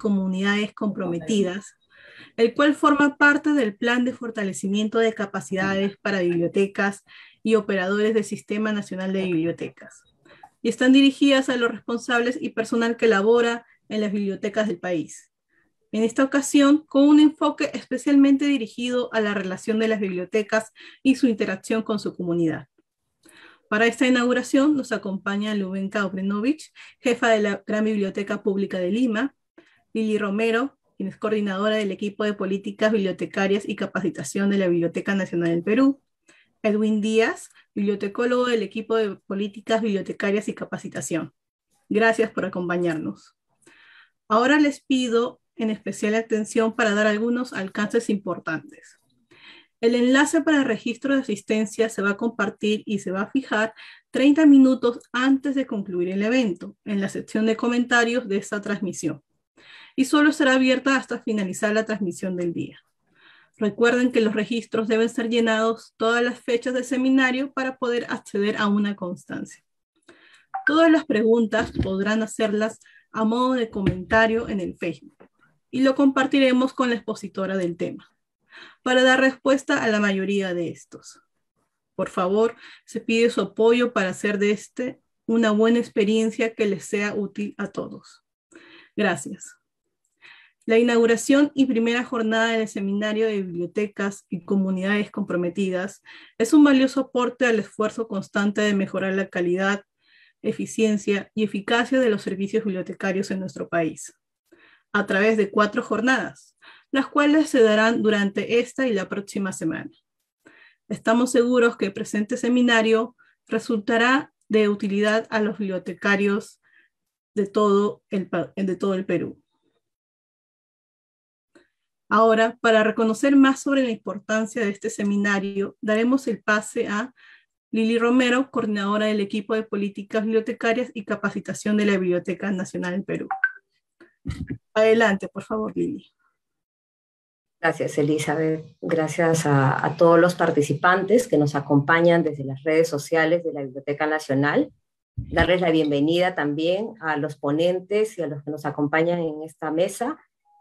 comunidades comprometidas, el cual forma parte del Plan de Fortalecimiento de Capacidades para Bibliotecas y Operadores del Sistema Nacional de Bibliotecas, y están dirigidas a los responsables y personal que labora en las bibliotecas del país. En esta ocasión, con un enfoque especialmente dirigido a la relación de las bibliotecas y su interacción con su comunidad. Para esta inauguración nos acompaña Ljubomira Obrenović, jefa de la Gran Biblioteca Pública de Lima, Lili Romero, quien es coordinadora del equipo de políticas bibliotecarias y capacitación de la Biblioteca Nacional del Perú, Edwin Díaz, bibliotecólogo del equipo de políticas bibliotecarias y capacitación. Gracias por acompañarnos. Ahora les pido en especial atención para dar algunos alcances importantes. El enlace para el registro de asistencia se va a compartir y se va a fijar 30 minutos antes de concluir el evento, en la sección de comentarios de esta transmisión, y solo será abierta hasta finalizar la transmisión del día. Recuerden que los registros deben ser llenados todas las fechas del seminario para poder acceder a una constancia. Todas las preguntas podrán hacerlas a modo de comentario en el Facebook y lo compartiremos con la expositora del tema para dar respuesta a la mayoría de estos. Por favor, se pide su apoyo para hacer de este una buena experiencia que les sea útil a todos. Gracias. La inauguración y primera jornada del Seminario de Bibliotecas y Comunidades Comprometidas es un valioso aporte al esfuerzo constante de mejorar la calidad, eficiencia y eficacia de los servicios bibliotecarios en nuestro país, a través de 4 jornadas, las cuales se darán durante esta y la próxima semana. Estamos seguros que el presente seminario resultará de utilidad a los bibliotecarios de todo el Perú. Ahora, para reconocer más sobre la importancia de este seminario, daremos el pase a Lili Romero, coordinadora del equipo de políticas bibliotecarias y capacitación de la Biblioteca Nacional del Perú. Adelante, por favor, Lili. Gracias, Elizabeth. Gracias a todos los participantes que nos acompañan desde las redes sociales de la Biblioteca Nacional. Darles la bienvenida también a los ponentes y a los que nos acompañan en esta mesa: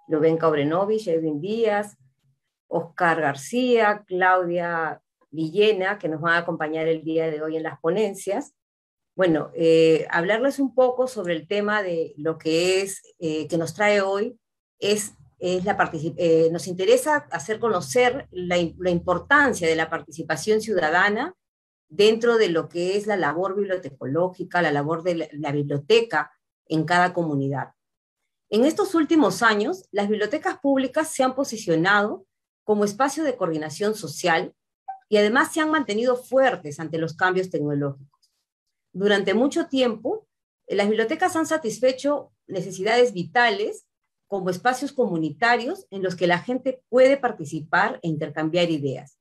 Ljubomira Obrenović, Edwin Díaz, Oscar García, Claudia Villena, que nos van a acompañar el día de hoy en las ponencias. Bueno, hablarles un poco sobre el tema de lo que es, que nos trae hoy, nos interesa hacer conocer la importancia de la participación ciudadana dentro de lo que es la labor bibliotecológica, la labor de la biblioteca en cada comunidad. En estos últimos años, las bibliotecas públicas se han posicionado como espacio de coordinación social y además se han mantenido fuertes ante los cambios tecnológicos. Durante mucho tiempo, las bibliotecas han satisfecho necesidades vitales como espacios comunitarios en los que la gente puede participar e intercambiar ideas.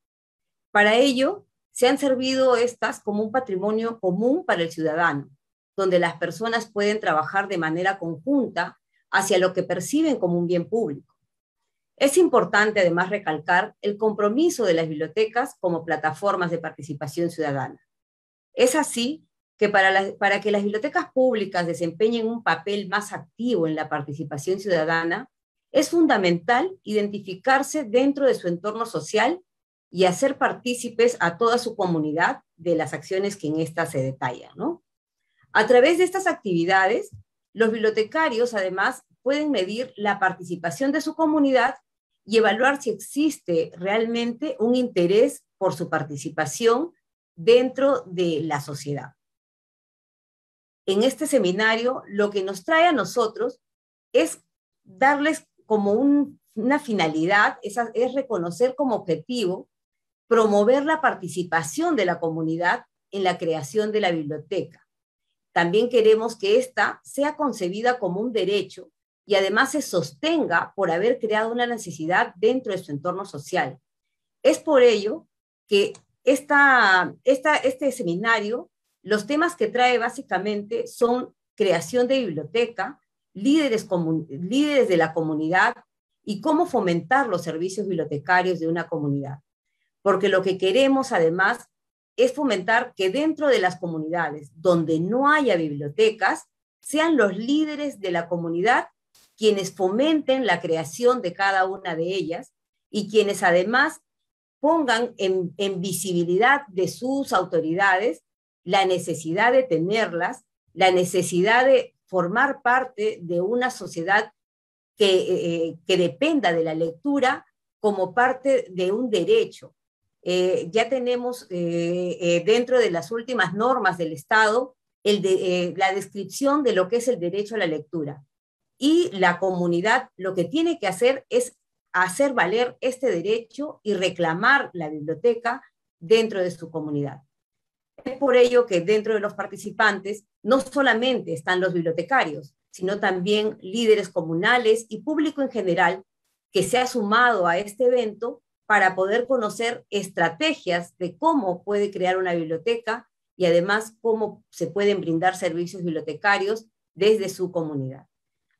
Para ello, se han servido estas como un patrimonio común para el ciudadano, donde las personas pueden trabajar de manera conjunta hacia lo que perciben como un bien público. Es importante además recalcar el compromiso de las bibliotecas como plataformas de participación ciudadana. Es así que para que las bibliotecas públicas desempeñen un papel más activo en la participación ciudadana, es fundamental identificarse dentro de su entorno social y hacer partícipes a toda su comunidad de las acciones que en esta se detallan, ¿no? A través de estas actividades, los bibliotecarios, además, pueden medir la participación de su comunidad y evaluar si existe realmente un interés por su participación dentro de la sociedad. En este seminario, lo que nos trae a nosotros es darles como una finalidad, es reconocer como objetivo, promover la participación de la comunidad en la creación de la biblioteca. También queremos que ésta sea concebida como un derecho y además se sostenga por haber creado una necesidad dentro de su entorno social. Es por ello que este seminario, los temas que trae básicamente son creación de biblioteca, líderes de la comunidad y cómo fomentar los servicios bibliotecarios de una comunidad. Porque lo que queremos además es fomentar que dentro de las comunidades donde no haya bibliotecas, sean los líderes de la comunidad quienes fomenten la creación de cada una de ellas y quienes además pongan en visibilidad de sus autoridades la necesidad de tenerlas, la necesidad de formar parte de una sociedad que dependa de la lectura como parte de un derecho. Ya tenemos dentro de las últimas normas del Estado la descripción de lo que es el derecho a la lectura. Y la comunidad lo que tiene que hacer es hacer valer este derecho y reclamar la biblioteca dentro de su comunidad. Es por ello que dentro de los participantes no solamente están los bibliotecarios, sino también líderes comunales y público en general que se ha sumado a este evento para poder conocer estrategias de cómo puede crear una biblioteca y además cómo se pueden brindar servicios bibliotecarios desde su comunidad.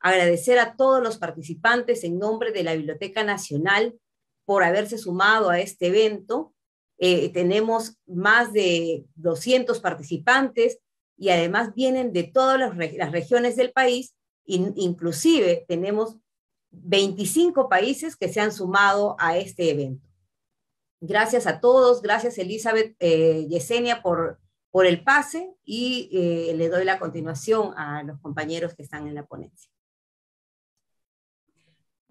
Agradecer a todos los participantes en nombre de la Biblioteca Nacional por haberse sumado a este evento. Tenemos más de 200 participantes y además vienen de todas las regiones del país, inclusive tenemos 25 países que se han sumado a este evento. Gracias a todos, gracias Elizabeth, Yesenia por el pase y le doy la continuación a los compañeros que están en la ponencia.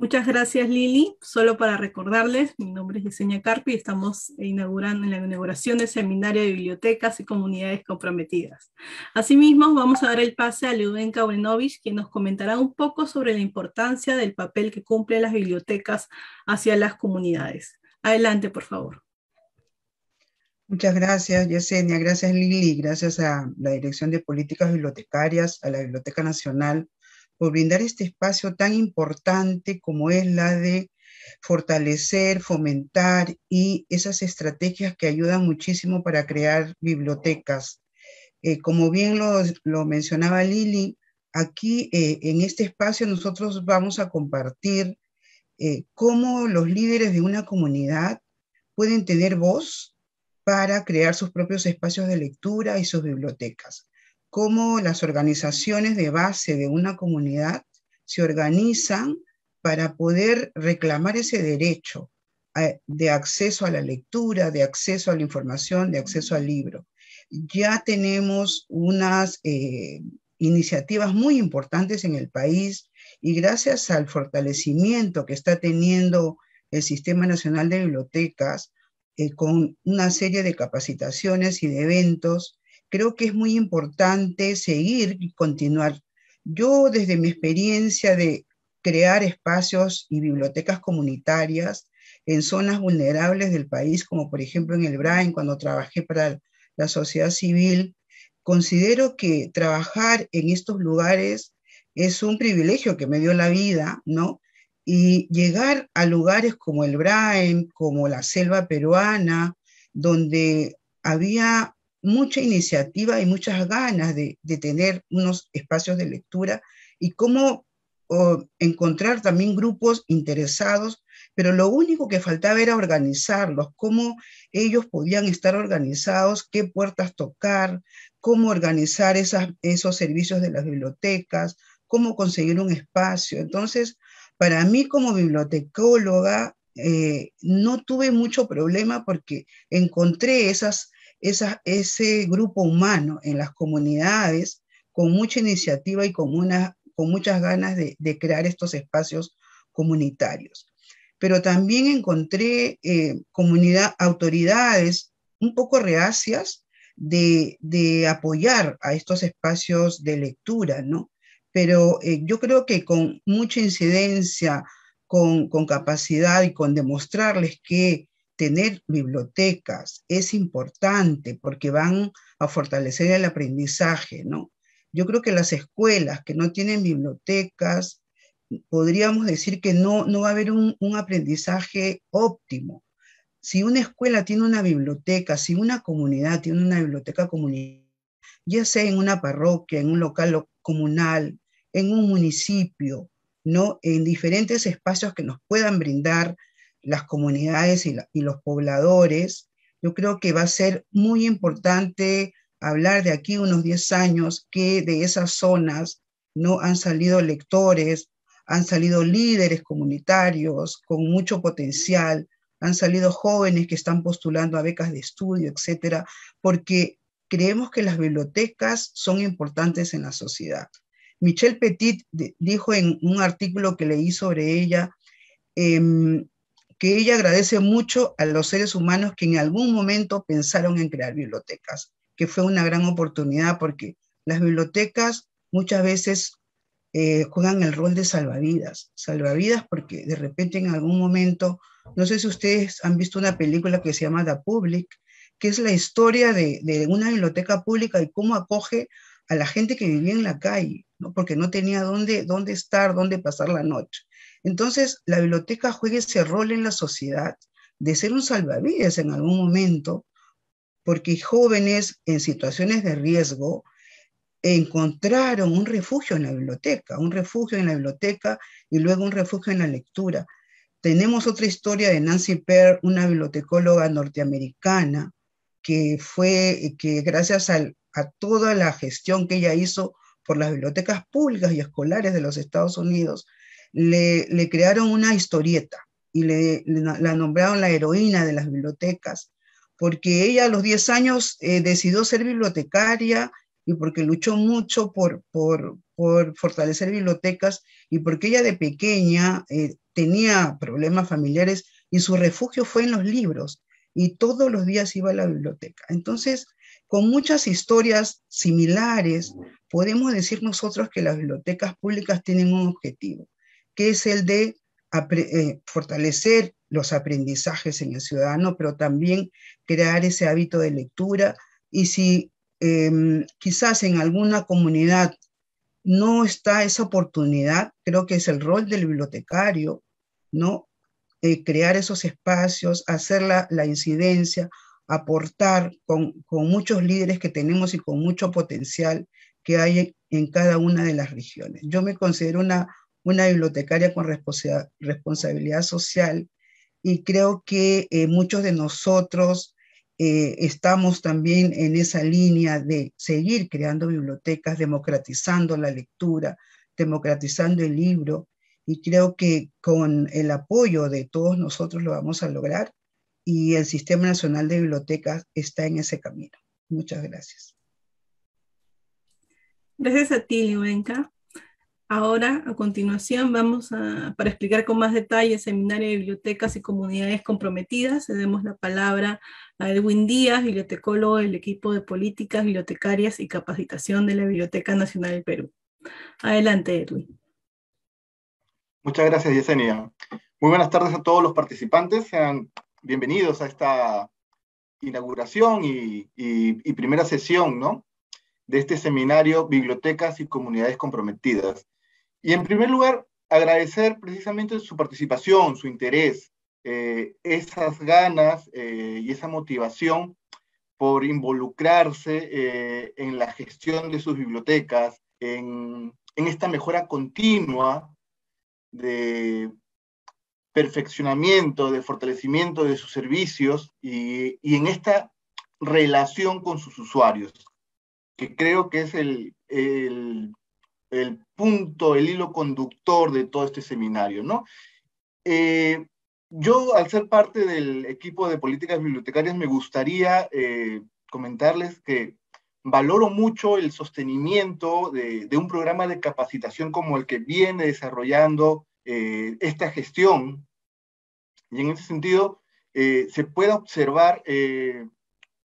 Muchas gracias, Lili. Solo para recordarles, mi nombre es Yesenia Carpi y estamos inaugurando en la inauguración del Seminario de Bibliotecas y Comunidades Comprometidas. Asimismo, vamos a dar el pase a Ljudenka Obrenović, quien nos comentará un poco sobre la importancia del papel que cumplen las bibliotecas hacia las comunidades. Adelante, por favor. Muchas gracias, Yesenia. Gracias, Lili. Gracias a la Dirección de Políticas Bibliotecarias, a la Biblioteca Nacional, por brindar este espacio tan importante como es la de fortalecer, fomentar y esas estrategias que ayudan muchísimo para crear bibliotecas. Como bien lo mencionaba Lili, aquí en este espacio nosotros vamos a compartir cómo los líderes de una comunidad pueden tener voz para crear sus propios espacios de lectura y sus bibliotecas. Cómo las organizaciones de base de una comunidad se organizan para poder reclamar ese derecho de acceso a la lectura, de acceso a la información, de acceso al libro. Ya tenemos unas iniciativas muy importantes en el país y gracias al fortalecimiento que está teniendo el Sistema Nacional de Bibliotecas, con una serie de capacitaciones y de eventos, creo que es muy importante seguir y continuar. Yo, desde mi experiencia de crear espacios y bibliotecas comunitarias en zonas vulnerables del país, como por ejemplo en el Brain, cuando trabajé para la sociedad civil, considero que trabajar en estos lugares es un privilegio que me dio la vida, ¿no? Y llegar a lugares como el Brain, como la selva peruana, donde había mucha iniciativa y muchas ganas de tener unos espacios de lectura y cómo encontrar también grupos interesados, pero lo único que faltaba era organizarlos, cómo ellos podían estar organizados, qué puertas tocar, cómo organizar esos servicios de las bibliotecas, cómo conseguir un espacio. Entonces, para mí como bibliotecóloga, no tuve mucho problema porque encontré ese grupo humano en las comunidades con mucha iniciativa y con muchas ganas de crear estos espacios comunitarios. Pero también encontré autoridades un poco reacias de apoyar a estos espacios de lectura, ¿no? Pero yo creo que con mucha incidencia, con capacidad y con demostrarles que tener bibliotecas es importante porque van a fortalecer el aprendizaje, ¿no? Yo creo que las escuelas que no tienen bibliotecas, podríamos decir que no va a haber un aprendizaje óptimo. Si una escuela tiene una biblioteca, si una comunidad tiene una biblioteca comunitaria, ya sea en una parroquia, en un local comunal, en un municipio, ¿no? En diferentes espacios que nos puedan brindar las comunidades y los pobladores, yo creo que va a ser muy importante hablar de aquí unos 10 años que de esas zonas no han salido lectores, han salido líderes comunitarios con mucho potencial, han salido jóvenes que están postulando a becas de estudio, etcétera, porque creemos que las bibliotecas son importantes en la sociedad. Michelle Petit dijo en un artículo que leí sobre ella, que ella agradece mucho a los seres humanos que en algún momento pensaron en crear bibliotecas, que fue una gran oportunidad porque las bibliotecas muchas veces juegan el rol de salvavidas, salvavidas porque de repente en algún momento, no sé si ustedes han visto una película que se llama The Public, que es la historia de una biblioteca pública y cómo acoge a la gente que vivía en la calle, ¿no? Porque no tenía dónde estar, dónde pasar la noche. Entonces, la biblioteca juega ese rol en la sociedad de ser un salvavidas en algún momento, porque jóvenes en situaciones de riesgo encontraron un refugio en la biblioteca y luego un refugio en la lectura. Tenemos otra historia de Nancy Pearl, una bibliotecóloga norteamericana, que gracias a toda la gestión que ella hizo por las bibliotecas públicas y escolares de los Estados Unidos, le crearon una historieta y la nombraron la heroína de las bibliotecas, porque ella a los 10 años decidió ser bibliotecaria y porque luchó mucho por fortalecer bibliotecas y porque ella de pequeña tenía problemas familiares y su refugio fue en los libros y todos los días iba a la biblioteca. Entonces, con muchas historias similares, podemos decir nosotros que las bibliotecas públicas tienen un objetivo, que es el de fortalecer los aprendizajes en el ciudadano, pero también crear ese hábito de lectura. Y si quizás en alguna comunidad no está esa oportunidad, creo que es el rol del bibliotecario, ¿no? Crear esos espacios, hacer la incidencia, aportar con muchos líderes que tenemos y con mucho potencial que hay en cada una de las regiones. Yo me considero una bibliotecaria con responsabilidad social y creo que muchos de nosotros estamos también en esa línea de seguir creando bibliotecas, democratizando la lectura, democratizando el libro, y creo que con el apoyo de todos nosotros lo vamos a lograr y el Sistema Nacional de Bibliotecas está en ese camino. Muchas gracias. Gracias a ti, Liubenka. Ahora, a continuación, para explicar con más detalle el Seminario de Bibliotecas y Comunidades Comprometidas, cedemos la palabra a Edwin Díaz, bibliotecólogo del equipo de Políticas Bibliotecarias y Capacitación de la Biblioteca Nacional del Perú. Adelante, Edwin. Muchas gracias, Yesenia. Muy buenas tardes a todos los participantes. Sean bienvenidos a esta inauguración y primera sesión, ¿no?, de este seminario Bibliotecas y Comunidades Comprometidas. Y en primer lugar, agradecer precisamente su participación, su interés, esas ganas y esa motivación por involucrarse en la gestión de sus bibliotecas, en esta mejora continua de perfeccionamiento, de fortalecimiento de sus servicios y en esta relación con sus usuarios, que creo que es el punto, el hilo conductor de todo este seminario, ¿no? Yo, al ser parte del equipo de políticas bibliotecarias, me gustaría comentarles que valoro mucho el sostenimiento de un programa de capacitación como el que viene desarrollando esta gestión, y en ese sentido se puede observar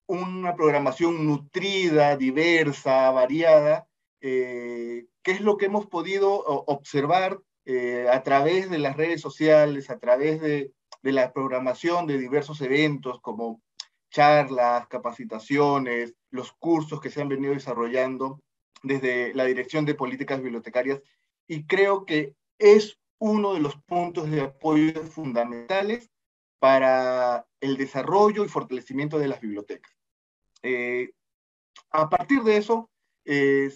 una programación nutrida, diversa, variada, que es lo que hemos podido observar a través de las redes sociales, a través de la programación de diversos eventos como charlas, capacitaciones, los cursos que se han venido desarrollando desde la Dirección de Políticas Bibliotecarias, y creo que es uno de los puntos de apoyo fundamentales para el desarrollo y fortalecimiento de las bibliotecas. A partir de eso,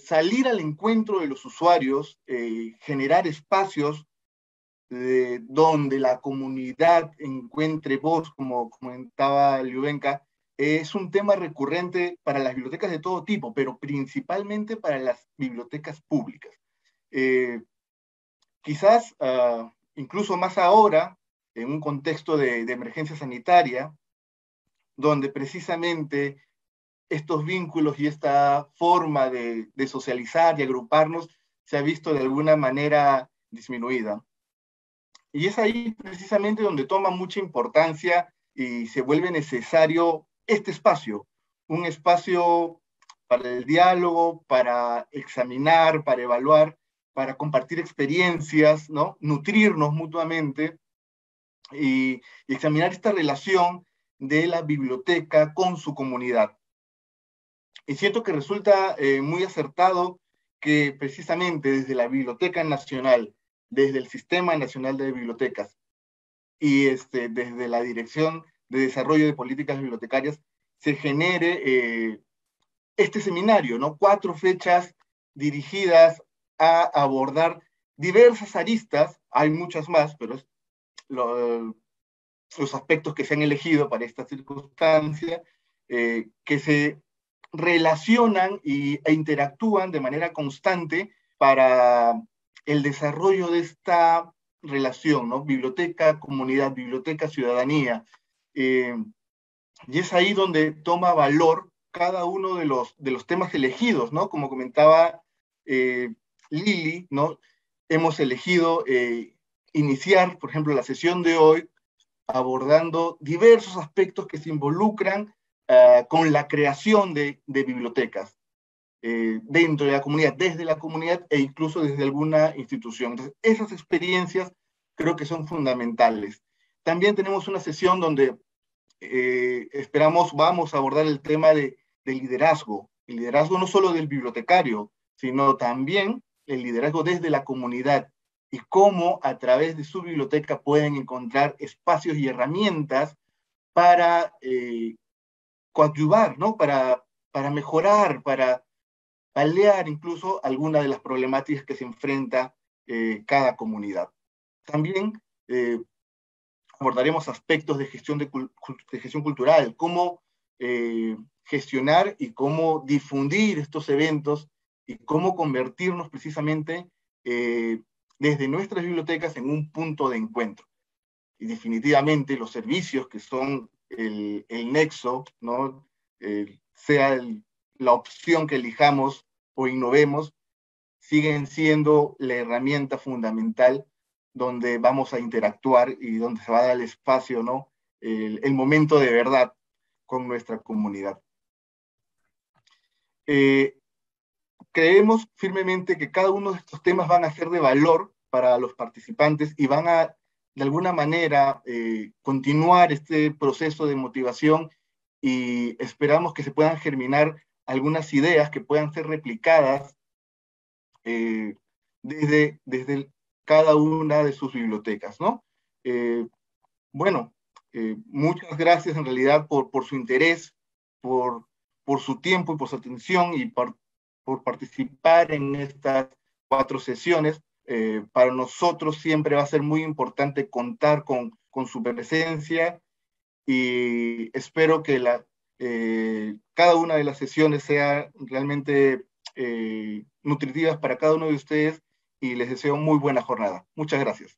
salir al encuentro de los usuarios, generar espacios donde la comunidad encuentre voz, como comentaba Liubenka, es un tema recurrente para las bibliotecas de todo tipo, pero principalmente para las bibliotecas públicas. Quizás incluso más ahora, en un contexto de emergencia sanitaria, donde precisamente estos vínculos y esta forma de socializar y agruparnos se ha visto de alguna manera disminuida. Y es ahí precisamente donde toma mucha importancia y se vuelve necesario este espacio, un espacio para el diálogo, para examinar, para evaluar, para compartir experiencias, ¿no? Nutrirnos mutuamente y examinar esta relación de la biblioteca con su comunidad. Y siento que resulta muy acertado que precisamente desde la Biblioteca Nacional, desde el Sistema Nacional de Bibliotecas y desde la Dirección de Desarrollo de Políticas Bibliotecarias, se genere este seminario, ¿no? 4 fechas dirigidas a abordar diversas aristas, hay muchas más, pero es los aspectos que se han elegido para esta circunstancia, que se relacionan e interactúan de manera constante para el desarrollo de esta relación, ¿no? Biblioteca, comunidad, biblioteca, ciudadanía. Y es ahí donde toma valor cada uno de los temas elegidos, ¿no? Como comentaba Lili, ¿no? Hemos elegido iniciar, por ejemplo, la sesión de hoy abordando diversos aspectos que se involucran con la creación de bibliotecas dentro de la comunidad, desde la comunidad e incluso desde alguna institución. Entonces, esas experiencias creo que son fundamentales. También tenemos una sesión donde vamos a abordar el tema de liderazgo. El liderazgo no solo del bibliotecario, sino también el liderazgo desde la comunidad y cómo a través de su biblioteca pueden encontrar espacios y herramientas para coadyuvar, ¿no? Para mejorar, para paliar incluso algunas de las problemáticas que se enfrenta cada comunidad. También abordaremos aspectos de gestión, de gestión cultural, cómo gestionar y cómo difundir estos eventos y cómo convertirnos precisamente desde nuestras bibliotecas en un punto de encuentro. Y definitivamente los servicios que son el nexo, ¿no? Sea la opción que elijamos o innovemos, siguen siendo la herramienta fundamental donde vamos a interactuar y donde se va a dar el espacio, ¿no? El momento de verdad con nuestra comunidad. Creemos firmemente que cada uno de estos temas van a ser de valor para los participantes y van a, de alguna manera, continuar este proceso de motivación y esperamos que se puedan germinar algunas ideas que puedan ser replicadas desde cada una de sus bibliotecas, ¿no? Muchas gracias en realidad por su interés, por su tiempo y por su atención y por participar en estas 4 sesiones. Para nosotros siempre va a ser muy importante contar con su presencia y espero que cada una de las sesiones sea realmente nutritivas para cada uno de ustedes y les deseo muy buena jornada. Muchas gracias.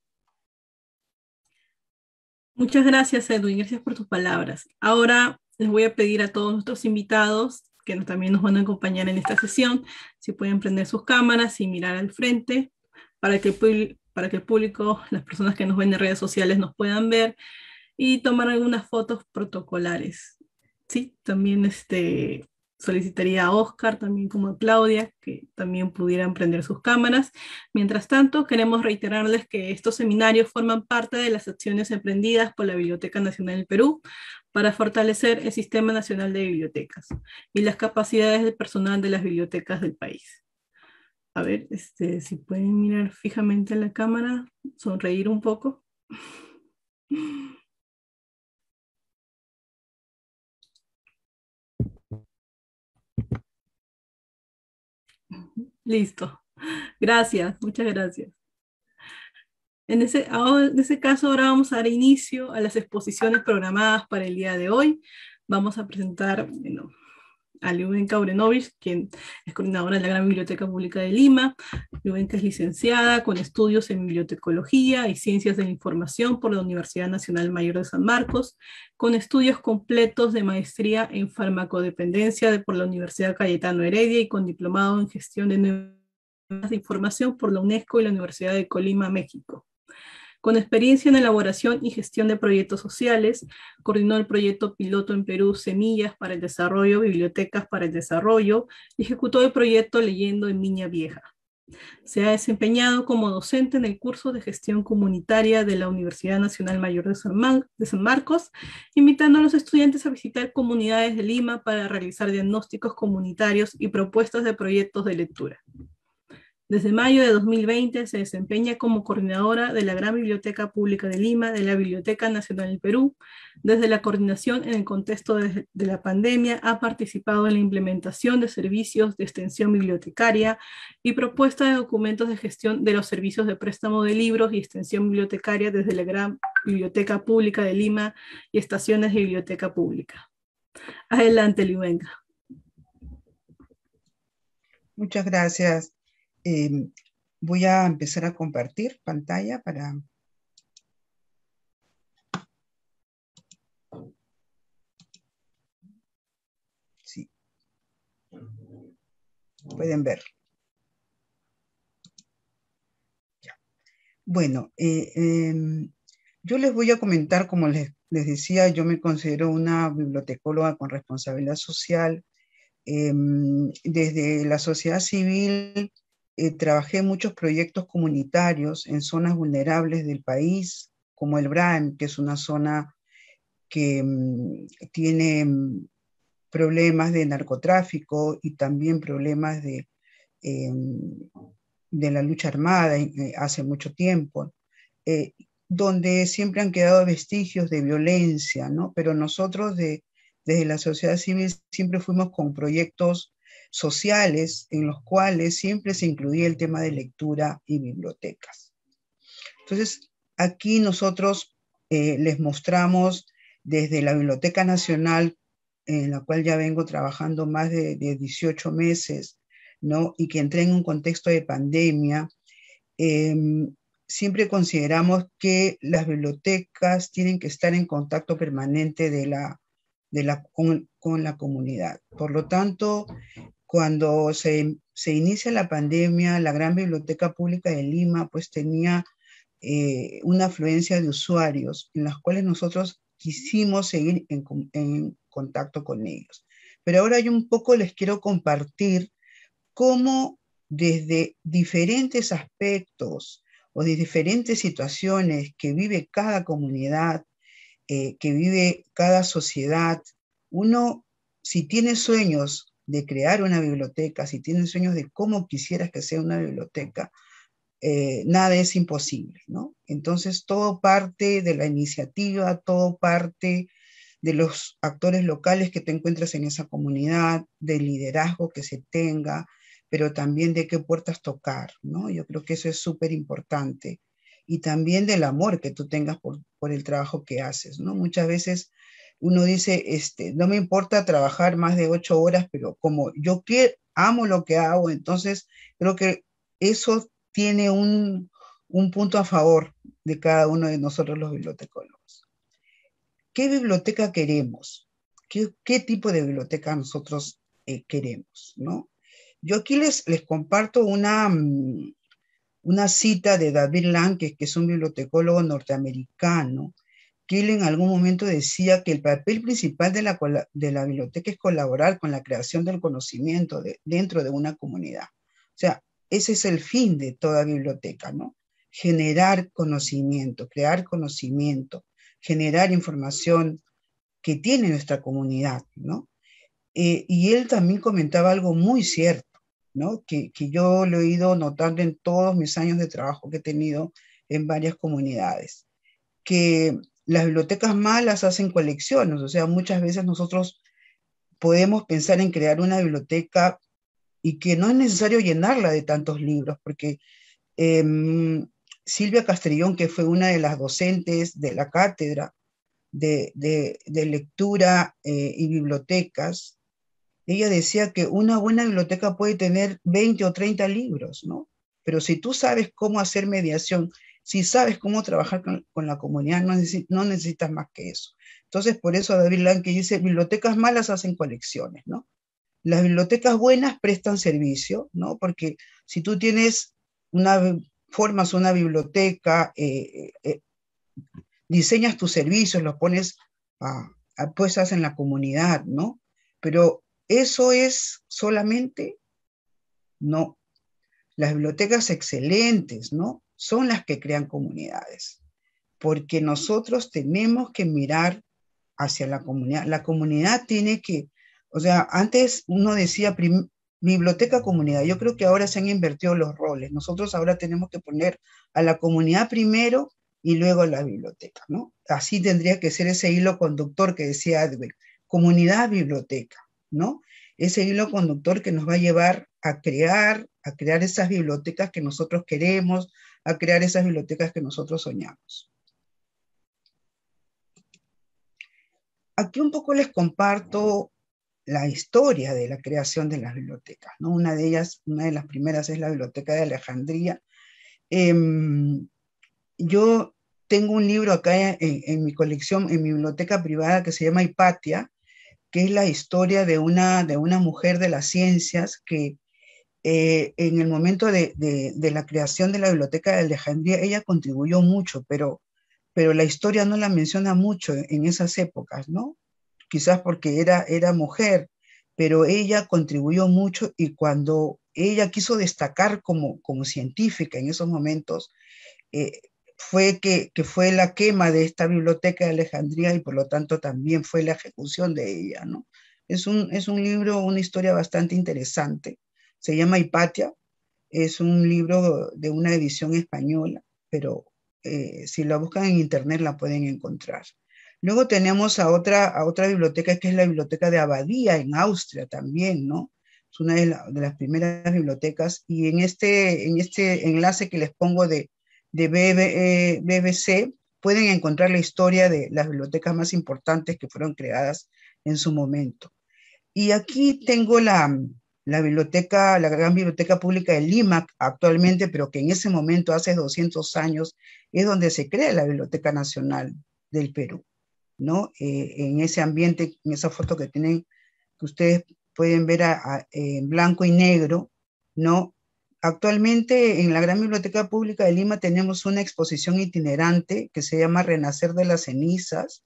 Muchas gracias, Edwin. Gracias por tus palabras. Ahora les voy a pedir a todos nuestros invitados que también nos van a acompañar en esta sesión, si pueden prender sus cámaras y mirar al frente para que el público, las personas que nos ven en redes sociales nos puedan ver y tomar algunas fotos protocolares. Sí, también solicitaría a Oscar, también como a Claudia, que también pudieran prender sus cámaras. Mientras tanto, queremos reiterarles que estos seminarios forman parte de las acciones emprendidas por la Biblioteca Nacional del Perú para fortalecer el Sistema Nacional de Bibliotecas y las capacidades del personal de las bibliotecas del país. A ver, si pueden mirar fijamente a la cámara, sonreír un poco. Listo. Gracias, muchas gracias. En ese caso, ahora vamos a dar inicio a las exposiciones programadas para el día de hoy. Vamos a presentar, a Liubenka Urenovich, quien es coordinadora de la Gran Biblioteca Pública de Lima. Liubenka es licenciada con estudios en bibliotecología y ciencias de la información por la Universidad Nacional Mayor de San Marcos, con estudios completos de maestría en farmacodependencia por la Universidad Cayetano Heredia y con diplomado en gestión de nuevas de información por la UNESCO y la Universidad de Colima, México. Con experiencia en elaboración y gestión de proyectos sociales, coordinó el proyecto piloto en Perú Semillas para el Desarrollo, Bibliotecas para el Desarrollo, y ejecutó el proyecto Leyendo en Viña Vieja. Se ha desempeñado como docente en el curso de gestión comunitaria de la Universidad Nacional Mayor de San Marcos, invitando a los estudiantes a visitar comunidades de Lima para realizar diagnósticos comunitarios y propuestas de proyectos de lectura. Desde mayo de 2020 se desempeña como coordinadora de la Gran Biblioteca Pública de Lima, de la Biblioteca Nacional del Perú. Desde la coordinación en el contexto de la pandemia ha participado en la implementación de servicios de extensión bibliotecaria y propuesta de documentos de gestión de los servicios de préstamo de libros y extensión bibliotecaria desde la Gran Biblioteca Pública de Lima y estaciones de biblioteca pública. Adelante, Liubenka. Muchas gracias. Voy a empezar a compartir pantalla para... Sí. Pueden ver. Ya. Bueno, yo les voy a comentar, como les decía, yo me considero una bibliotecóloga con responsabilidad social. Desde la sociedad civil trabajé muchos proyectos comunitarios en zonas vulnerables del país, como el BRAEM, que es una zona que tiene problemas de narcotráfico y también problemas de la lucha armada hace mucho tiempo, donde siempre han quedado vestigios de violencia, ¿no? Pero nosotros desde la sociedad civil siempre fuimos con proyectos sociales en los cuales siempre se incluía el tema de lectura y bibliotecas. Entonces, aquí nosotros les mostramos desde la Biblioteca Nacional, en la cual ya vengo trabajando más de 18 meses, ¿no? Y que entré en un contexto de pandemia, siempre consideramos que las bibliotecas tienen que estar en contacto permanente con la comunidad. Por lo tanto, cuando se inicia la pandemia, la Gran Biblioteca Pública de Lima pues tenía una afluencia de usuarios en las cuales nosotros quisimos seguir en contacto con ellos. Pero ahora yo un poco les quiero compartir cómo desde diferentes aspectos o de diferentes situaciones que vive cada comunidad, que vive cada sociedad, uno, si tiene sueños de crear una biblioteca, si tiene sueños de cómo quisieras que sea una biblioteca, nada es imposible, ¿no? Entonces todo parte de la iniciativa, todo parte de los actores locales que te encuentras en esa comunidad, del liderazgo que se tenga, pero también de qué puertas tocar, ¿no? Yo creo que eso es súper importante. Y también del amor que tú tengas por el trabajo que haces, ¿no? Muchas veces uno dice, no me importa trabajar más de 8 horas, pero como yo amo lo que hago, entonces creo que eso tiene un punto a favor de cada uno de nosotros los bibliotecólogos. ¿Qué biblioteca queremos? ¿Qué tipo de biblioteca nosotros queremos, ¿no? Yo aquí les comparto una cita de David Lang, que es un bibliotecólogo norteamericano, que él en algún momento decía que el papel principal de la biblioteca es colaborar con la creación del conocimiento dentro de una comunidad. O sea, ese es el fin de toda biblioteca, ¿no? Generar conocimiento, crear conocimiento, generar información que tiene nuestra comunidad, ¿no? Y él también comentaba algo muy cierto, ¿no? Que yo lo he ido notando en todos mis años de trabajo que he tenido en varias comunidades, que las bibliotecas malas hacen colecciones, o sea, muchas veces nosotros podemos pensar en crear una biblioteca y que no es necesario llenarla de tantos libros, porque Silvia Castrillón, que fue una de las docentes de la cátedra de lectura y bibliotecas, ella decía que una buena biblioteca puede tener 20 o 30 libros, ¿no? Pero si tú sabes cómo hacer mediación, si sabes cómo trabajar con la comunidad, no necesitas más que eso. Entonces, por eso David Lanke dice, bibliotecas malas hacen colecciones, ¿no? Las bibliotecas buenas prestan servicio, ¿no? Porque si tú formas una biblioteca, diseñas tus servicios, los pones puestas en la comunidad, ¿no? Pero eso es solamente, no. Las bibliotecas excelentes, ¿no? Son las que crean comunidades, porque nosotros tenemos que mirar hacia la comunidad. La comunidad tiene que, o sea, antes uno decía biblioteca comunidad. Yo creo que ahora se han invertido los roles. Nosotros ahora tenemos que poner a la comunidad primero y luego a la biblioteca, ¿no? Así tendría que ser ese hilo conductor que decía Adler, comunidad, biblioteca, ¿no? Ese hilo conductor que nos va a llevar a crear esas bibliotecas que nosotros queremos, a crear esas bibliotecas que nosotros soñamos. Aquí un poco les comparto la historia de la creación de las bibliotecas, ¿no? Una de las primeras es la Biblioteca de Alejandría. Yo tengo un libro acá en mi colección, en mi biblioteca privada, que se llama Hipatia, que es la historia de una mujer de las ciencias que en el momento de la creación de la Biblioteca de Alejandría, ella contribuyó mucho, pero la historia no la menciona mucho en esas épocas, ¿no? Quizás porque era mujer, pero ella contribuyó mucho, y cuando ella quiso destacar como científica en esos momentos, fue que fue la quema de esta biblioteca de Alejandría, y por lo tanto también fue la ejecución de ella, ¿no? Es un libro, una historia bastante interesante. Se llama Hipatia, es un libro de una edición española, pero si la buscan en internet la pueden encontrar. Luego tenemos a otra biblioteca, que es la Biblioteca de Abadía en Austria también, ¿no? Es una de las primeras bibliotecas, y en este enlace que les pongo de BBC, pueden encontrar la historia de las bibliotecas más importantes que fueron creadas en su momento. Y aquí tengo la gran biblioteca pública de Lima actualmente, pero que en ese momento, hace 200 años, es donde se crea la Biblioteca Nacional del Perú, ¿no? En ese ambiente, en esa foto que ustedes pueden ver en blanco y negro, ¿no? Actualmente en la Gran Biblioteca Pública de Lima tenemos una exposición itinerante que se llama Renacer de las Cenizas,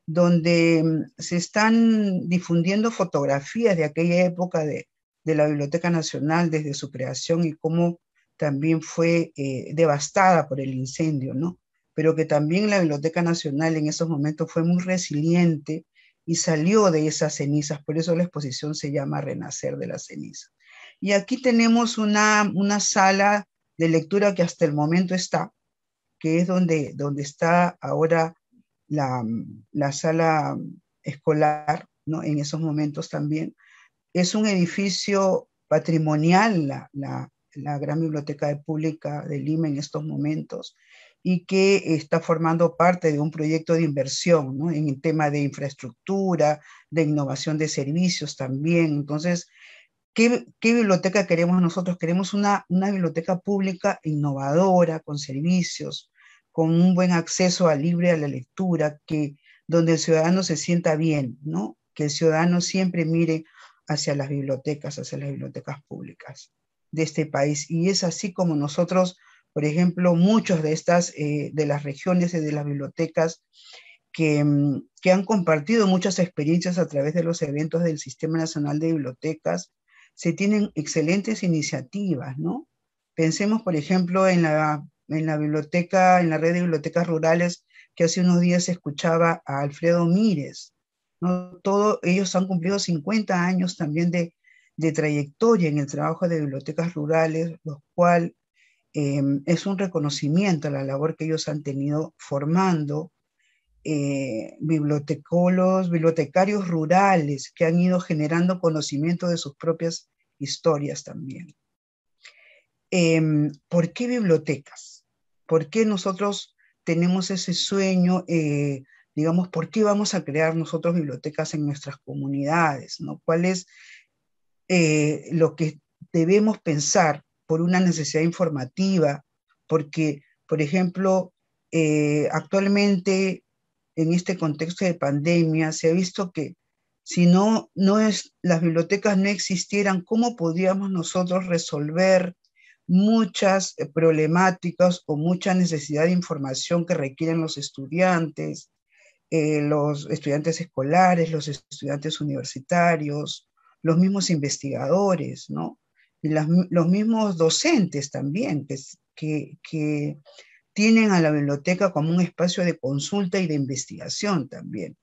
donde se están difundiendo fotografías de aquella época de la Biblioteca Nacional desde su creación, y cómo también fue devastada por el incendio, ¿no? Pero que también la Biblioteca Nacional en esos momentos fue muy resiliente y salió de esas cenizas. Por eso la exposición se llama Renacer de las Cenizas. Y aquí tenemos una sala de lectura que hasta el momento está, que es donde está ahora la sala escolar, ¿no? En esos momentos también. Es un edificio patrimonial, la Gran Biblioteca Pública de Lima en estos momentos, y que está formando parte de un proyecto de inversión, ¿no? En el tema de infraestructura, de innovación de servicios también. Entonces, ¿qué biblioteca queremos nosotros? Queremos una biblioteca pública innovadora, con servicios, con un buen acceso libre a la lectura, donde el ciudadano se sienta bien, ¿no? Que el ciudadano siempre mire hacia las bibliotecas públicas de este país. Y es así como nosotros, por ejemplo, muchos de las regiones y de las bibliotecas que han compartido muchas experiencias a través de los eventos del Sistema Nacional de Bibliotecas, se tienen excelentes iniciativas, ¿no? Pensemos, por ejemplo, en la biblioteca, en la red de bibliotecas rurales, que hace unos días escuchaba a Alfredo Mírez, ¿no? Ellos han cumplido 50 años también de trayectoria en el trabajo de bibliotecas rurales, lo cual es un reconocimiento a la labor que ellos han tenido formando bibliotecarios rurales que han ido generando conocimiento de sus propias historias también. ¿Por qué bibliotecas? ¿Por qué nosotros tenemos ese sueño? Digamos, ¿por qué vamos a crear nosotros bibliotecas en nuestras comunidades, ¿no? ¿Cuál es lo que debemos pensar por una necesidad informativa, porque, por ejemplo, actualmente en este contexto de pandemia se ha visto que si las bibliotecas no existieran, ¿cómo podríamos nosotros resolver muchas problemáticas o mucha necesidad de información que requieren los estudiantes escolares, los estudiantes universitarios, los mismos investigadores, ¿no? Y los mismos docentes también, que tienen a la biblioteca como un espacio de consulta y de investigación también.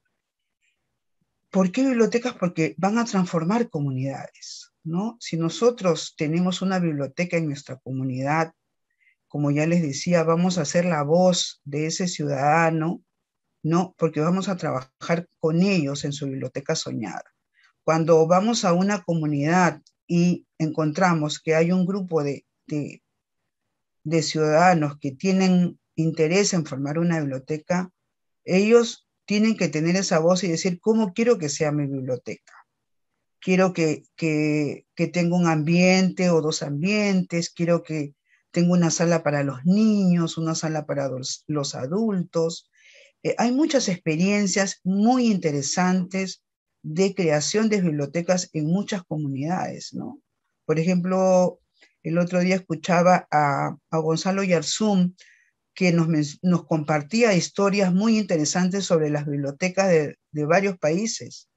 ¿Por qué bibliotecas? Porque van a transformar comunidades, ¿no? Si nosotros tenemos una biblioteca en nuestra comunidad, como ya les decía, vamos a ser la voz de ese ciudadano, ¿no? Porque vamos a trabajar con ellos en su biblioteca soñada. Cuando vamos a una comunidad y encontramos que hay un grupo de ciudadanos que tienen interés en formar una biblioteca, ellos tienen que tener esa voz y decir, ¿cómo quiero que sea mi biblioteca? Quiero que tenga un ambiente o dos ambientes, quiero que tenga una sala para los niños, una sala para los adultos. Hay muchas experiencias muy interesantes de creación de bibliotecas en muchas comunidades, ¿no? Por ejemplo, el otro día escuchaba a Gonzalo Yarzún, que nos compartía historias muy interesantes sobre las bibliotecas de varios países,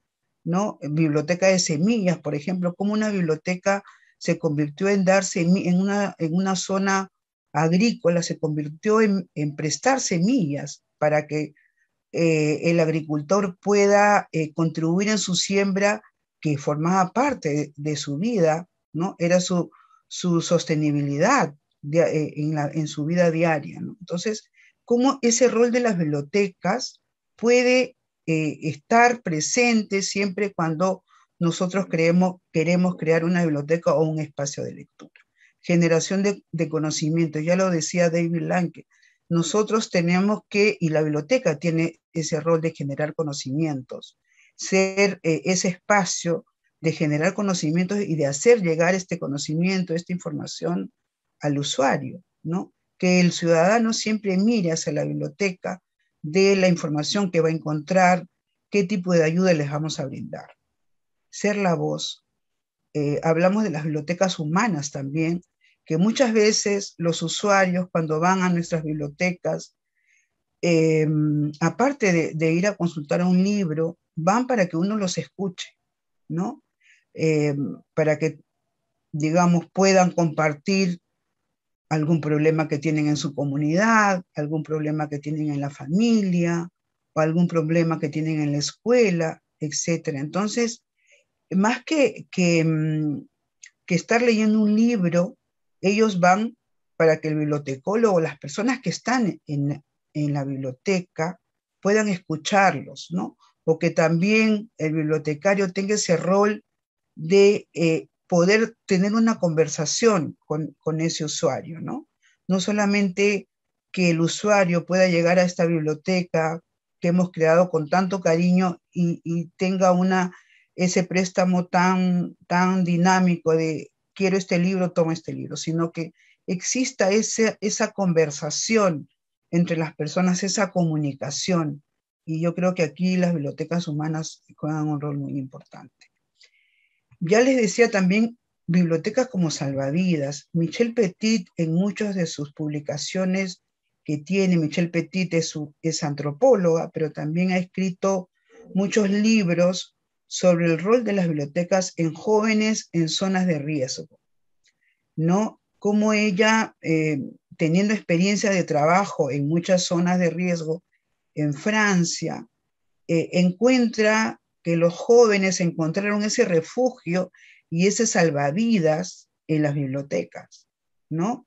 ¿no? Biblioteca de semillas, por ejemplo, cómo una biblioteca se convirtió en en una zona agrícola, se convirtió en prestar semillas para que el agricultor pueda contribuir en su siembra, que formaba parte de su vida, ¿no? Era su sostenibilidad en su vida diaria, ¿no? Entonces, cómo ese rol de las bibliotecas puede estar presente siempre cuando nosotros queremos crear una biblioteca o un espacio de lectura. Generación de conocimiento, ya lo decía David Lanke, nosotros tenemos que, y la biblioteca tiene ese rol de generar conocimientos, ser ese espacio de generar conocimientos y de hacer llegar este conocimiento, esta información al usuario, ¿no? Que el ciudadano siempre mire hacia la biblioteca de la información que va a encontrar, qué tipo de ayuda les vamos a brindar. Ser la voz. Hablamos de las bibliotecas humanas también, que muchas veces los usuarios cuando van a nuestras bibliotecas, aparte de ir a consultar un libro, van para que uno los escuche, ¿no? Para que, digamos, puedan compartir algún problema que tienen en su comunidad, algún problema que tienen en la familia, o algún problema que tienen en la escuela, etc. Entonces, más que estar leyendo un libro, ellos van para que el bibliotecólogo, las personas que están en la biblioteca, puedan escucharlos, ¿no? O que también el bibliotecario tenga ese rol de poder tener una conversación con ese usuario, ¿no? No solamente que el usuario pueda llegar a esta biblioteca que hemos creado con tanto cariño y tenga ese préstamo tan dinámico de quiero este libro, toma este libro, sino que exista esa conversación entre las personas, esa comunicación. Y yo creo que aquí las bibliotecas humanas juegan un rol muy importante. Ya les decía también bibliotecas como salvavidas. Michel Petit, en muchas de sus publicaciones que tiene, Michel Petit es antropóloga, pero también ha escrito muchos libros sobre el rol de las bibliotecas en jóvenes en zonas de riesgo, ¿no? Cómo ella, teniendo experiencia de trabajo en muchas zonas de riesgo en Francia, encuentra que los jóvenes encontraron ese refugio y ese salvavidas en las bibliotecas, ¿no?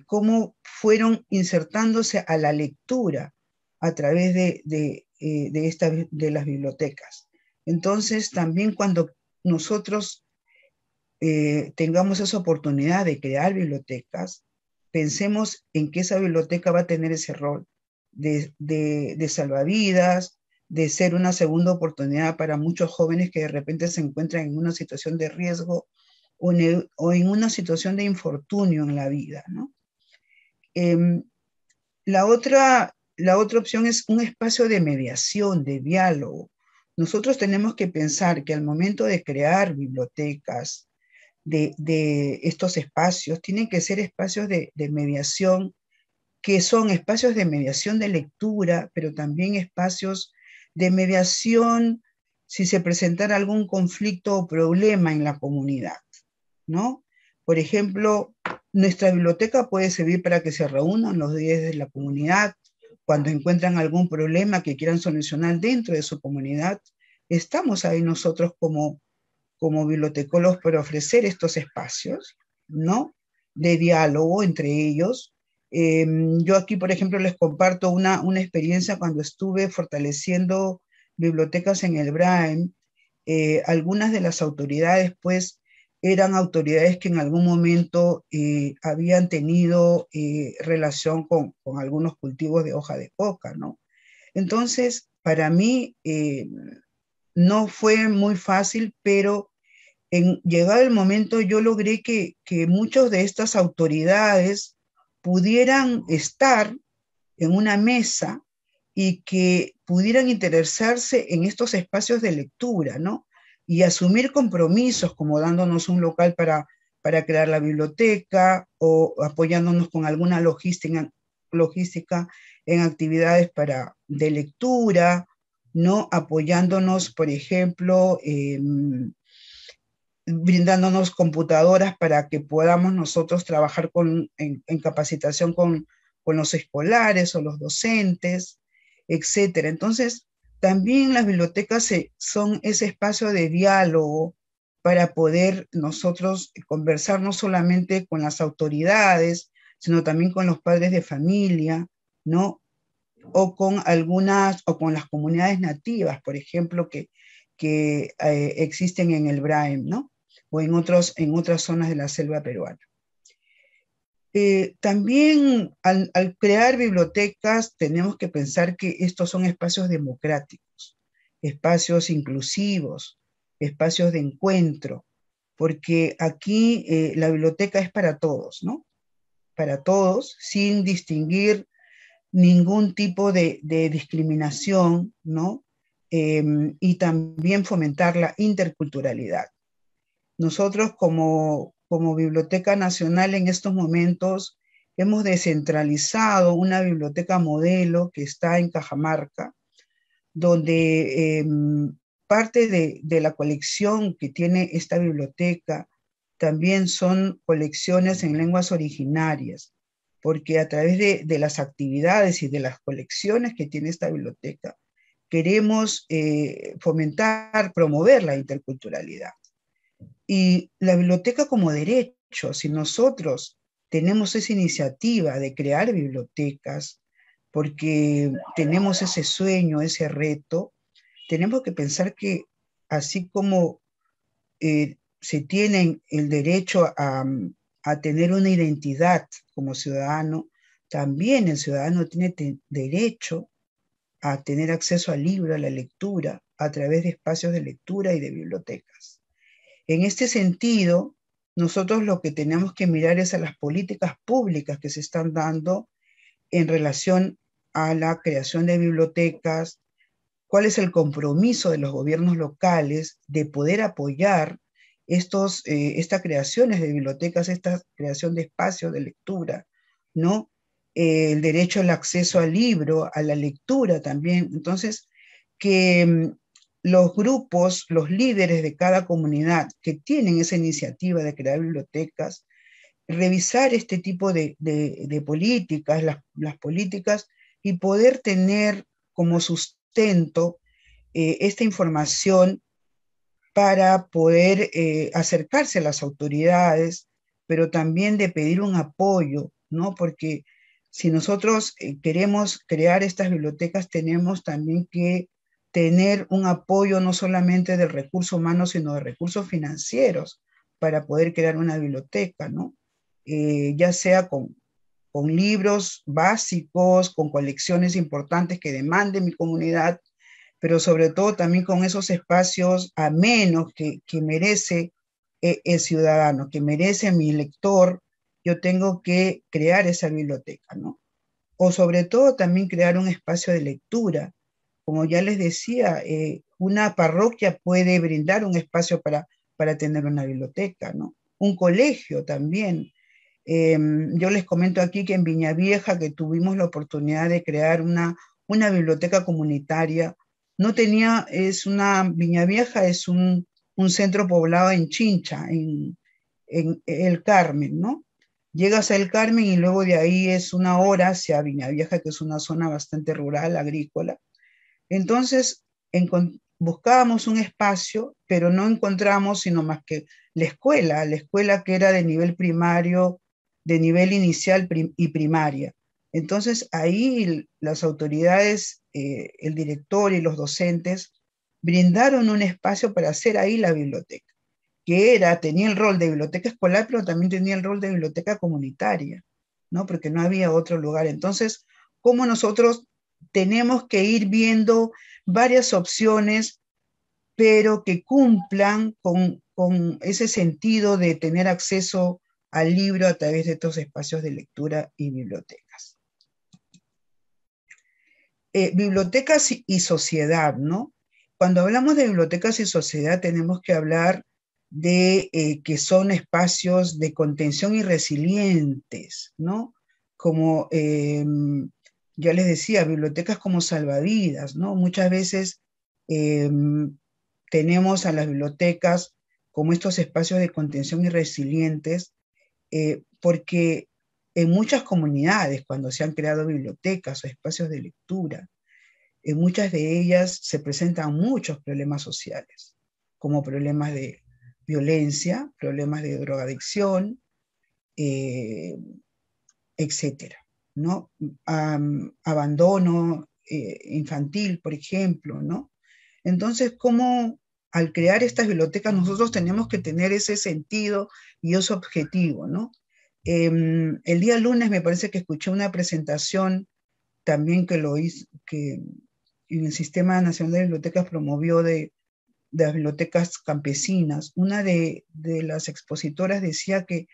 Cómo fueron insertándose a la lectura a través de las bibliotecas. Entonces, también cuando nosotros tengamos esa oportunidad de crear bibliotecas, pensemos en que esa biblioteca va a tener ese rol de salvavidas, de ser una segunda oportunidad para muchos jóvenes que de repente se encuentran en una situación de riesgo o en una situación de infortunio en la vida, ¿no? Eh, la otra opción es un espacio de mediación, de diálogo. Nosotros tenemos que pensar que al momento de crear bibliotecas, de estos espacios, tienen que ser espacios de mediación, que son espacios de mediación de lectura, pero también espacios de mediación si se presentara algún conflicto o problema en la comunidad, ¿no? Por ejemplo, nuestra biblioteca puede servir para que se reúnan los líderes de la comunidad cuando encuentran algún problema que quieran solucionar dentro de su comunidad. Estamos ahí nosotros como bibliotecólogos para ofrecer estos espacios, ¿no? De diálogo entre ellos. Yo aquí, por ejemplo, les comparto una experiencia cuando estuve fortaleciendo bibliotecas en el BRAEM. Algunas de las autoridades, pues, eran autoridades que en algún momento habían tenido relación con algunos cultivos de hoja de coca, ¿no? Entonces, para mí no fue muy fácil, pero llegado el momento yo logré que muchos de estas autoridades pudieran estar en una mesa y que pudieran interesarse en estos espacios de lectura, ¿no? Y asumir compromisos como dándonos un local para crear la biblioteca o apoyándonos con alguna logística en actividades de lectura, ¿no? Apoyándonos, por ejemplo, brindándonos computadoras para que podamos nosotros trabajar en capacitación con los escolares o los docentes, etcétera. Entonces, también las bibliotecas son ese espacio de diálogo para poder nosotros conversar no solamente con las autoridades, sino también con los padres de familia, ¿no? O con las comunidades nativas, por ejemplo, que existen en el BRAEM, ¿no? O en otras zonas de la selva peruana. También al crear bibliotecas tenemos que pensar que estos son espacios democráticos, espacios inclusivos, espacios de encuentro, porque aquí la biblioteca es para todos, ¿no? Para todos, sin distinguir ningún tipo de discriminación, ¿no? Y también fomentar la interculturalidad. Nosotros como Biblioteca Nacional en estos momentos hemos descentralizado una biblioteca modelo que está en Cajamarca, donde parte de la colección que tiene esta biblioteca también son colecciones en lenguas originarias, porque a través de las actividades y de las colecciones que tiene esta biblioteca, queremos fomentar, promover la interculturalidad. Y la biblioteca como derecho, si nosotros tenemos esa iniciativa de crear bibliotecas, porque tenemos ese sueño, ese reto, tenemos que pensar que así como se tiene el derecho a tener una identidad como ciudadano, también el ciudadano tiene derecho a tener acceso al libro, a la lectura, a través de espacios de lectura y de bibliotecas. En este sentido, nosotros lo que tenemos que mirar es a las políticas públicas que se están dando en relación a la creación de bibliotecas, cuál es el compromiso de los gobiernos locales de poder apoyar estas creaciones de bibliotecas, esta creación de espacios de lectura, ¿no? El derecho al acceso al libro, a la lectura también. Entonces, que los grupos, los líderes de cada comunidad que tienen esa iniciativa de crear bibliotecas, revisar este tipo de políticas, las políticas, y poder tener como sustento esta información para poder acercarse a las autoridades, pero también de pedir un apoyo, ¿no? Porque si nosotros queremos crear estas bibliotecas, tenemos también que tener un apoyo no solamente del recurso humano, sino de recursos financieros para poder crear una biblioteca, ¿no? Ya sea con libros básicos, con colecciones importantes que demande mi comunidad, pero sobre todo también con esos espacios amenos que merece el ciudadano, que merece mi lector. Yo tengo que crear esa biblioteca, ¿no? O sobre todo también crear un espacio de lectura. Como ya les decía, una parroquia puede brindar un espacio para tener una biblioteca, ¿no? Un colegio también. Yo les comento aquí que en Viña Vieja, que tuvimos la oportunidad de crear una biblioteca comunitaria, no tenía, Viña Vieja es un centro poblado en Chincha, en El Carmen, ¿no? Llegas a El Carmen y luego de ahí es una hora hacia Viña Vieja, que es una zona bastante rural, agrícola. Entonces, buscábamos un espacio, pero no encontramos sino más que la escuela que era de nivel primario, de nivel inicial y primaria. Entonces, ahí las autoridades, el director y los docentes brindaron un espacio para hacer ahí la biblioteca, que tenía el rol de biblioteca escolar, pero también tenía el rol de biblioteca comunitaria, ¿no? Porque no había otro lugar. Entonces, ¿cómo nosotros tenemos que ir viendo varias opciones, pero que cumplan con ese sentido de tener acceso al libro a través de estos espacios de lectura y bibliotecas? Bibliotecas y sociedad, ¿no? Cuando hablamos de bibliotecas y sociedad tenemos que hablar de que son espacios de contención y resilientes, ¿no? Como ya les decía, bibliotecas como salvavidas, ¿no? Muchas veces tenemos a las bibliotecas como estos espacios de contención y resilientes, porque en muchas comunidades, cuando se han creado bibliotecas o espacios de lectura, en muchas de ellas se presentan muchos problemas sociales, como problemas de violencia, problemas de drogadicción, etcétera, ¿no? Abandono infantil, por ejemplo, ¿no? Entonces, ¿cómo al crear estas bibliotecas nosotros tenemos que tener ese sentido y ese objetivo, ¿no? El día lunes me parece que escuché una presentación también que lo hizo, que en el Sistema Nacional de Bibliotecas promovió de las bibliotecas campesinas. Una de las expositoras decía que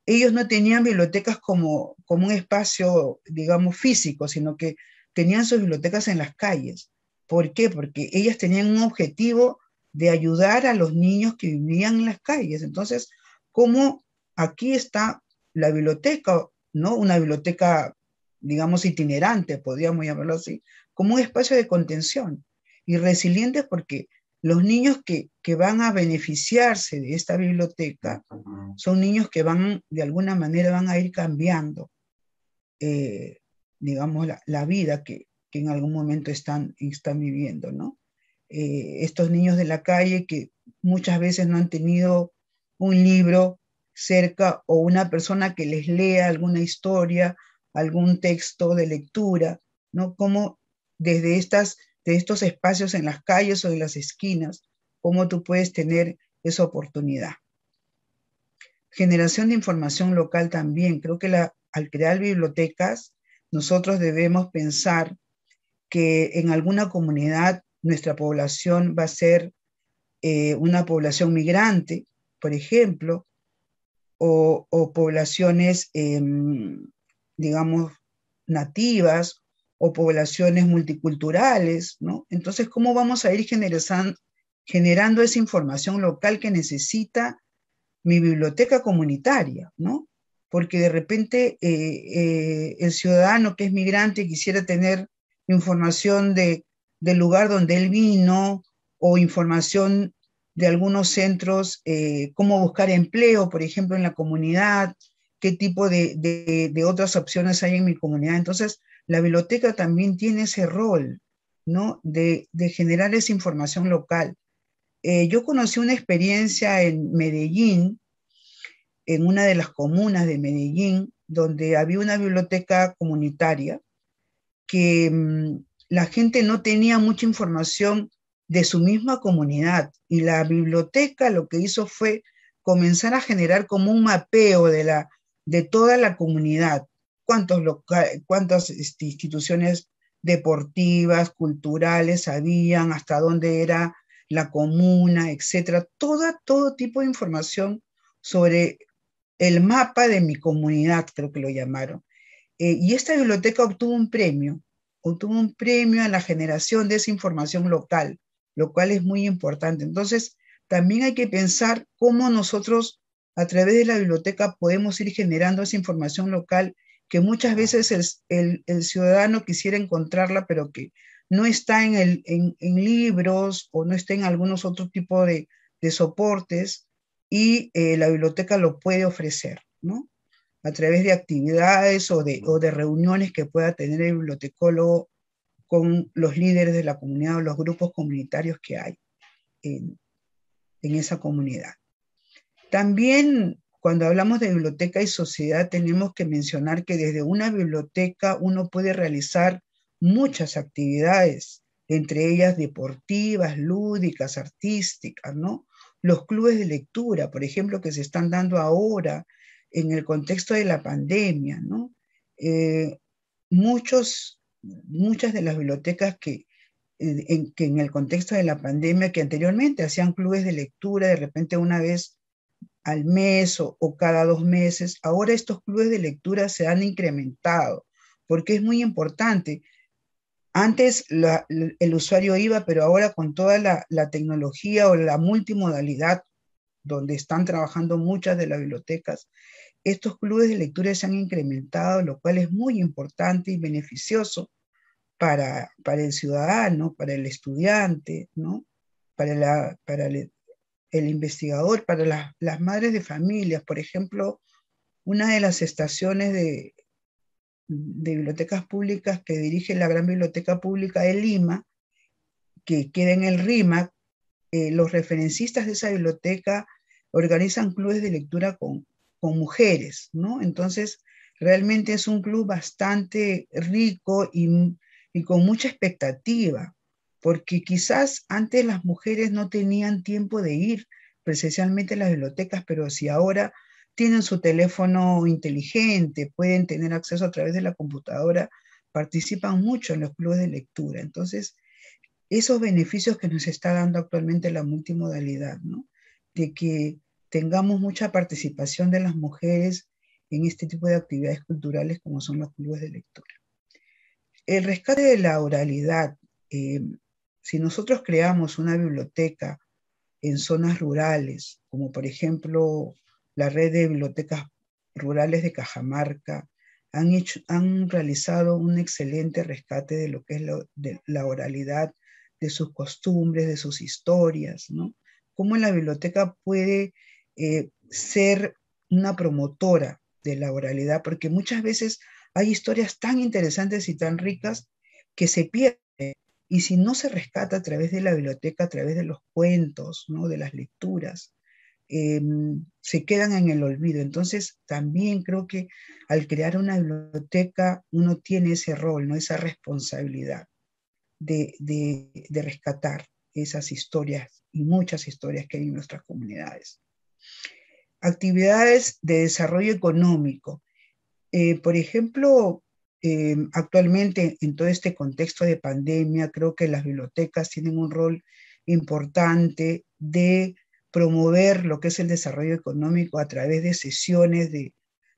ellos no tenían bibliotecas como un espacio, digamos, físico, sino que tenían sus bibliotecas en las calles. ¿Por qué? Porque ellas tenían un objetivo de ayudar a los niños que vivían en las calles. Entonces, ¿cómo aquí está la biblioteca, ¿no? Una biblioteca, digamos, itinerante, podríamos llamarlo así, como un espacio de contención. Y resilientes porque los niños que van a beneficiarse de esta biblioteca son niños que de alguna manera van a ir cambiando, digamos, la vida que en algún momento están viviendo, ¿no? Estos niños de la calle que muchas veces no han tenido un libro cerca o una persona que les lea alguna historia, algún texto de lectura, ¿no? Como desde estos espacios en las calles o en las esquinas, cómo tú puedes tener esa oportunidad. Generación de información local también. Creo que al crear bibliotecas, nosotros debemos pensar que en alguna comunidad nuestra población va a ser una población migrante, por ejemplo, o poblaciones, digamos, nativas, o poblaciones multiculturales, ¿no? Entonces, ¿cómo vamos a ir generando esa información local que necesita mi biblioteca comunitaria, ¿no? Porque de repente el ciudadano que es migrante quisiera tener información del lugar donde él vino, o información de algunos centros, cómo buscar empleo, por ejemplo, en la comunidad, qué tipo de otras opciones hay en mi comunidad. Entonces, la biblioteca también tiene ese rol, ¿no? De generar esa información local. Yo conocí una experiencia en Medellín, en una de las comunas de Medellín, donde había una biblioteca comunitaria que la gente no tenía mucha información de su misma comunidad, y la biblioteca lo que hizo fue comenzar a generar como un mapeo de toda la comunidad, cuántas instituciones deportivas, culturales, sabían hasta dónde era la comuna, etcétera, todo tipo de información sobre el mapa de mi comunidad, creo que lo llamaron. Y esta biblioteca obtuvo un premio a la generación de esa información local, lo cual es muy importante. Entonces, también hay que pensar cómo nosotros, a través de la biblioteca, podemos ir generando esa información local que muchas veces el ciudadano quisiera encontrarla, pero que no está en libros o no está en algunos otros tipos de soportes, y la biblioteca lo puede ofrecer, ¿no? A través de actividades o de reuniones que pueda tener el bibliotecólogo con los líderes de la comunidad o los grupos comunitarios que hay en esa comunidad. También, cuando hablamos de biblioteca y sociedad, tenemos que mencionar que desde una biblioteca uno puede realizar muchas actividades, entre ellas deportivas, lúdicas, artísticas, ¿no? Los clubes de lectura, por ejemplo, que se están dando ahora en el contexto de la pandemia, ¿no? Muchas de las bibliotecas que en el contexto de la pandemia, que anteriormente hacían clubes de lectura de repente una vez al mes o cada 2 meses, ahora estos clubes de lectura se han incrementado, porque es muy importante. Antes el usuario iba, pero ahora con toda la tecnología o la multimodalidad, donde están trabajando muchas de las bibliotecas, estos clubes de lectura se han incrementado, lo cual es muy importante y beneficioso para el ciudadano, para el estudiante, ¿no? Para el investigador, para las madres de familias. Por ejemplo, una de las estaciones de bibliotecas públicas que dirige la Gran Biblioteca Pública de Lima, que queda en el RIMAC, los referencistas de esa biblioteca organizan clubes de lectura con mujeres, ¿no? Entonces, realmente es un club bastante rico y con mucha expectativa, porque quizás antes las mujeres no tenían tiempo de ir presencialmente a las bibliotecas, pero si ahora tienen su teléfono inteligente, pueden tener acceso a través de la computadora, participan mucho en los clubes de lectura. Entonces, esos beneficios que nos está dando actualmente la multimodalidad, ¿no? De que tengamos mucha participación de las mujeres en este tipo de actividades culturales como son los clubes de lectura. El rescate de la oralidad. Si nosotros creamos una biblioteca en zonas rurales, como por ejemplo la red de bibliotecas rurales de Cajamarca, han realizado un excelente rescate de lo que es de la oralidad, de sus costumbres, de sus historias, ¿no? Cómo la biblioteca puede ser una promotora de la oralidad, porque muchas veces hay historias tan interesantes y tan ricas que se pierden, y si no se rescata a través de la biblioteca, a través de los cuentos, ¿no? De las lecturas, se quedan en el olvido. Entonces también creo que al crear una biblioteca uno tiene ese rol, ¿no? Esa responsabilidad de rescatar esas historias y muchas historias que hay en nuestras comunidades. Actividades de desarrollo económico. Por ejemplo, actualmente en todo este contexto de pandemia, creo que las bibliotecas tienen un rol importante de promover lo que es el desarrollo económico a través de sesiones de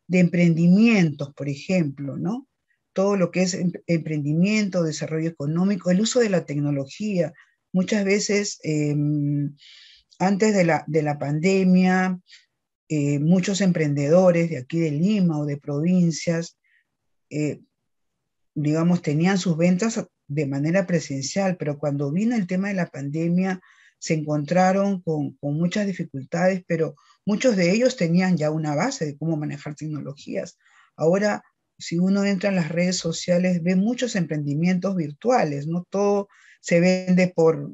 emprendimientos, por ejemplo, ¿no? Todo lo que es emprendimiento, desarrollo económico, el uso de la tecnología. Muchas veces, antes de la pandemia, muchos emprendedores de aquí de Lima o de provincias, digamos, tenían sus ventas de manera presencial, pero cuando vino el tema de la pandemia se encontraron con muchas dificultades, pero muchos de ellos tenían ya una base de cómo manejar tecnologías. Ahora, si uno entra en las redes sociales, ve muchos emprendimientos virtuales, ¿no? Todo se vende por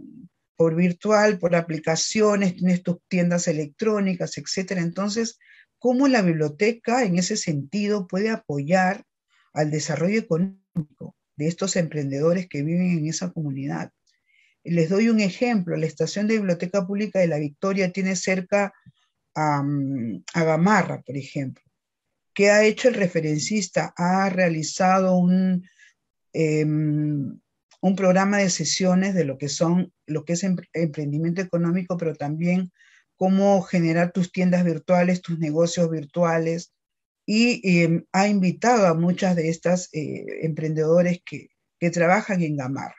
virtual, por aplicaciones, tienes tus tiendas electrónicas, etcétera. Entonces, ¿cómo la biblioteca en ese sentido puede apoyar al desarrollo económico de estos emprendedores que viven en esa comunidad? Les doy un ejemplo. La estación de Biblioteca Pública de La Victoria tiene cerca a Gamarra, por ejemplo. ¿Qué ha hecho el referencista? Ha realizado un programa de sesiones de lo que es emprendimiento económico, pero también cómo generar tus tiendas virtuales, tus negocios virtuales, y ha invitado a muchas de estas emprendedores que trabajan en Gamarra,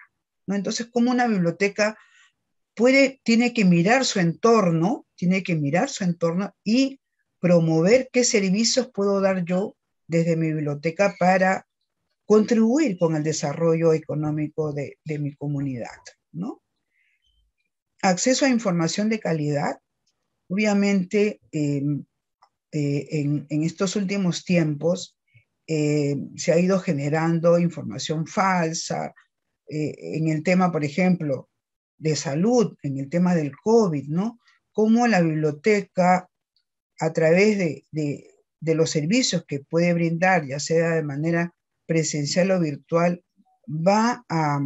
¿no? Entonces, como una biblioteca tiene que mirar su entorno, y promover qué servicios puedo dar yo desde mi biblioteca para contribuir con el desarrollo económico de mi comunidad, ¿no? Acceso a información de calidad. Obviamente, en estos últimos tiempos se ha ido generando información falsa en el tema, por ejemplo, de salud, en el tema del COVID, ¿no? Cómo la biblioteca, a través de los servicios que puede brindar, ya sea de manera presencial o virtual, va a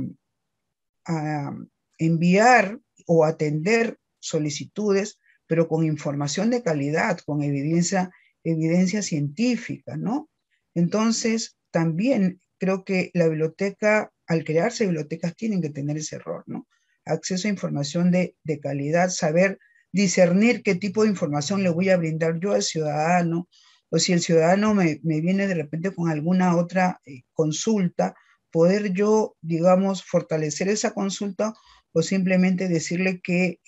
enviar o atender solicitudes, pero con información de calidad, con evidencia científica, ¿no? Entonces, también creo que la biblioteca, al crearse bibliotecas, tienen que tener ese rol, ¿no? Acceso a información de calidad, saber discernir qué tipo de información le voy a brindar yo al ciudadano, o si el ciudadano me viene de repente con alguna otra consulta, poder yo, digamos, fortalecer esa consulta o simplemente decirle que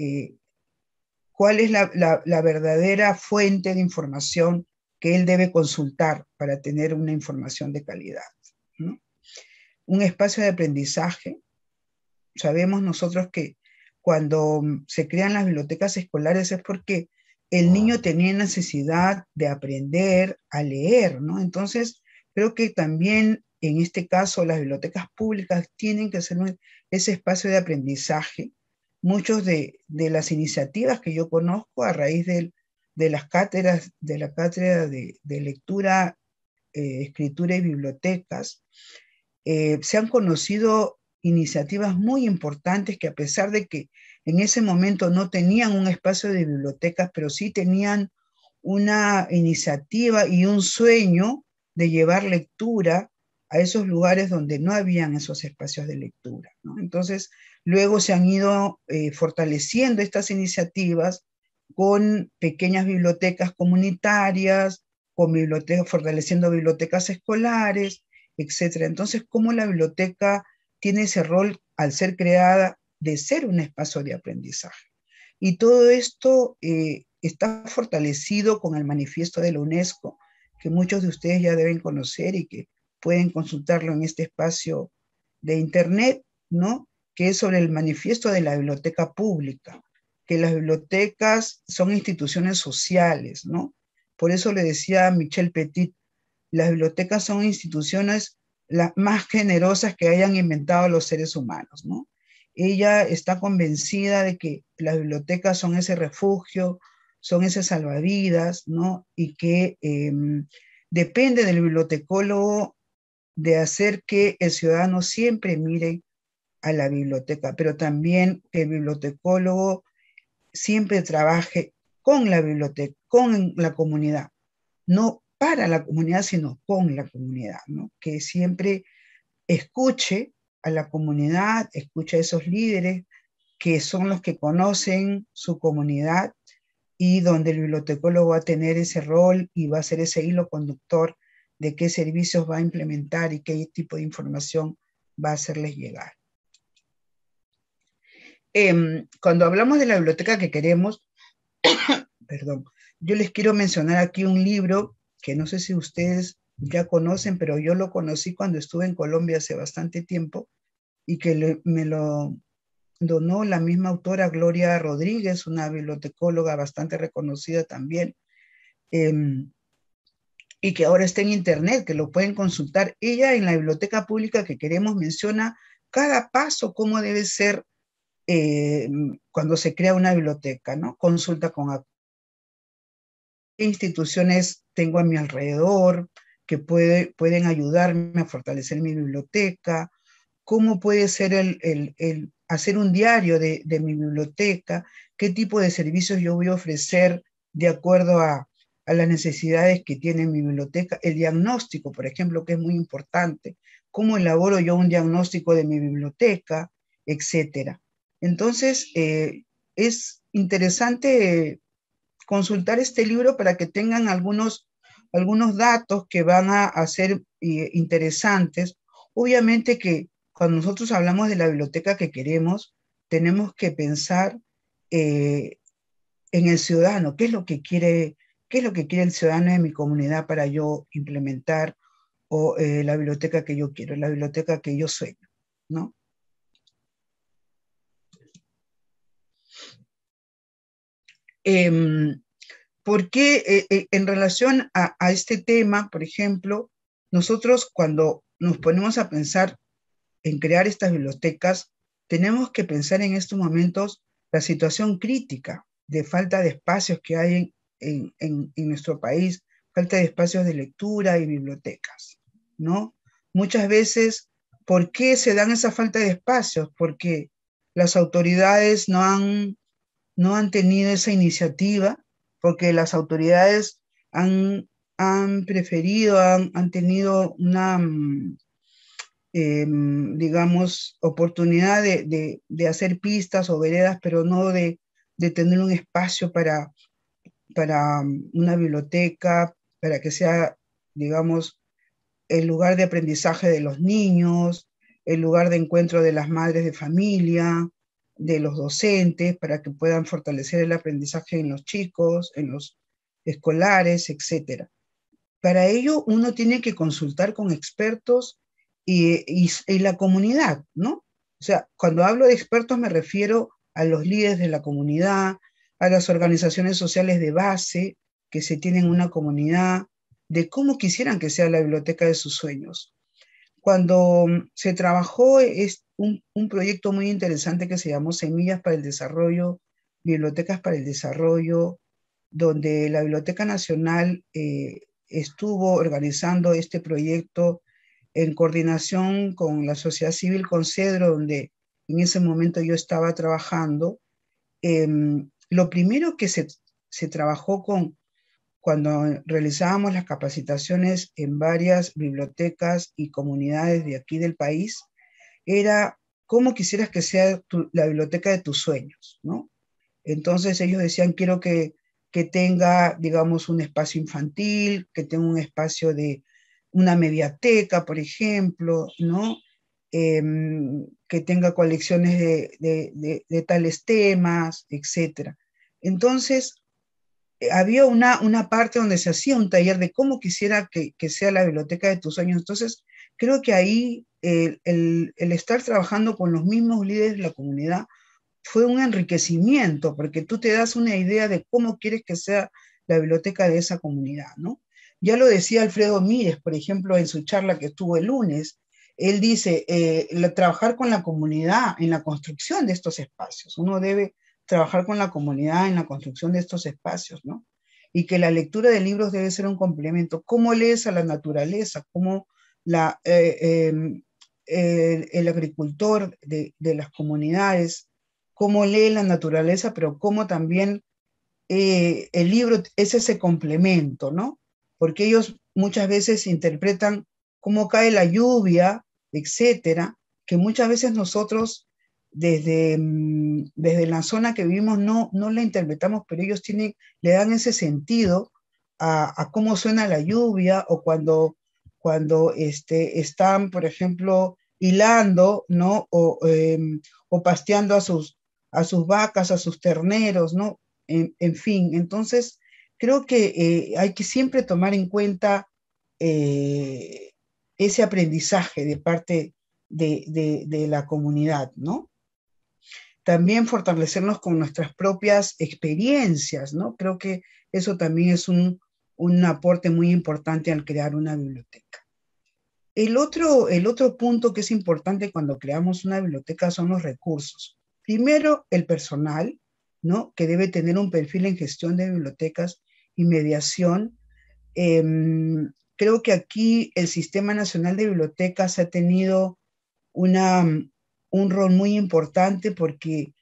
cuál es la verdadera fuente de información que él debe consultar para tener una información de calidad, ¿no? Un espacio de aprendizaje. Sabemos nosotros que cuando se crean las bibliotecas escolares es porque el niño tenía necesidad de aprender a leer, ¿no? Entonces, creo que también en este caso las bibliotecas públicas tienen que ser ese espacio de aprendizaje. Muchos de las iniciativas que yo conozco a raíz de las cátedras, de la cátedra de lectura, escritura y bibliotecas, se han conocido iniciativas muy importantes que, a pesar de que en ese momento no tenían un espacio de bibliotecas, pero sí tenían una iniciativa y un sueño de llevar lectura a esos lugares donde no habían esos espacios de lectura, ¿no? Entonces, luego se han ido fortaleciendo estas iniciativas con pequeñas bibliotecas comunitarias, fortaleciendo bibliotecas escolares, etcétera. Entonces, ¿cómo la biblioteca tiene ese rol al ser creada de ser un espacio de aprendizaje? Y todo esto está fortalecido con el manifiesto de la UNESCO, que muchos de ustedes ya deben conocer y que pueden consultarlo en este espacio de internet, ¿no? Que es sobre el manifiesto de la biblioteca pública, que las bibliotecas son instituciones sociales, ¿no? Por eso le decía a Michel Petit, las bibliotecas son instituciones las más generosas que hayan inventado los seres humanos, ¿no? Ella está convencida de que las bibliotecas son ese refugio, son ese salvavidas, ¿no? Y que depende del bibliotecólogo de hacer que el ciudadano siempre mire a la biblioteca, pero también que el bibliotecólogo siempre trabaje con la biblioteca, con la comunidad, no para la comunidad, sino con la comunidad, ¿no? Que siempre escuche a la comunidad, escuche a esos líderes que son los que conocen su comunidad y donde el bibliotecólogo va a tener ese rol y va a ser ese hilo conductor de qué servicios va a implementar y qué tipo de información va a hacerles llegar. Cuando hablamos de la biblioteca que queremos, perdón, yo les quiero mencionar aquí un libro que no sé si ustedes ya conocen, pero yo lo conocí cuando estuve en Colombia hace bastante tiempo y que me lo donó la misma autora Gloria Rodríguez, una bibliotecóloga bastante reconocida también, y que ahora está en internet, que lo pueden consultar. Ella en la biblioteca pública que queremos menciona cada paso, cómo debe ser cuando se crea una biblioteca, ¿no? Consulta con qué instituciones tengo a mi alrededor que pueden ayudarme a fortalecer mi biblioteca, cómo puede ser el hacer un diario de mi biblioteca, qué tipo de servicios yo voy a ofrecer de acuerdo a las necesidades que tiene mi biblioteca, el diagnóstico, por ejemplo, que es muy importante, cómo elaboro yo un diagnóstico de mi biblioteca, etcétera. Entonces, es interesante consultar este libro para que tengan algunos datos que van a ser interesantes. Obviamente que cuando nosotros hablamos de la biblioteca que queremos, tenemos que pensar en el ciudadano, qué es lo que quiere el ciudadano de mi comunidad para yo implementar o la biblioteca que yo quiero, la biblioteca que yo sueño, ¿no? Porque en relación a este tema, por ejemplo, nosotros cuando nos ponemos a pensar en crear estas bibliotecas, tenemos que pensar en estos momentos la situación crítica de falta de espacios que hay en nuestro país, falta de espacios de lectura y bibliotecas, ¿no? Muchas veces, ¿por qué se dan esa falta de espacios? Porque las autoridades no han tenido esa iniciativa, porque las autoridades han preferido, han tenido una, digamos, oportunidad de hacer pistas o veredas, pero no de tener un espacio para una biblioteca, para que sea, digamos, el lugar de aprendizaje de los niños, el lugar de encuentro de las madres de familia, de los docentes, para que puedan fortalecer el aprendizaje en los chicos, en los escolares, etc. Para ello, uno tiene que consultar con expertos y la comunidad, ¿no? O sea, cuando hablo de expertos me refiero a los líderes de la comunidad, a las organizaciones sociales de base que se tienen en una comunidad, de cómo quisieran que sea la biblioteca de sus sueños. Cuando se trabajó es un proyecto muy interesante que se llamó Semillas para el Desarrollo, Bibliotecas para el Desarrollo, donde la Biblioteca Nacional estuvo organizando este proyecto en coordinación con la sociedad civil, con CEDRO, donde en ese momento yo estaba trabajando. Lo primero que se trabajó cuando realizábamos las capacitaciones en varias bibliotecas y comunidades de aquí del país, era cómo quisieras que sea la biblioteca de tus sueños, ¿no? Entonces ellos decían, quiero que tenga, digamos, un espacio infantil, que tenga un espacio de una mediateca, por ejemplo, ¿no? Que tenga colecciones de tales temas, etc. Entonces, había una parte donde se hacía un taller de cómo quisiera que sea la biblioteca de tus sueños. Entonces, creo que ahí el estar trabajando con los mismos líderes de la comunidad fue un enriquecimiento, porque tú te das una idea de cómo quieres que sea la biblioteca de esa comunidad, ¿no? Ya lo decía Alfredo Mírez, por ejemplo, en su charla que estuvo el lunes. Él dice, trabajar con la comunidad en la construcción de estos espacios. Uno debe trabajar con la comunidad en la construcción de estos espacios, ¿no? Y que la lectura de libros debe ser un complemento. ¿Cómo lees a la naturaleza? ¿Cómo el agricultor de las comunidades, cómo lee la naturaleza, pero cómo también el libro es ese complemento, ¿no? Porque ellos muchas veces interpretan cómo cae la lluvia, etcétera, que muchas veces nosotros desde la zona que vivimos no la interpretamos, pero ellos le dan ese sentido a cómo suena la lluvia o cuando están, por ejemplo, hilando, ¿no? O pasteando a sus vacas, a sus terneros, ¿no? En fin, entonces creo que hay que siempre tomar en cuenta ese aprendizaje de parte de la comunidad, ¿no? También fortalecernos con nuestras propias experiencias, ¿no? Creo que eso también es un aporte muy importante al crear una biblioteca. El otro punto que es importante cuando creamos una biblioteca son los recursos. Primero, el personal, ¿no? Que debe tener un perfil en gestión de bibliotecas y mediación. Creo que aquí el Sistema Nacional de Bibliotecas ha tenido un rol muy importante porque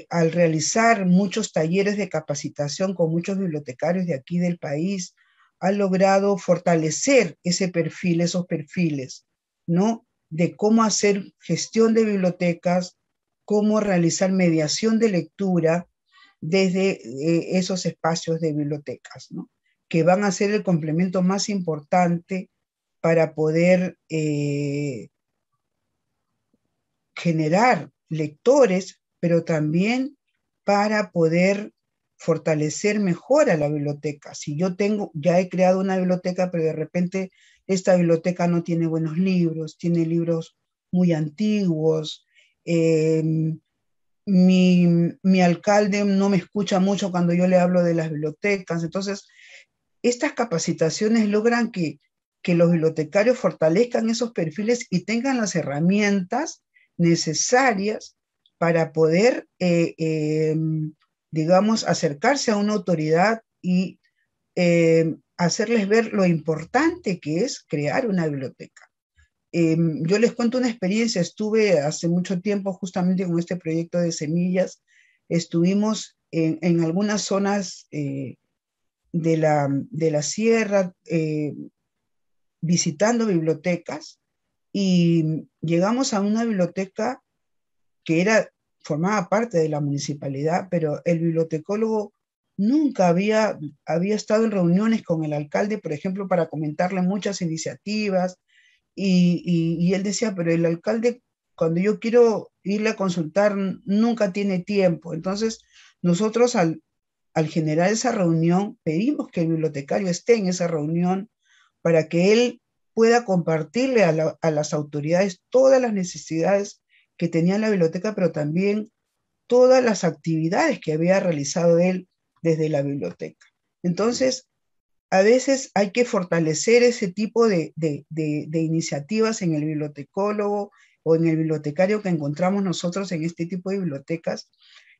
al realizar muchos talleres de capacitación con muchos bibliotecarios de aquí del país, ha logrado fortalecer ese perfil, esos perfiles, ¿no? De cómo hacer gestión de bibliotecas, cómo realizar mediación de lectura desde esos espacios de bibliotecas, ¿no? Que van a ser el complemento más importante para poder generar lectores, pero también para poder fortalecer mejor a la biblioteca. Si yo ya he creado una biblioteca, pero de repente esta biblioteca no tiene buenos libros, tiene libros muy antiguos, mi alcalde no me escucha mucho cuando yo le hablo de las bibliotecas. Entonces, estas capacitaciones logran que los bibliotecarios fortalezcan esos perfiles y tengan las herramientas necesarias para poder, digamos, acercarse a una autoridad y hacerles ver lo importante que es crear una biblioteca. Yo les cuento una experiencia. Estuve hace mucho tiempo justamente con este proyecto de semillas. Estuvimos en algunas zonas de la sierra visitando bibliotecas y llegamos a una biblioteca que formaba parte de la municipalidad, pero el bibliotecólogo nunca había estado en reuniones con el alcalde, por ejemplo, para comentarle muchas iniciativas, y él decía, pero el alcalde, cuando yo quiero irle a consultar, nunca tiene tiempo. Entonces, nosotros al generar esa reunión, pedimos que el bibliotecario esté en esa reunión para que él pueda compartirle a las autoridades todas las necesidades que tenía la biblioteca, pero también todas las actividades que había realizado él desde la biblioteca. Entonces, a veces hay que fortalecer ese tipo de iniciativas en el bibliotecólogo o en el bibliotecario que encontramos nosotros en este tipo de bibliotecas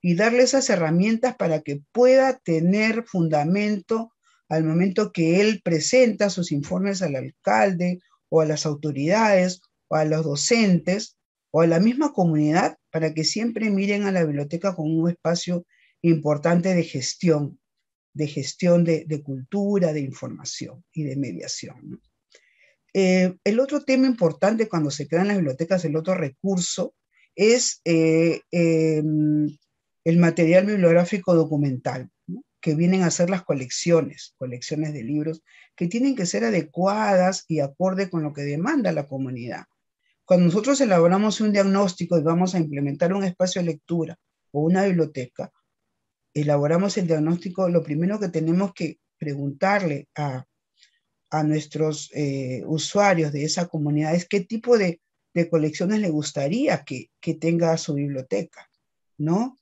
y darle esas herramientas para que pueda tener fundamento al momento que él presenta sus informes al alcalde o a las autoridades o a los docentes o a la misma comunidad, para que siempre miren a la biblioteca como un espacio importante de gestión de cultura, de información y de mediación, ¿no? El otro tema importante cuando se crean las bibliotecas, el otro recurso, es el material bibliográfico documental, ¿no? Que vienen a ser las colecciones de libros, que tienen que ser adecuadas y acorde con lo que demanda la comunidad. Cuando nosotros elaboramos un diagnóstico y vamos a implementar un espacio de lectura o una biblioteca, elaboramos el diagnóstico, lo primero que tenemos que preguntarle a nuestros usuarios de esa comunidad es qué tipo de colecciones le gustaría que tenga su biblioteca, ¿no?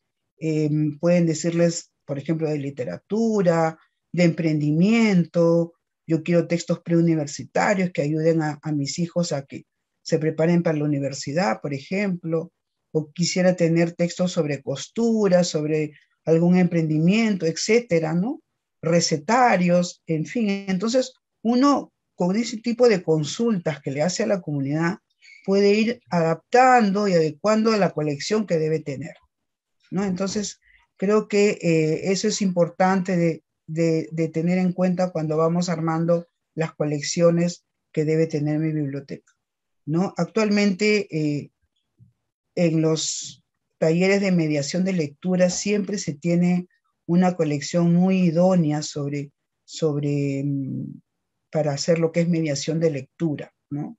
Pueden decirles, por ejemplo, de literatura, de emprendimiento. Yo quiero textos preuniversitarios que ayuden a mis hijos a que se preparen para la universidad, por ejemplo, o quisiera tener textos sobre costura, sobre algún emprendimiento, etcétera, ¿no? Recetarios, en fin. Entonces, uno con ese tipo de consultas que le hace a la comunidad puede ir adaptando y adecuando a la colección que debe tener, ¿no? Entonces, creo que eso es importante de tener en cuenta cuando vamos armando las colecciones que debe tener mi biblioteca, ¿no? Actualmente, en los talleres de mediación de lectura siempre se tiene una colección muy idónea para hacer lo que es mediación de lectura, ¿no?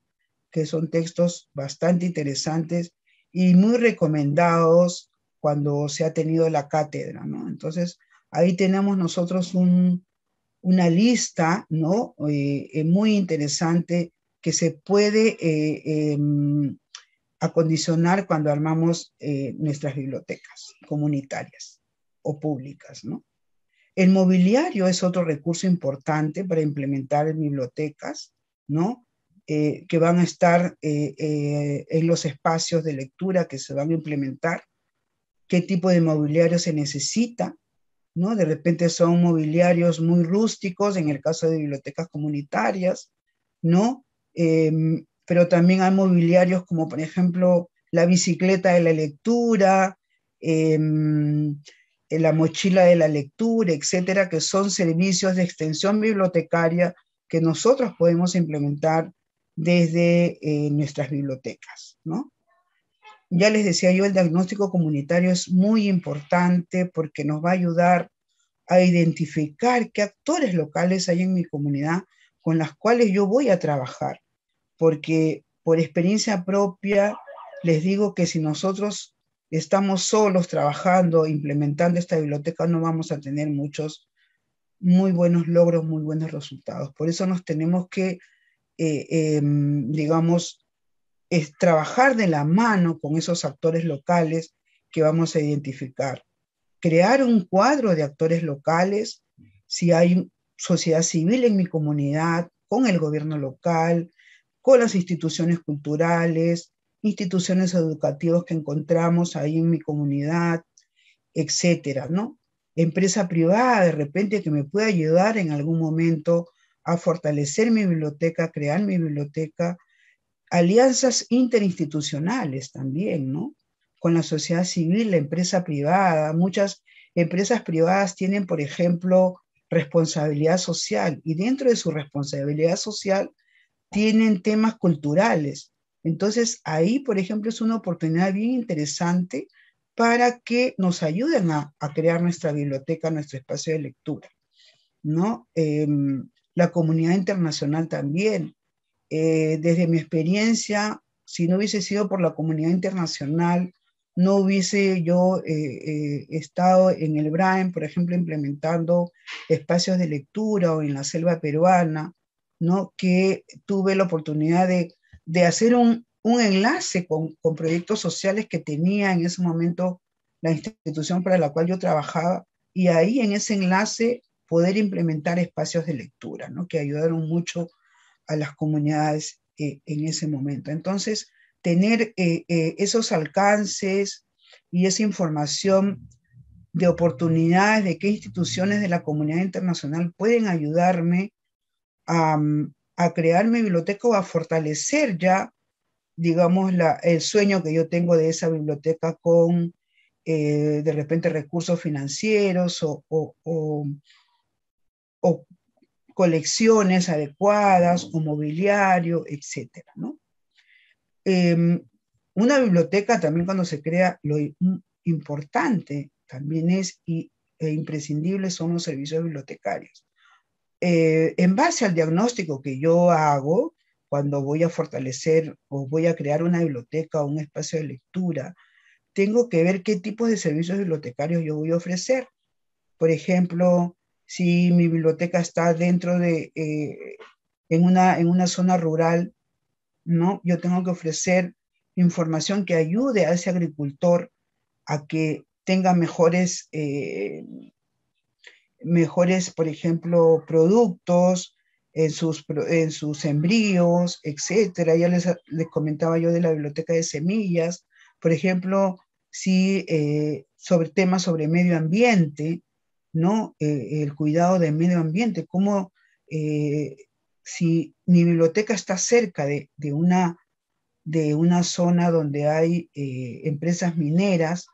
Que son textos bastante interesantes y muy recomendados cuando se ha tenido la cátedra, ¿no? Entonces, ahí tenemos nosotros una lista, ¿no? Muy interesante que se puede acondicionar cuando armamos nuestras bibliotecas comunitarias o públicas, ¿no? El mobiliario es otro recurso importante para implementar en bibliotecas, ¿no? Que van a estar en los espacios de lectura que se van a implementar. ¿Qué tipo de mobiliario se necesita? ¿No? De repente son mobiliarios muy rústicos, en el caso de bibliotecas comunitarias, ¿no? Pero también hay mobiliarios como, por ejemplo, la bicicleta de la lectura, la mochila de la lectura, etcétera, que son servicios de extensión bibliotecaria que nosotros podemos implementar desde nuestras bibliotecas, ¿no? Ya les decía yo, el diagnóstico comunitario es muy importante porque nos va a ayudar a identificar qué actores locales hay en mi comunidad con las cuales yo voy a trabajar, porque por experiencia propia les digo que si nosotros estamos solos trabajando, implementando esta biblioteca, no vamos a tener muchos, muy buenos logros, muy buenos resultados. Por eso nos tenemos que, digamos, es trabajar de la mano con esos actores locales que vamos a identificar. Crear un cuadro de actores locales, si hay sociedad civil en mi comunidad, con el gobierno local, con las instituciones culturales, instituciones educativas que encontramos ahí en mi comunidad, etcétera, ¿no? Empresa privada de repente que me pueda ayudar en algún momento a fortalecer mi biblioteca, crear mi biblioteca, alianzas interinstitucionales también, ¿no? Con la sociedad civil, la empresa privada. Muchas empresas privadas tienen, por ejemplo, responsabilidad social y dentro de su responsabilidad social tienen temas culturales. Entonces, ahí, por ejemplo, es una oportunidad bien interesante para que nos ayuden a crear nuestra biblioteca, nuestro espacio de lectura, ¿no? La comunidad internacional también. Desde mi experiencia, si no hubiese sido por la comunidad internacional, no hubiese yo estado en el BRAEN, por ejemplo, implementando espacios de lectura o en la selva peruana, ¿no? Que tuve la oportunidad de hacer un enlace con proyectos sociales que tenía en ese momento la institución para la cual yo trabajaba, y ahí en ese enlace poder implementar espacios de lectura, ¿no? Que ayudaron mucho a las comunidades en ese momento. Entonces, tener esos alcances y esa información de oportunidades, de qué instituciones de la comunidad internacional pueden ayudarme a crear mi biblioteca o a fortalecer ya, digamos, el sueño que yo tengo de esa biblioteca con, de repente, recursos financieros o colecciones adecuadas o mobiliario, etcétera, ¿no? Una biblioteca también cuando se crea, lo importante también es e imprescindible son los servicios bibliotecarios. En base al diagnóstico que yo hago, cuando voy a fortalecer o voy a crear una biblioteca o un espacio de lectura, tengo que ver qué tipos de servicios bibliotecarios yo voy a ofrecer. Por ejemplo, si mi biblioteca está dentro de, en una zona rural, ¿no? Yo tengo que ofrecer información que ayude a ese agricultor a que tenga mejores, por ejemplo, productos en sus sembríos, etcétera. Ya les comentaba yo de la biblioteca de semillas. Por ejemplo, si sobre temas sobre medio ambiente, ¿no? El cuidado del medio ambiente, cómo si mi biblioteca está cerca de una zona donde hay empresas mineras,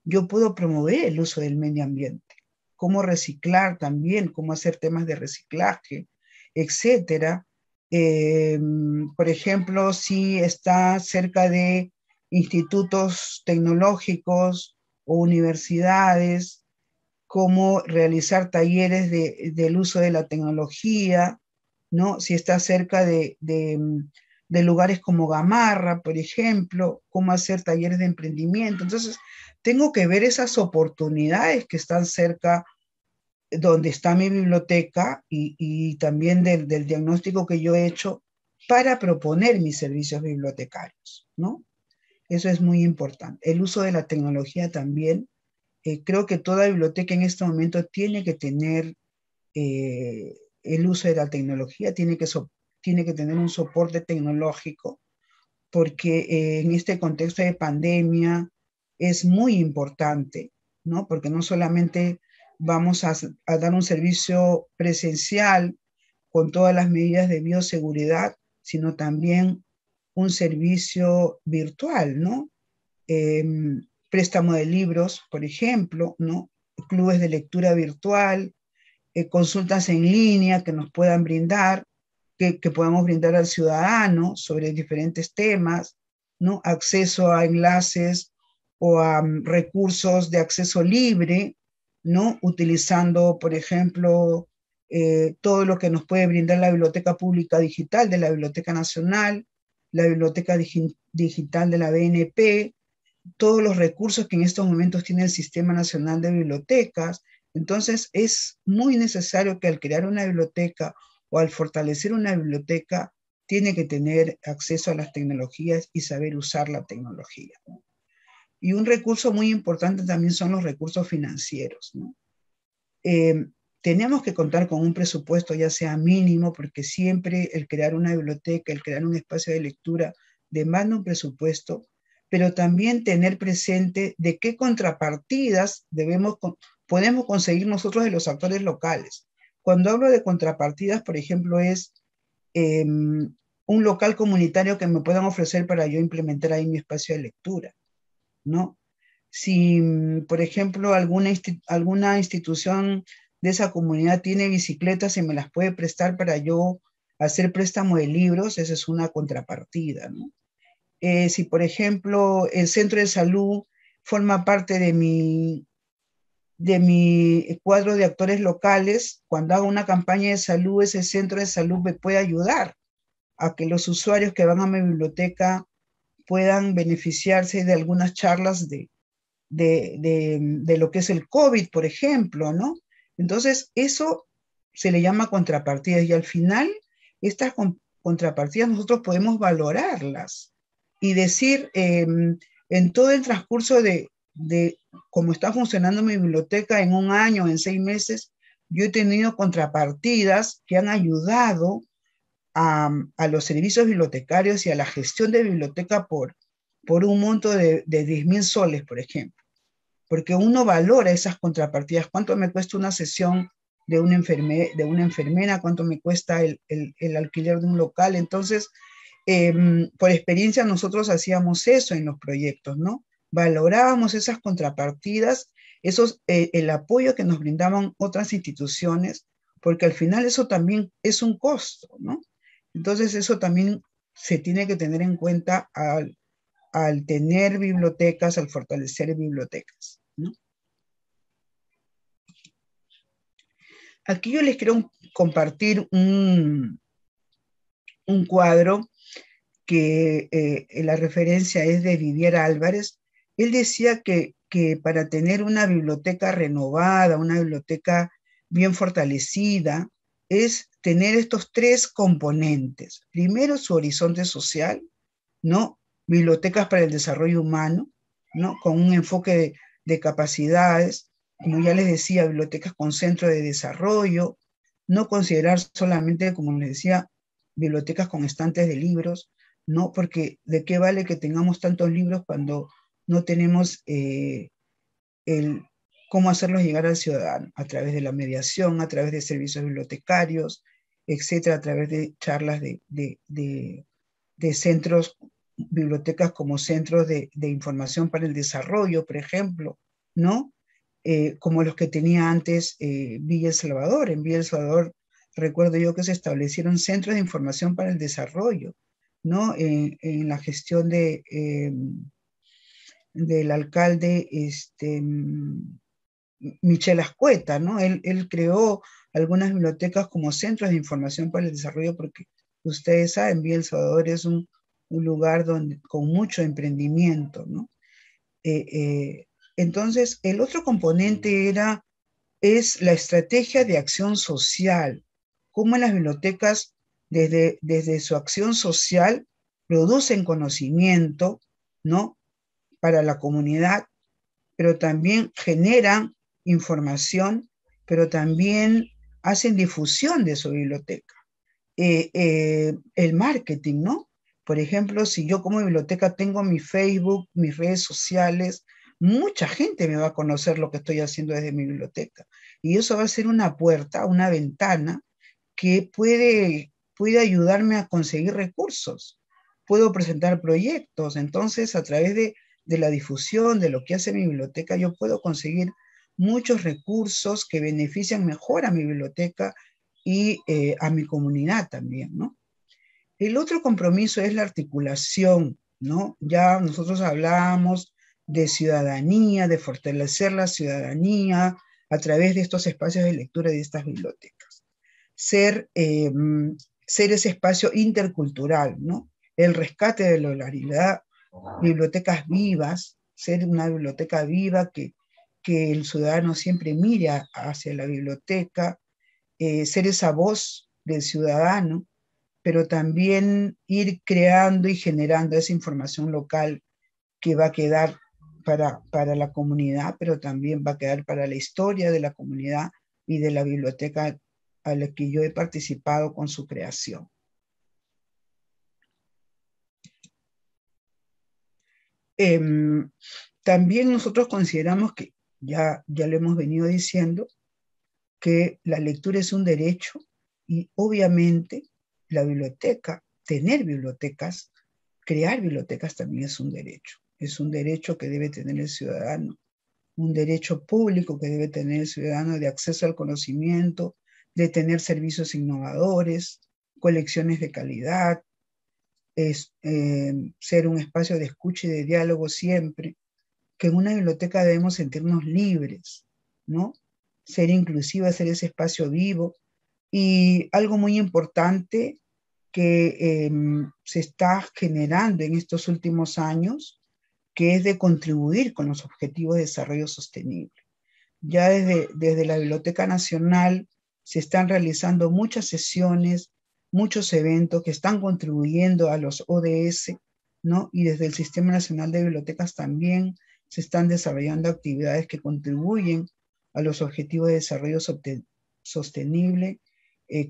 yo puedo promover el uso del medio ambiente, cómo reciclar también, cómo hacer temas de reciclaje, etcétera. Por ejemplo, si está cerca de institutos tecnológicos o universidades, cómo realizar talleres del uso de la tecnología, ¿no? Si está cerca de lugares como Gamarra, por ejemplo, cómo hacer talleres de emprendimiento. Entonces, tengo que ver esas oportunidades que están cerca donde está mi biblioteca y también del diagnóstico que yo he hecho para proponer mis servicios bibliotecarios, ¿no? Eso es muy importante. El uso de la tecnología también. Creo que toda biblioteca en este momento tiene que tener el uso de la tecnología, tiene que tener un soporte tecnológico, porque en este contexto de pandemia es muy importante, ¿no? Porque no solamente vamos a dar un servicio presencial con todas las medidas de bioseguridad, sino también un servicio virtual, ¿no? Préstamo de libros, por ejemplo, ¿no? Clubes de lectura virtual, consultas en línea que nos puedan brindar, que podamos brindar al ciudadano sobre diferentes temas, ¿no? Acceso a enlaces o a recursos de acceso libre, ¿no? Utilizando, por ejemplo, todo lo que nos puede brindar la Biblioteca Pública Digital de la Biblioteca Nacional, la Biblioteca Digital de la BNP, todos los recursos que en estos momentos tiene el Sistema Nacional de Bibliotecas. Entonces, es muy necesario que al crear una biblioteca o al fortalecer una biblioteca, tiene que tener acceso a las tecnologías y saber usar la tecnología, ¿no? Y un recurso muy importante también son los recursos financieros, ¿no? Tenemos que contar con un presupuesto ya sea mínimo, porque siempre el crear una biblioteca, el crear un espacio de lectura demanda un presupuesto, pero también tener presente de qué contrapartidas podemos conseguir nosotros de los actores locales. Cuando hablo de contrapartidas, por ejemplo, es un local comunitario que me puedan ofrecer para yo implementar ahí mi espacio de lectura, ¿no? Si, por ejemplo, alguna institución de esa comunidad tiene bicicletas y me las puede prestar para yo hacer préstamo de libros, esa es una contrapartida, ¿no? Si, por ejemplo, el centro de salud forma parte de mi cuadro de actores locales, cuando hago una campaña de salud, ese centro de salud me puede ayudar a que los usuarios que van a mi biblioteca puedan beneficiarse de algunas charlas de lo que es el COVID, por ejemplo, ¿no? Entonces, eso se le llama contrapartidas y al final estas contrapartidas nosotros podemos valorarlas y decir, en todo el transcurso de cómo está funcionando mi biblioteca en un año, en 6 meses, yo he tenido contrapartidas que han ayudado a los servicios bibliotecarios y a la gestión de biblioteca por un monto de 10.000 soles, por ejemplo. Porque uno valora esas contrapartidas. ¿Cuánto me cuesta una sesión de una enfermera? ¿Cuánto me cuesta el alquiler de un local? Entonces, por experiencia nosotros hacíamos eso en los proyectos, ¿no? Valorábamos esas contrapartidas, el apoyo que nos brindaban otras instituciones, porque al final eso también es un costo, ¿no? Entonces eso también se tiene que tener en cuenta al tener bibliotecas, al fortalecer bibliotecas, ¿no? Aquí yo les quiero compartir un cuadro que la referencia es de Vivier Álvarez. Él decía que para tener una biblioteca renovada, una biblioteca bien fortalecida, es tener estos 3 componentes. Primero, su horizonte social, ¿no? Bibliotecas para el desarrollo humano, ¿no? Con un enfoque de capacidades, como ya les decía, bibliotecas con centro de desarrollo, no considerar solamente, como les decía, bibliotecas con estantes de libros, ¿no? Porque ¿de qué vale que tengamos tantos libros cuando no tenemos cómo hacerlos llegar al ciudadano? A través de la mediación, a través de servicios bibliotecarios, etcétera, a través de charlas de centros, bibliotecas como centros de información para el desarrollo, por ejemplo, ¿no? Como los que tenía antes Villa El Salvador. En Villa El Salvador recuerdo yo que se establecieron centros de información para el desarrollo, ¿no? En la gestión del alcalde Michel Ascueta, ¿no? Él creó algunas bibliotecas como centros de información para el desarrollo, porque ustedes saben, Villa El Salvador es un lugar con mucho emprendimiento, ¿no? Entonces, el otro componente es la estrategia de acción social, cómo las bibliotecas desde su acción social producen conocimiento, ¿no? Para la comunidad, pero también generan información, pero también hacen difusión de su biblioteca. El marketing, ¿no? Por ejemplo, si yo como biblioteca tengo mi Facebook, mis redes sociales, mucha gente me va a conocer lo que estoy haciendo desde mi biblioteca. Y eso va a ser una puerta, una ventana que puede ayudarme a conseguir recursos. Puedo presentar proyectos. Entonces, a través de la difusión de lo que hace mi biblioteca, yo puedo conseguir muchos recursos que benefician mejor a mi biblioteca y a mi comunidad también, ¿no? El otro compromiso es la articulación, ¿no? Ya nosotros hablábamos de ciudadanía, de fortalecer la ciudadanía a través de estos espacios de lectura y de estas bibliotecas. Ser ese espacio intercultural, ¿no? El rescate de la oralidad, bibliotecas vivas, ser una biblioteca viva que el ciudadano siempre mire hacia la biblioteca, ser esa voz del ciudadano, pero también ir creando y generando esa información local que va a quedar para la comunidad, pero también va a quedar para la historia de la comunidad y de la biblioteca a la que yo he participado con su creación. También nosotros consideramos que, ya lo hemos venido diciendo, que la lectura es un derecho y obviamente la biblioteca, tener bibliotecas, crear bibliotecas también es un derecho. Es un derecho que debe tener el ciudadano, un derecho público que debe tener el ciudadano de acceso al conocimiento, de tener servicios innovadores, colecciones de calidad, ser un espacio de escucha y de diálogo siempre, que en una biblioteca debemos sentirnos libres, ¿no? Ser inclusiva, ser ese espacio vivo. Y algo muy importante que se está generando en estos últimos años, que es de contribuir con los Objetivos de Desarrollo Sostenible. Ya desde la Biblioteca Nacional se están realizando muchas sesiones, muchos eventos que están contribuyendo a los ODS, ¿no? Y desde el Sistema Nacional de Bibliotecas también se están desarrollando actividades que contribuyen a los Objetivos de Desarrollo Sostenible,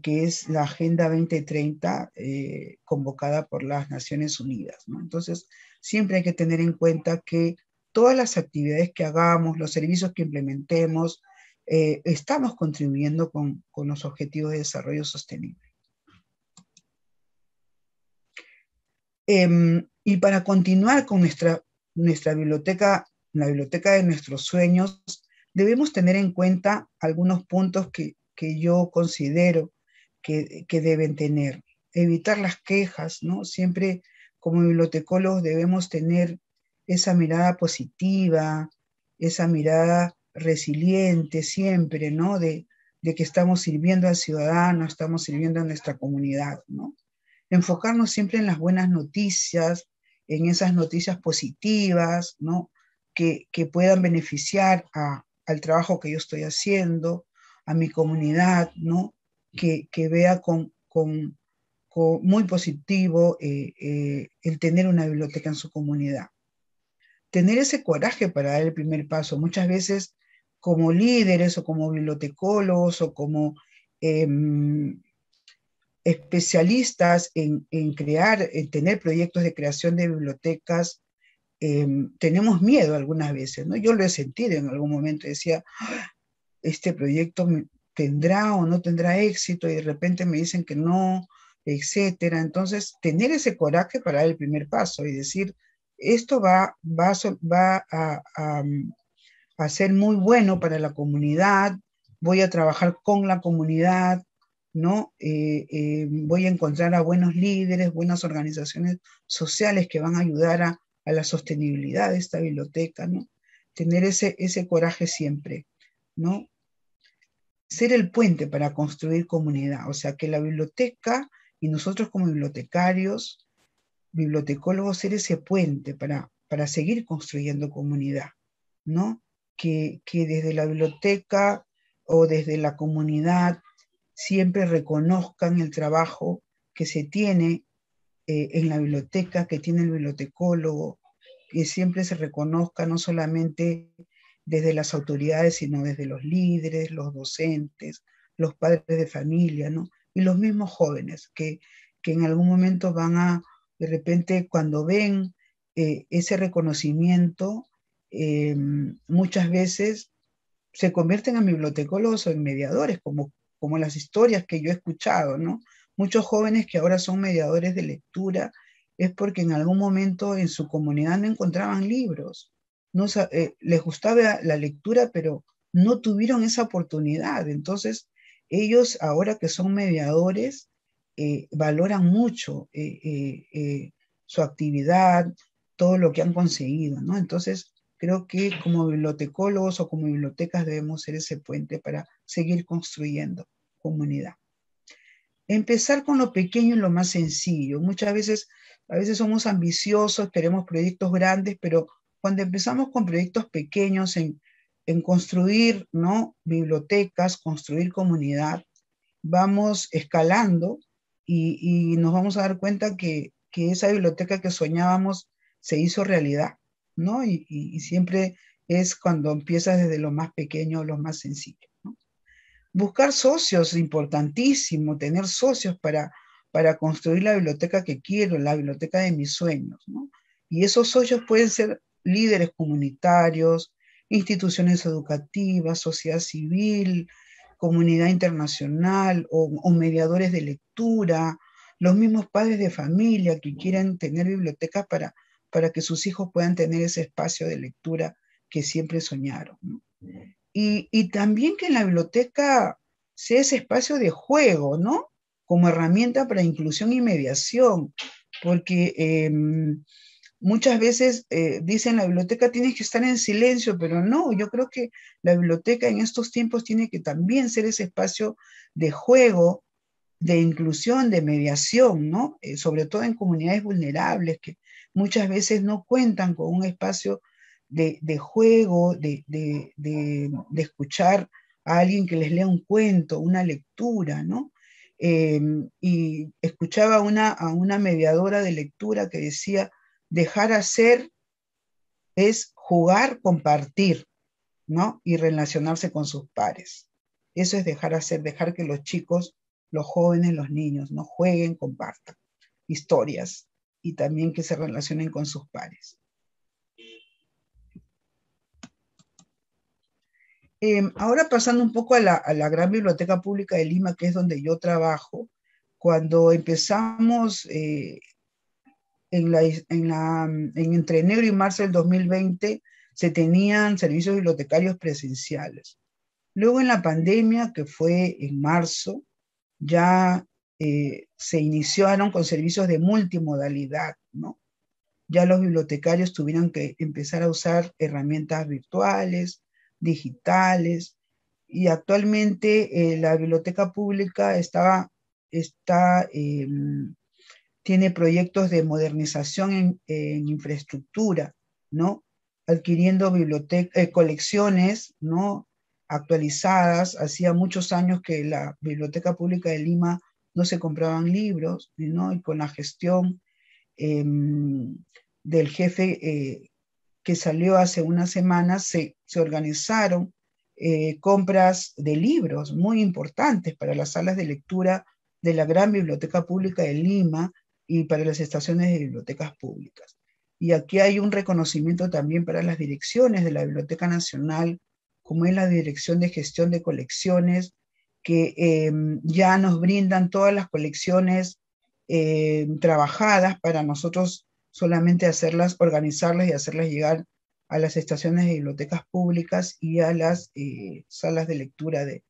que es la Agenda 2030 convocada por las Naciones Unidas, ¿no? Entonces, siempre hay que tener en cuenta que todas las actividades que hagamos, los servicios que implementemos, estamos contribuyendo con los Objetivos de Desarrollo Sostenible. Y para continuar con nuestra biblioteca, la biblioteca de nuestros sueños, debemos tener en cuenta algunos puntos que yo considero que deben tener. Evitar las quejas, ¿no? Siempre como bibliotecólogos debemos tener esa mirada positiva, esa mirada resiliente siempre, ¿no? De que estamos sirviendo al ciudadano, estamos sirviendo a nuestra comunidad, ¿no? Enfocarnos siempre en las buenas noticias, en esas noticias positivas, ¿no? Que puedan beneficiar al trabajo que yo estoy haciendo, a mi comunidad, ¿no? Que vea con muy positivo el tener una biblioteca en su comunidad. Tener ese coraje para dar el primer paso. Muchas veces como líderes o como bibliotecólogos o como especialistas en tener proyectos de creación de bibliotecas, tenemos miedo algunas veces, ¿no? Yo lo he sentido en algún momento, decía, este proyecto tendrá o no tendrá éxito, y de repente me dicen que no, etcétera. Entonces, tener ese coraje para dar el primer paso y decir, esto va a ser muy bueno para la comunidad, voy a trabajar con la comunidad, ¿no? Voy a encontrar a buenos líderes, buenas organizaciones sociales que van a ayudar a la sostenibilidad de esta biblioteca, ¿no? Tener ese coraje siempre, ¿no? Ser el puente para construir comunidad, o sea, que la biblioteca y nosotros como bibliotecarios, bibliotecólogos, ser ese puente para seguir construyendo comunidad, ¿no? Que desde la biblioteca o desde la comunidad siempre reconozcan el trabajo que se tiene en la biblioteca, que tiene el bibliotecólogo, que siempre se reconozca no solamente desde las autoridades, sino desde los líderes, los docentes, los padres de familia, ¿no? Y los mismos jóvenes que en algún momento van a, de repente, cuando ven ese reconocimiento, muchas veces se convierten en bibliotecólogos o en mediadores, como las historias que yo he escuchado, ¿no? Muchos jóvenes que ahora son mediadores de lectura es porque en algún momento en su comunidad no encontraban libros, no, les gustaba la lectura, pero no tuvieron esa oportunidad. Entonces, ellos ahora que son mediadores, valoran mucho su actividad, todo lo que han conseguido, ¿no? Entonces, creo que como bibliotecólogos o como bibliotecas debemos ser ese puente para seguir construyendo comunidad. Empezar con lo pequeño y lo más sencillo. Muchas veces, a veces somos ambiciosos, queremos proyectos grandes, pero cuando empezamos con proyectos pequeños en construir, ¿no?, bibliotecas, construir comunidad, vamos escalando y nos vamos a dar cuenta que esa biblioteca que soñábamos se hizo realidad, ¿no? Y siempre es cuando empiezas desde lo más pequeño, lo más sencillo, ¿no? Buscar socios es importantísimo, tener socios para construir la biblioteca que quiero, la biblioteca de mis sueños, ¿no? Y esos socios pueden ser líderes comunitarios, instituciones educativas, sociedad civil, comunidad internacional o mediadores de lectura, los mismos padres de familia que quieren tener bibliotecas para que sus hijos puedan tener ese espacio de lectura que siempre soñaron, ¿no? Y también que en la biblioteca sea ese espacio de juego, ¿no? Como herramienta para inclusión y mediación, porque muchas veces dicen la biblioteca tiene que estar en silencio, pero no, yo creo que la biblioteca en estos tiempos tiene que también ser ese espacio de juego, de inclusión, de mediación, ¿no? Sobre todo en comunidades vulnerables que muchas veces no cuentan con un espacio de juego, de escuchar a alguien que les lea un cuento, una lectura, ¿no? Y escuchaba a una mediadora de lectura que decía, dejar hacer es jugar, compartir, ¿no? Y relacionarse con sus pares. Eso es dejar hacer, dejar que los chicos, los jóvenes, los niños, ¿no?, jueguen, compartan historias y también que se relacionen con sus pares. Ahora pasando un poco a la Gran Biblioteca Pública de Lima, que es donde yo trabajo, cuando empezamos entre enero y marzo del 2020 se tenían servicios bibliotecarios presenciales. Luego en la pandemia, que fue en marzo, ya se iniciaron con servicios de multimodalidad, ¿no? Ya los bibliotecarios tuvieron que empezar a usar herramientas virtuales, digitales, y actualmente la biblioteca pública tiene proyectos de modernización en infraestructura, ¿no? Adquiriendo colecciones, ¿no?, actualizadas. Hacía muchos años que la Biblioteca Pública de Lima no se compraban libros, ¿no? Y con la gestión del jefe que salió hace unas semanas, se organizaron compras de libros muy importantes para las salas de lectura de la Gran Biblioteca Pública de Lima y para las estaciones de bibliotecas públicas. Y aquí hay un reconocimiento también para las direcciones de la Biblioteca Nacional, como es la Dirección de Gestión de Colecciones, que ya nos brindan todas las colecciones trabajadas para nosotros solamente organizarlas y hacerlas llegar a las estaciones de bibliotecas públicas y a las salas de lectura de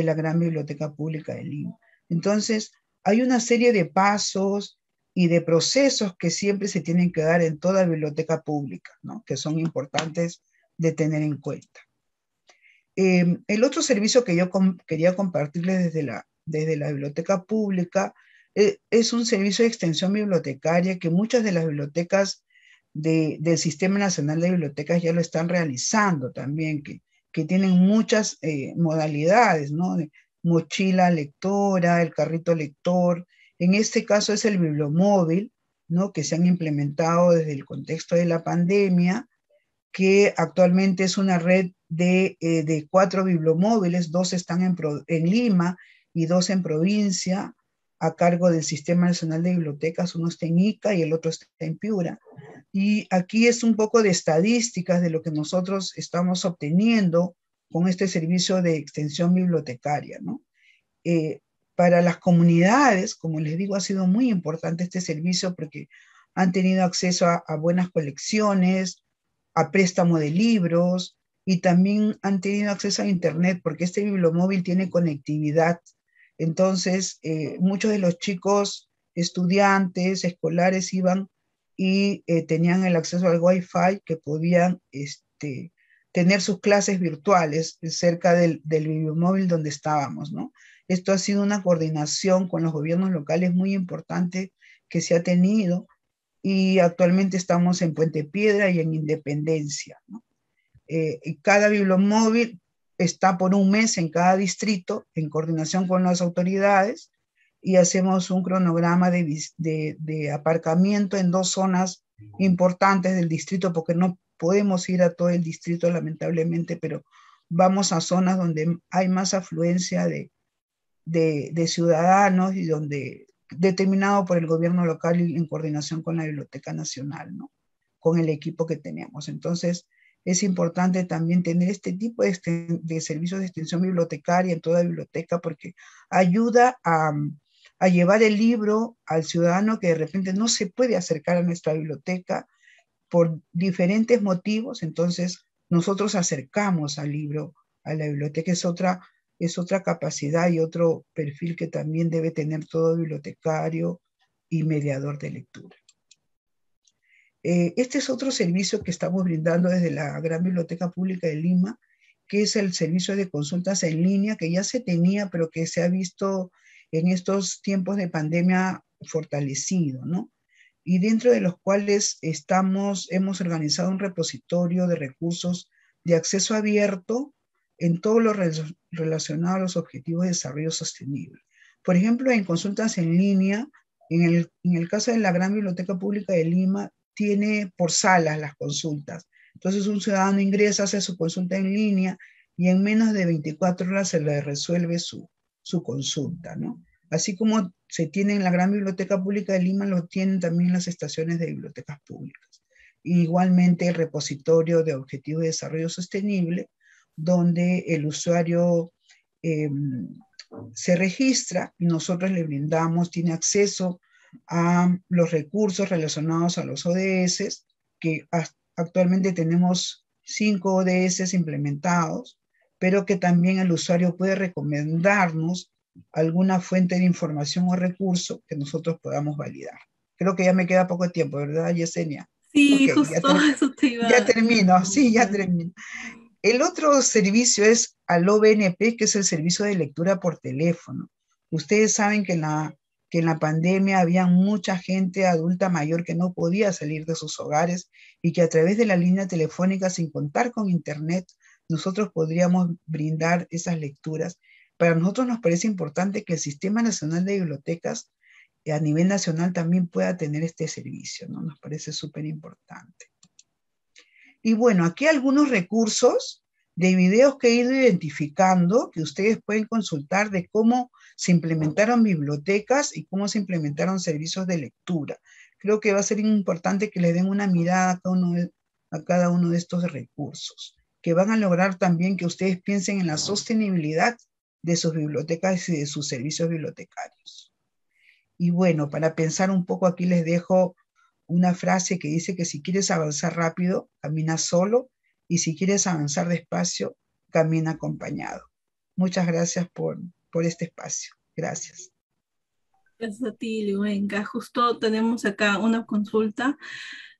la Gran Biblioteca Pública de Lima. Entonces, hay una serie de pasos y de procesos que siempre se tienen que dar en toda biblioteca pública, ¿no?, que son importantes de tener en cuenta. El otro servicio que yo quería compartirles desde la biblioteca pública es un servicio de extensión bibliotecaria que muchas de las bibliotecas del Sistema Nacional de Bibliotecas ya lo están realizando también, que tienen muchas modalidades, ¿no?, de mochila lectora, el carrito lector. En este caso es el bibliomóvil, ¿no?, que se han implementado desde el contexto de la pandemia, que actualmente es una red de 4 bibliomóviles, 2 están en Lima y 2 en provincia, a cargo del Sistema Nacional de Bibliotecas. Uno está en Ica y el otro está en Piura. Y aquí es un poco de estadísticas de lo que nosotros estamos obteniendo con este servicio de extensión bibliotecaria, ¿no? Para las comunidades, como les digo, ha sido muy importante este servicio porque han tenido acceso a buenas colecciones, a préstamo de libros, y también han tenido acceso a Internet, porque este bibliomóvil tiene conectividad. Entonces, muchos de los chicos, estudiantes, escolares, iban y tenían el acceso al Wi-Fi, que podían tener sus clases virtuales cerca del bibliomóvil donde estábamos, ¿no? Esto ha sido una coordinación con los gobiernos locales muy importante que se ha tenido, y actualmente estamos en Puente Piedra y en Independencia, ¿no? Y cada bibliomóvil está por un mes en cada distrito en coordinación con las autoridades, y hacemos un cronograma de aparcamiento en 2 zonas importantes del distrito, porque no podemos ir a todo el distrito lamentablemente, pero vamos a zonas donde hay más afluencia de ciudadanos y donde determinado por el gobierno local y en coordinación con la Biblioteca Nacional, ¿no? Con el equipo que tenemos. Entonces, es importante también tener este tipo de servicios de extensión bibliotecaria en toda biblioteca, porque ayuda a llevar el libro al ciudadano que de repente no se puede acercar a nuestra biblioteca por diferentes motivos. Entonces, nosotros acercamos al libro a la biblioteca. Es otra capacidad y otro perfil que también debe tener todo bibliotecario y mediador de lectura. Este es otro servicio que estamos brindando desde la Gran Biblioteca Pública de Lima, que es el servicio de consultas en línea, que ya se tenía, pero que se ha visto en estos tiempos de pandemia fortalecido, ¿no? Y dentro de los cuales hemos organizado un repositorio de recursos de acceso abierto en todo lo relacionado a los objetivos de desarrollo sostenible. Por ejemplo, en consultas en línea, en el caso de la Gran Biblioteca Pública de Lima, tiene por salas las consultas. Entonces un ciudadano ingresa, hace su consulta en línea y en menos de 24 horas se le resuelve su consulta, ¿no? Así como se tiene en la Gran Biblioteca Pública de Lima, lo tienen también las estaciones de bibliotecas públicas. Y igualmente el repositorio de Objetivos de Desarrollo Sostenible, donde el usuario se registra y nosotros le brindamos, tiene acceso a los recursos relacionados a los ODS, que actualmente tenemos 5 ODS implementados, pero que también el usuario puede recomendarnos alguna fuente de información o recurso que nosotros podamos validar. Creo que ya me queda poco tiempo, ¿verdad, Yesenia? Sí, Okay, justo eso te iba ya termino, sí, ya termino. El otro servicio es Aló BNP, que es el servicio de lectura por teléfono. Ustedes saben que en la pandemia había mucha gente adulta mayor que no podía salir de sus hogares, y que a través de la línea telefónica, sin contar con internet, nosotros podríamos brindar esas lecturas. Para nosotros nos parece importante que el Sistema Nacional de Bibliotecas a nivel nacional también pueda tener este servicio, ¿no? Nos parece súper importante. Y bueno, aquí algunos recursos de videos que he ido identificando, que ustedes pueden consultar, de cómo se implementaron bibliotecas y cómo se implementaron servicios de lectura. Creo que va a ser importante que le den una mirada a cada uno de estos recursos, que van a lograr también que ustedes piensen en la sostenibilidad de sus bibliotecas y de sus servicios bibliotecarios. Y bueno, para pensar un poco, aquí les dejo una frase que dice que si quieres avanzar rápido, camina solo, y si quieres avanzar despacio, camina acompañado. Muchas gracias por este espacio. Gracias. Gracias a ti, Liuenka. Justo tenemos acá una consulta.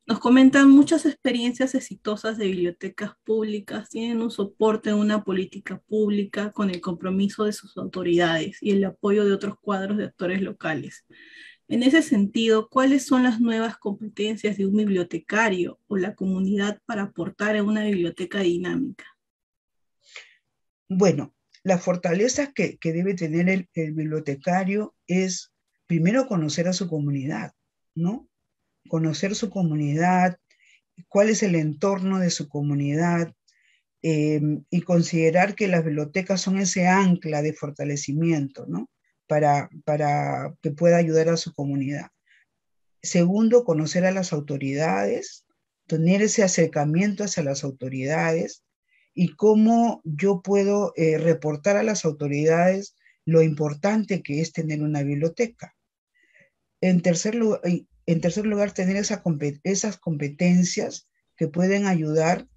Nos comentan muchas experiencias exitosas de bibliotecas públicas, tienen un soporte en una política pública con el compromiso de sus autoridades y el apoyo de otros cuadros de actores locales. En ese sentido, ¿cuáles son las nuevas competencias de un bibliotecario o la comunidad para aportar en una biblioteca dinámica? Bueno, la fortaleza que debe tener el bibliotecario es primero conocer a su comunidad, ¿no? Conocer su comunidad, cuál es el entorno de su comunidad, y considerar que las bibliotecas son ese ancla de fortalecimiento, ¿no? Para que pueda ayudar a su comunidad. Segundo, conocer a las autoridades, tener ese acercamiento hacia las autoridades, y cómo yo puedo reportar a las autoridades lo importante que es tener una biblioteca. En tercer lugar, tener esas competencias que pueden ayudar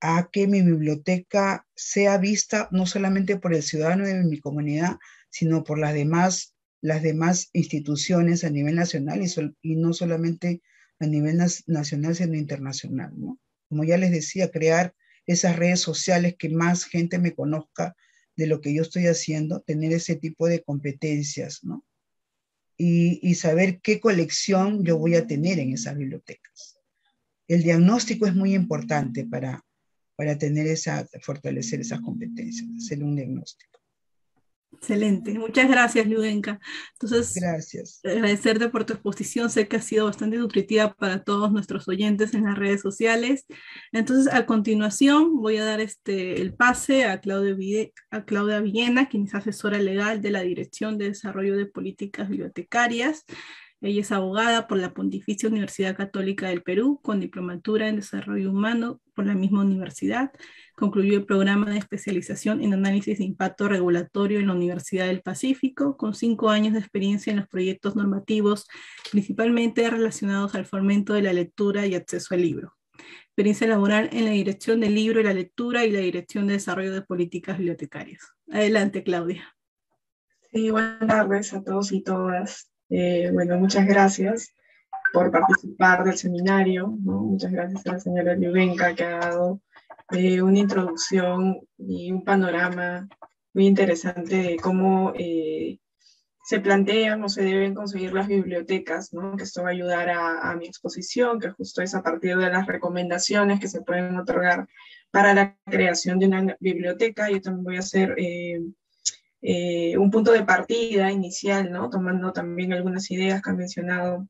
a que mi biblioteca sea vista no solamente por el ciudadano de mi comunidad, sino por las demás instituciones a nivel nacional y no solamente a nivel nacional, sino internacional, ¿no? Como ya les decía, crear esas redes sociales que más gente me conozca de lo que yo estoy haciendo, tener ese tipo de competencias, ¿no? Y saber qué colección yo voy a tener en esas bibliotecas. El diagnóstico es muy importante para fortalecer esas competencias, hacer un diagnóstico. Excelente, muchas gracias, Liudenka. Entonces, Gracias. agradecerte por tu exposición, sé que ha sido bastante nutritiva para todos nuestros oyentes en las redes sociales. Entonces, a continuación voy a dar el pase a Claudia Villena, quien es asesora legal de la Dirección de Desarrollo de Políticas Bibliotecarias. Ella es abogada por la Pontificia Universidad Católica del Perú, con diplomatura en Desarrollo Humano por la misma universidad. Concluyó el programa de especialización en análisis de impacto regulatorio en la Universidad del Pacífico, con 5 años de experiencia en los proyectos normativos, principalmente relacionados al fomento de la lectura y acceso al libro. Experiencia laboral en la Dirección del Libro y la Lectura y la Dirección de Desarrollo de Políticas Bibliotecarias. Adelante, Claudia. Sí, buenas tardes a todos y todas. Bueno, muchas gracias por participar del seminario, ¿no? Muchas gracias a la señora Liudenka, que ha dado una introducción y un panorama muy interesante de cómo se plantean o se deben conseguir las bibliotecas, ¿no? Que esto va a ayudar a mi exposición, que justo es a partir de las recomendaciones que se pueden otorgar para la creación de una biblioteca. Yo también voy a hacer un punto de partida inicial, ¿no? Tomando también algunas ideas que ha mencionado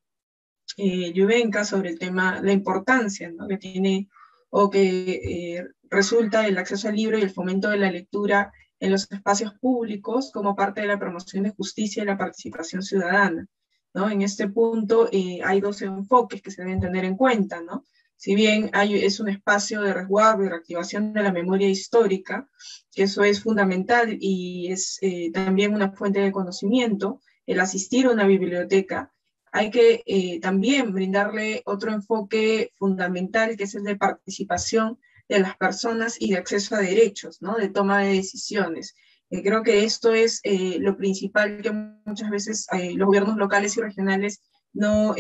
Liudenka sobre el tema, la importancia, ¿no? Que tiene o que resulta el acceso al libro y el fomento de la lectura en los espacios públicos como parte de la promoción de justicia y la participación ciudadana, ¿no? En este punto hay 2 enfoques que se deben tener en cuenta, ¿no? Si bien es un espacio de resguardo y reactivación de la memoria histórica, que eso es fundamental y es también una fuente de conocimiento, el asistir a una biblioteca, hay que también brindarle otro enfoque fundamental, que es el de participación de las personas y de acceso a derechos, ¿no? De toma de decisiones. Creo que esto es lo principal que muchas veces los gobiernos locales y regionales no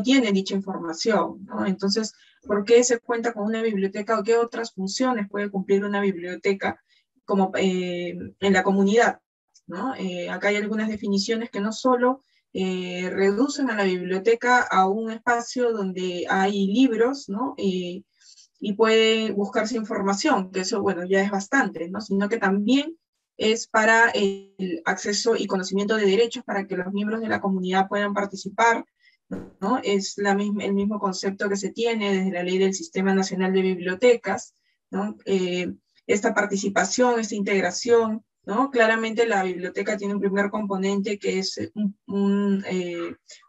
tienen dicha información, ¿no? Entonces, ¿por qué se cuenta con una biblioteca o qué otras funciones puede cumplir una biblioteca como, en la comunidad, ¿no? Acá hay algunas definiciones que no solo reducen a la biblioteca a un espacio donde hay libros, ¿no? Y puede buscarse información, que eso, bueno, ya es bastante, ¿no? Sino que también es para el acceso y conocimiento de derechos para que los miembros de la comunidad puedan participar, ¿no? Es el mismo concepto que se tiene desde la ley del Sistema Nacional de Bibliotecas, ¿no? Esta participación, esta integración, ¿no? Claramente la biblioteca tiene un primer componente que es una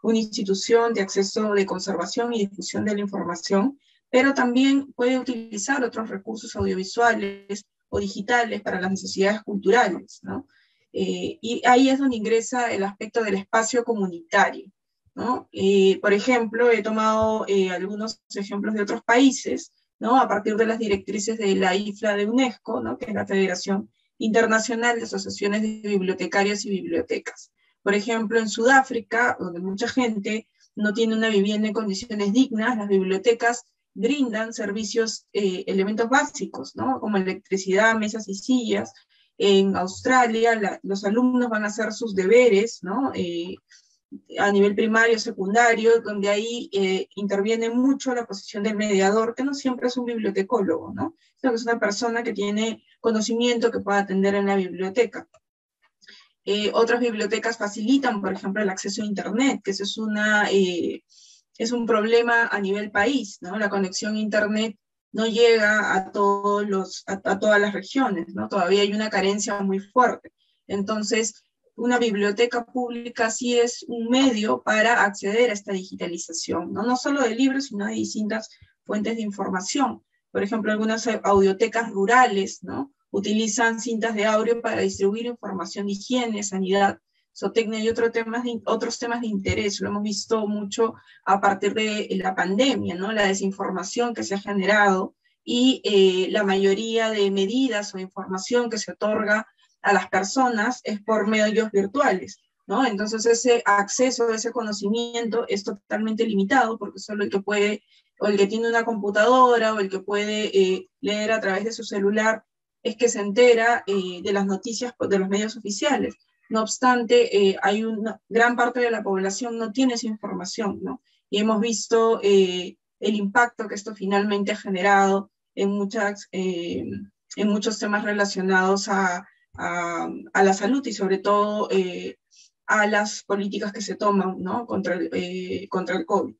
institución de acceso, de conservación y difusión de la información, pero también puede utilizar otros recursos audiovisuales o digitales para las necesidades culturales, ¿no? Y ahí es donde ingresa el aspecto del espacio comunitario, ¿no? Por ejemplo, he tomado algunos ejemplos de otros países, ¿no? A partir de las directrices de la IFLA de UNESCO, ¿no? Que es la Federación Internacional de Asociaciones de Bibliotecarios y Bibliotecas. Por ejemplo, en Sudáfrica, donde mucha gente no tiene una vivienda en condiciones dignas, las bibliotecas brindan servicios, elementos básicos, ¿no? Como electricidad, mesas y sillas. En Australia, los alumnos van a hacer sus deberes, ¿no? A nivel primario, secundario, donde ahí interviene mucho la posición del mediador, que no siempre es un bibliotecólogo, ¿no? Sino que es una persona que tiene conocimiento que pueda atender en la biblioteca. Otras bibliotecas facilitan, por ejemplo, el acceso a Internet, que eso es un problema a nivel país, ¿no? La conexión a Internet no llega a todas las regiones, ¿no? Todavía hay una carencia muy fuerte. Entonces, una biblioteca pública sí es un medio para acceder a esta digitalización, ¿no? No solo de libros, sino de distintas fuentes de información. Por ejemplo, algunas audiotecas rurales, ¿no? Utilizan cintas de audio para distribuir información de higiene, sanidad, zootecnia y otros temas de interés. Lo hemos visto mucho a partir de la pandemia, ¿no? La desinformación que se ha generado y la mayoría de medidas o información que se otorga a las personas es por medios virtuales, ¿no? Entonces ese acceso, ese conocimiento es totalmente limitado porque solo el que puede, o el que tiene una computadora, o el que puede leer a través de su celular, es que se entera de las noticias de los medios oficiales. No obstante, hay una gran parte de la población no tiene esa información, ¿no? Y hemos visto el impacto que esto finalmente ha generado en muchos temas relacionados a la salud y sobre todo a las políticas que se toman, ¿no? contra el COVID.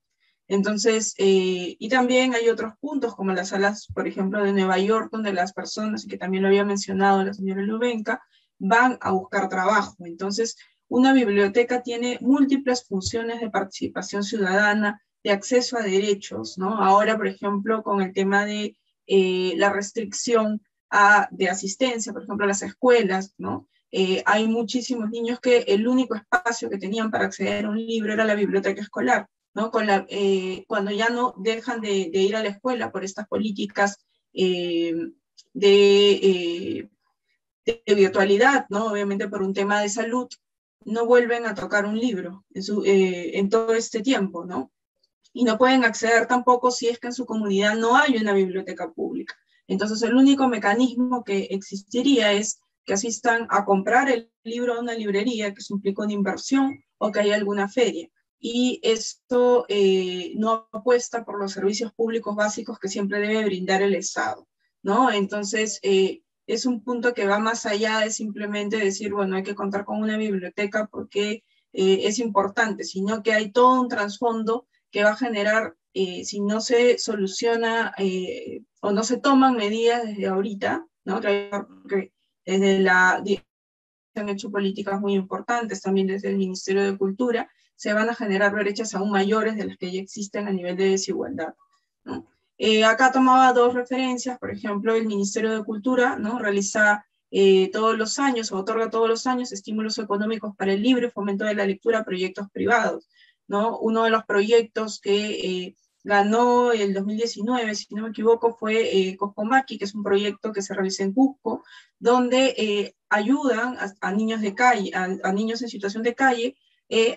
Entonces, y también hay otros puntos como las salas, por ejemplo, de Nueva York, donde las personas, y que también lo había mencionado la señora Lubenca, van a buscar trabajo. Entonces, una biblioteca tiene múltiples funciones de participación ciudadana, de acceso a derechos, ¿no? Ahora, por ejemplo, con el tema de la restricción de asistencia, por ejemplo, a las escuelas, ¿no? Hay muchísimos niños que el único espacio que tenían para acceder a un libro era la biblioteca escolar, ¿no? Cuando ya no dejan de ir a la escuela por estas políticas de virtualidad, ¿no? Obviamente por un tema de salud, no vuelven a tocar un libro en todo este tiempo, ¿no? Y no pueden acceder tampoco si es que en su comunidad no hay una biblioteca pública. Entonces el único mecanismo que existiría es que asistan a comprar el libro a una librería, que eso implica una inversión, o que haya alguna feria. Y esto no apuesta por los servicios públicos básicos que siempre debe brindar el Estado, ¿no? Entonces, es un punto que va más allá de simplemente decir, bueno, hay que contar con una biblioteca porque es importante, sino que hay todo un trasfondo que va a generar, si no se soluciona o no se toman medidas desde ahorita, ¿no? Porque desde se han hecho políticas muy importantes, también desde el Ministerio de Cultura, se van a generar brechas aún mayores de las que ya existen a nivel de desigualdad, ¿no? Acá tomaba dos referencias, por ejemplo, el Ministerio de Cultura, ¿no? Realiza todos los años, o otorga todos los años, estímulos económicos para el libre fomento de la lectura a proyectos privados, ¿no? Uno de los proyectos que ganó el 2019, si no me equivoco, fue Coscomaqui, que es un proyecto que se realiza en Cusco, donde ayudan a niños de calle, a niños en situación de calle,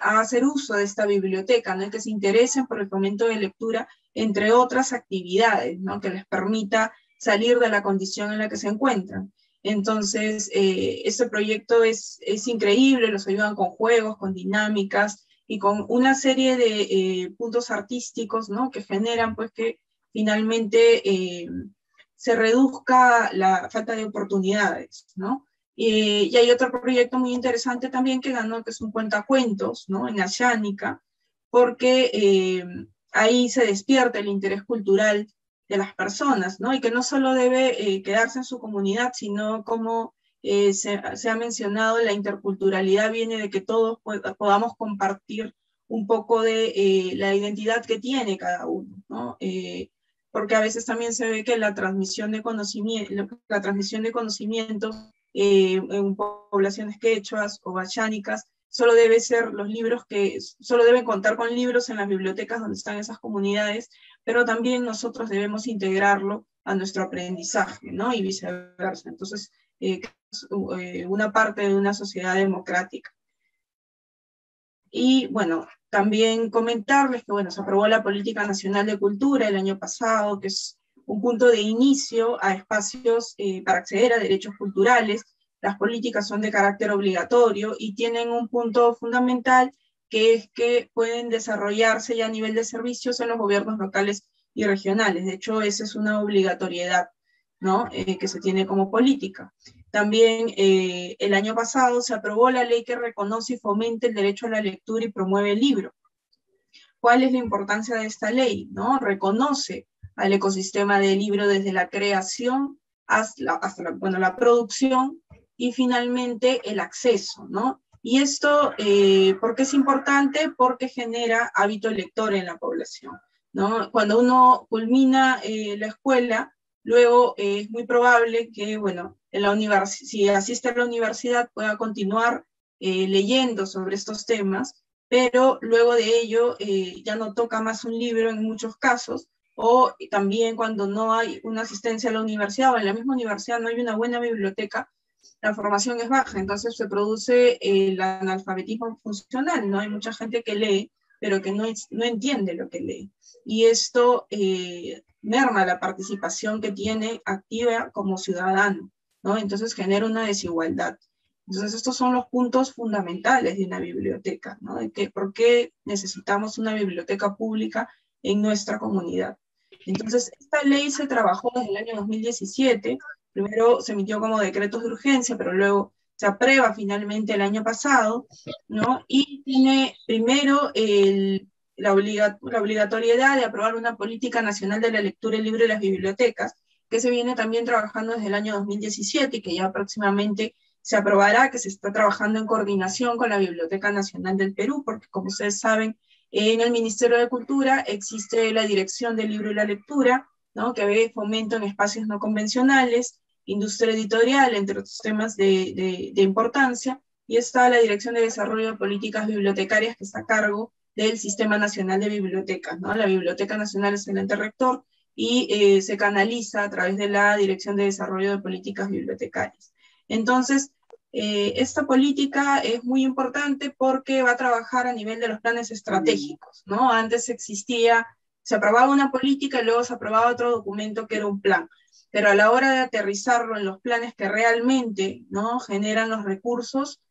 a hacer uso de esta biblioteca, ¿no? Que se interesen por el fomento de lectura, entre otras actividades, ¿no? Que les permita salir de la condición en la que se encuentran. Entonces, este proyecto es increíble, los ayudan con juegos, con dinámicas y con una serie de puntos artísticos, ¿no? Que generan, pues, que finalmente se reduzca la falta de oportunidades, ¿no? Y hay otro proyecto muy interesante también que ganó, que es un cuentacuentos, ¿no? En Ashánica, porque ahí se despierta el interés cultural de las personas, ¿no? Y que no solo debe quedarse en su comunidad, sino como se ha mencionado, la interculturalidad viene de que todos podamos compartir un poco de la identidad que tiene cada uno, ¿no? Porque a veces también se ve que la transmisión de conocimientos en poblaciones quechuas o bachánicas solo debe ser los libros solo deben contar con libros en las bibliotecas donde están esas comunidades, pero también nosotros debemos integrarlo a nuestro aprendizaje, ¿no? Y viceversa. Entonces, es una parte de una sociedad democrática. Y bueno, también comentarles que bueno, se aprobó la Política Nacional de Cultura el año pasado, que es un punto de inicio a espacios para acceder a derechos culturales. Las políticas son de carácter obligatorio y tienen un punto fundamental, que es que pueden desarrollarse ya a nivel de servicios en los gobiernos locales y regionales. De hecho, esa es una obligatoriedad, ¿no? Que se tiene como política. También el año pasado se aprobó la ley que reconoce y fomenta el derecho a la lectura y promueve el libro. ¿Cuál es la importancia de esta ley? ¿No? Reconoce al ecosistema del libro desde la creación hasta la producción y finalmente el acceso, ¿no? Y esto, ¿por qué es importante? Porque genera hábito lector en la población, ¿no? Cuando uno culmina la escuela, luego es muy probable que, bueno, si asiste a la universidad pueda continuar leyendo sobre estos temas, pero luego de ello ya no toca más un libro en muchos casos, o también cuando no hay una asistencia a la universidad o en la misma universidad no hay una buena biblioteca, la formación es baja, entonces se produce el analfabetismo funcional, ¿no? Hay mucha gente que lee, pero que no entiende lo que lee. Y esto merma la participación que tiene activa como ciudadano, ¿no? Entonces genera una desigualdad. Entonces estos son los puntos fundamentales de una biblioteca, ¿no? De que, ¿por qué necesitamos una biblioteca pública en nuestra comunidad? Entonces esta ley se trabajó desde el año 2017, primero se emitió como decretos de urgencia, pero luego se aprueba finalmente el año pasado, ¿no? Y tiene primero la obligatoriedad de aprobar una política nacional de la lectura y libro de las bibliotecas, que se viene también trabajando desde el año 2017 y que ya próximamente se aprobará, que se está trabajando en coordinación con la Biblioteca Nacional del Perú, porque como ustedes saben, en el Ministerio de Cultura existe la Dirección del Libro y la Lectura, ¿no? Que ve fomento en espacios no convencionales, industria editorial, entre otros temas de importancia, y está la Dirección de Desarrollo de Políticas Bibliotecarias, que está a cargo del Sistema Nacional de Bibliotecas, ¿no? La Biblioteca Nacional es el ente rector y se canaliza a través de la Dirección de Desarrollo de Políticas Bibliotecarias. Entonces, esta política es muy importante porque va a trabajar a nivel de los planes estratégicos, ¿no? Antes se aprobaba una política y luego se aprobaba otro documento que era un plan, pero a la hora de aterrizarlo en los planes que realmente, ¿no?, generan los recursos,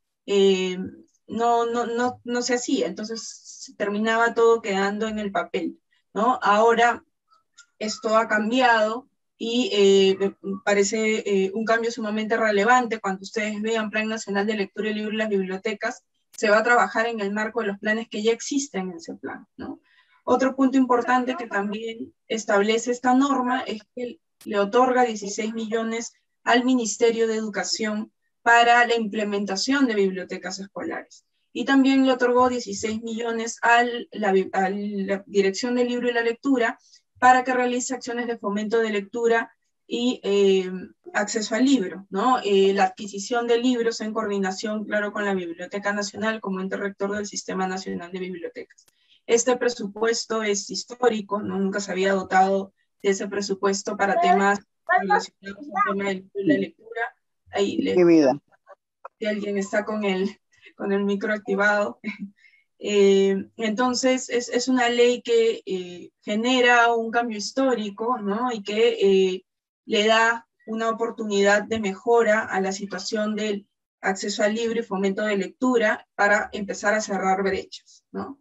no se hacía, entonces terminaba todo quedando en el papel, ¿no? Ahora esto ha cambiado y me parece un cambio sumamente relevante. Cuando ustedes vean Plan Nacional de Lectura y Libro y las bibliotecas, se va a trabajar en el marco de los planes que ya existen en ese plan, ¿no? Otro punto importante que también establece esta norma es que le otorga 16 millones al Ministerio de Educación para la implementación de bibliotecas escolares. Y también le otorgó 16 millones a la Dirección del Libro y la Lectura para que realice acciones de fomento de lectura y acceso al libro, ¿no? La adquisición de libros en coordinación, claro, con la Biblioteca Nacional como ente rector del Sistema Nacional de Bibliotecas. Este presupuesto es histórico, ¿no? Nunca se había dotado de ese presupuesto para temas relacionados al tema de la lectura. Ahí si alguien está con el micro activado. Entonces es una ley que genera un cambio histórico, ¿no? Y que le da una oportunidad de mejora a la situación del acceso al libro y fomento de lectura para empezar a cerrar brechas, ¿no?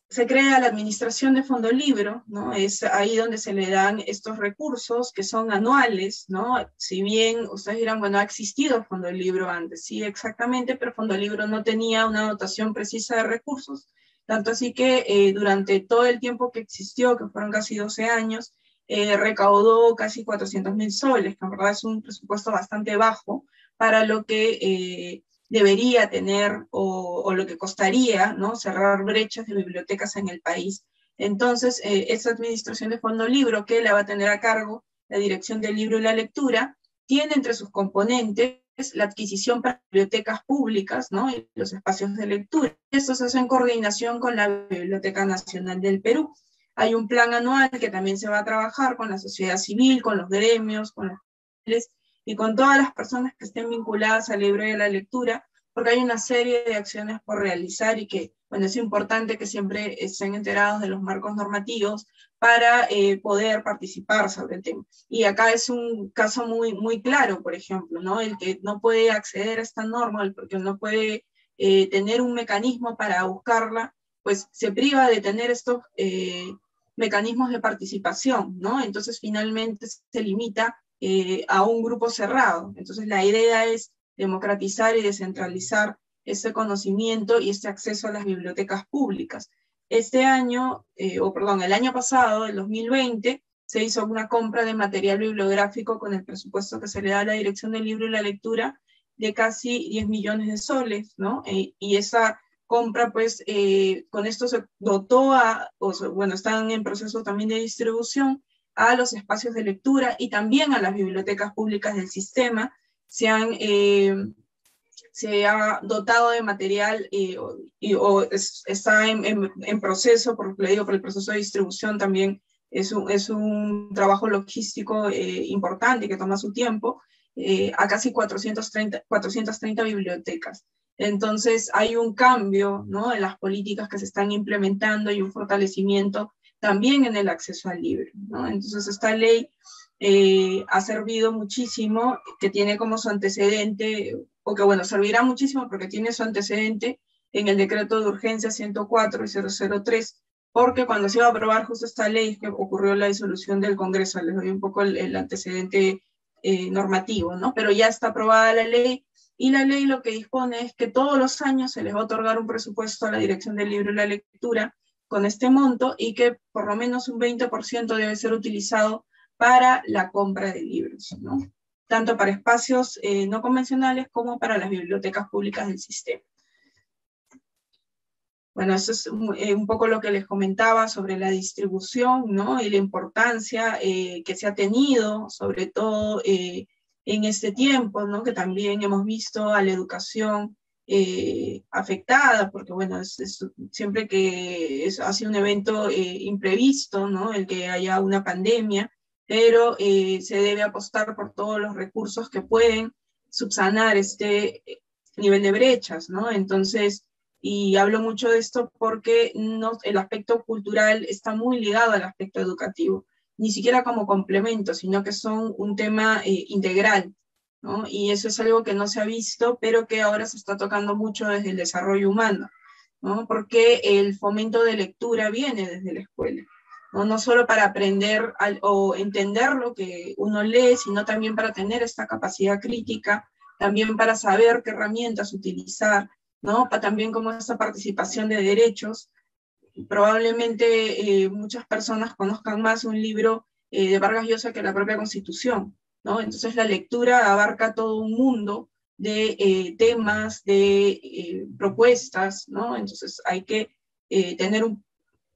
Se crea la administración de Fondo Libro, ¿no? Es ahí donde se le dan estos recursos que son anuales, ¿no? Si bien ustedes dirán, bueno, ha existido Fondo Libro antes, sí, exactamente, pero Fondo Libro no tenía una dotación precisa de recursos, tanto así que durante todo el tiempo que existió, que fueron casi 12 años, recaudó casi 400.000 soles, que en verdad es un presupuesto bastante bajo para lo que debería tener o lo que costaría, ¿no?, cerrar brechas de bibliotecas en el país. Entonces, esa administración de Fondo Libro, que la va a tener a cargo la Dirección del Libro y la Lectura, tiene entre sus componentes la adquisición para bibliotecas públicas, ¿no?, y los espacios de lectura. Esto se hace en coordinación con la Biblioteca Nacional del Perú. Hay un plan anual que también se va a trabajar con la sociedad civil, con los gremios, con los y con todas las personas que estén vinculadas al libro y a la lectura, porque hay una serie de acciones por realizar y que, bueno, es importante que siempre estén enterados de los marcos normativos para poder participar sobre el tema. Y acá es un caso muy, muy claro, por ejemplo, ¿no? El que no puede acceder a esta norma, el que no puede tener un mecanismo para buscarla, pues se priva de tener estos mecanismos de participación, ¿no? Entonces finalmente se limita a un grupo cerrado. Entonces la idea es democratizar y descentralizar ese conocimiento y este acceso a las bibliotecas públicas. El año pasado, el 2020, se hizo una compra de material bibliográfico con el presupuesto que se le da a la Dirección del Libro y la Lectura de casi 10 millones de soles, ¿no? Y esa compra, pues, con esto se dotó están en proceso también de distribución a los espacios de lectura y también a las bibliotecas públicas del sistema. Se se ha dotado de material está en proceso, porque le digo, por el proceso de distribución también es un trabajo logístico importante que toma su tiempo, a casi 430 bibliotecas. Entonces hay un cambio, ¿no?, en las políticas que se están implementando y un fortalecimiento también en el acceso al libro, ¿no? Entonces esta ley ha servido muchísimo, que tiene como su antecedente, o que bueno, servirá muchísimo porque tiene su antecedente en el decreto de urgencia 104 y 003, porque cuando se iba a aprobar justo esta ley que ocurrió la disolución del Congreso, les doy un poco el antecedente normativo, ¿no? Pero ya está aprobada la ley, y la ley lo que dispone es que todos los años se les va a otorgar un presupuesto a la Dirección del Libro y la Lectura con este monto, y que por lo menos un 20% debe ser utilizado para la compra de libros, ¿no?, tanto para espacios no convencionales como para las bibliotecas públicas del sistema. Bueno, eso es un poco lo que les comentaba sobre la distribución, ¿no?, y la importancia que se ha tenido, sobre todo en este tiempo, ¿no?, que también hemos visto a la educación afectada, porque bueno, siempre que ha sido un evento imprevisto, ¿no?, el que haya una pandemia, pero se debe apostar por todos los recursos que pueden subsanar este nivel de brechas, ¿no? Entonces, y hablo mucho de esto porque el aspecto cultural está muy ligado al aspecto educativo, ni siquiera como complemento, sino que son un tema integral, ¿no? Y eso es algo que no se ha visto, pero que ahora se está tocando mucho desde el desarrollo humano, ¿no?, porque el fomento de lectura viene desde la escuela, ¿no? No solo para aprender o entender lo que uno lee, sino también para tener esta capacidad crítica, también para saber qué herramientas utilizar, ¿no?, también como esta participación de derechos. Probablemente muchas personas conozcan más un libro de Vargas Llosa que la propia Constitución, ¿no? Entonces la lectura abarca todo un mundo de temas, de propuestas, ¿no? Entonces hay que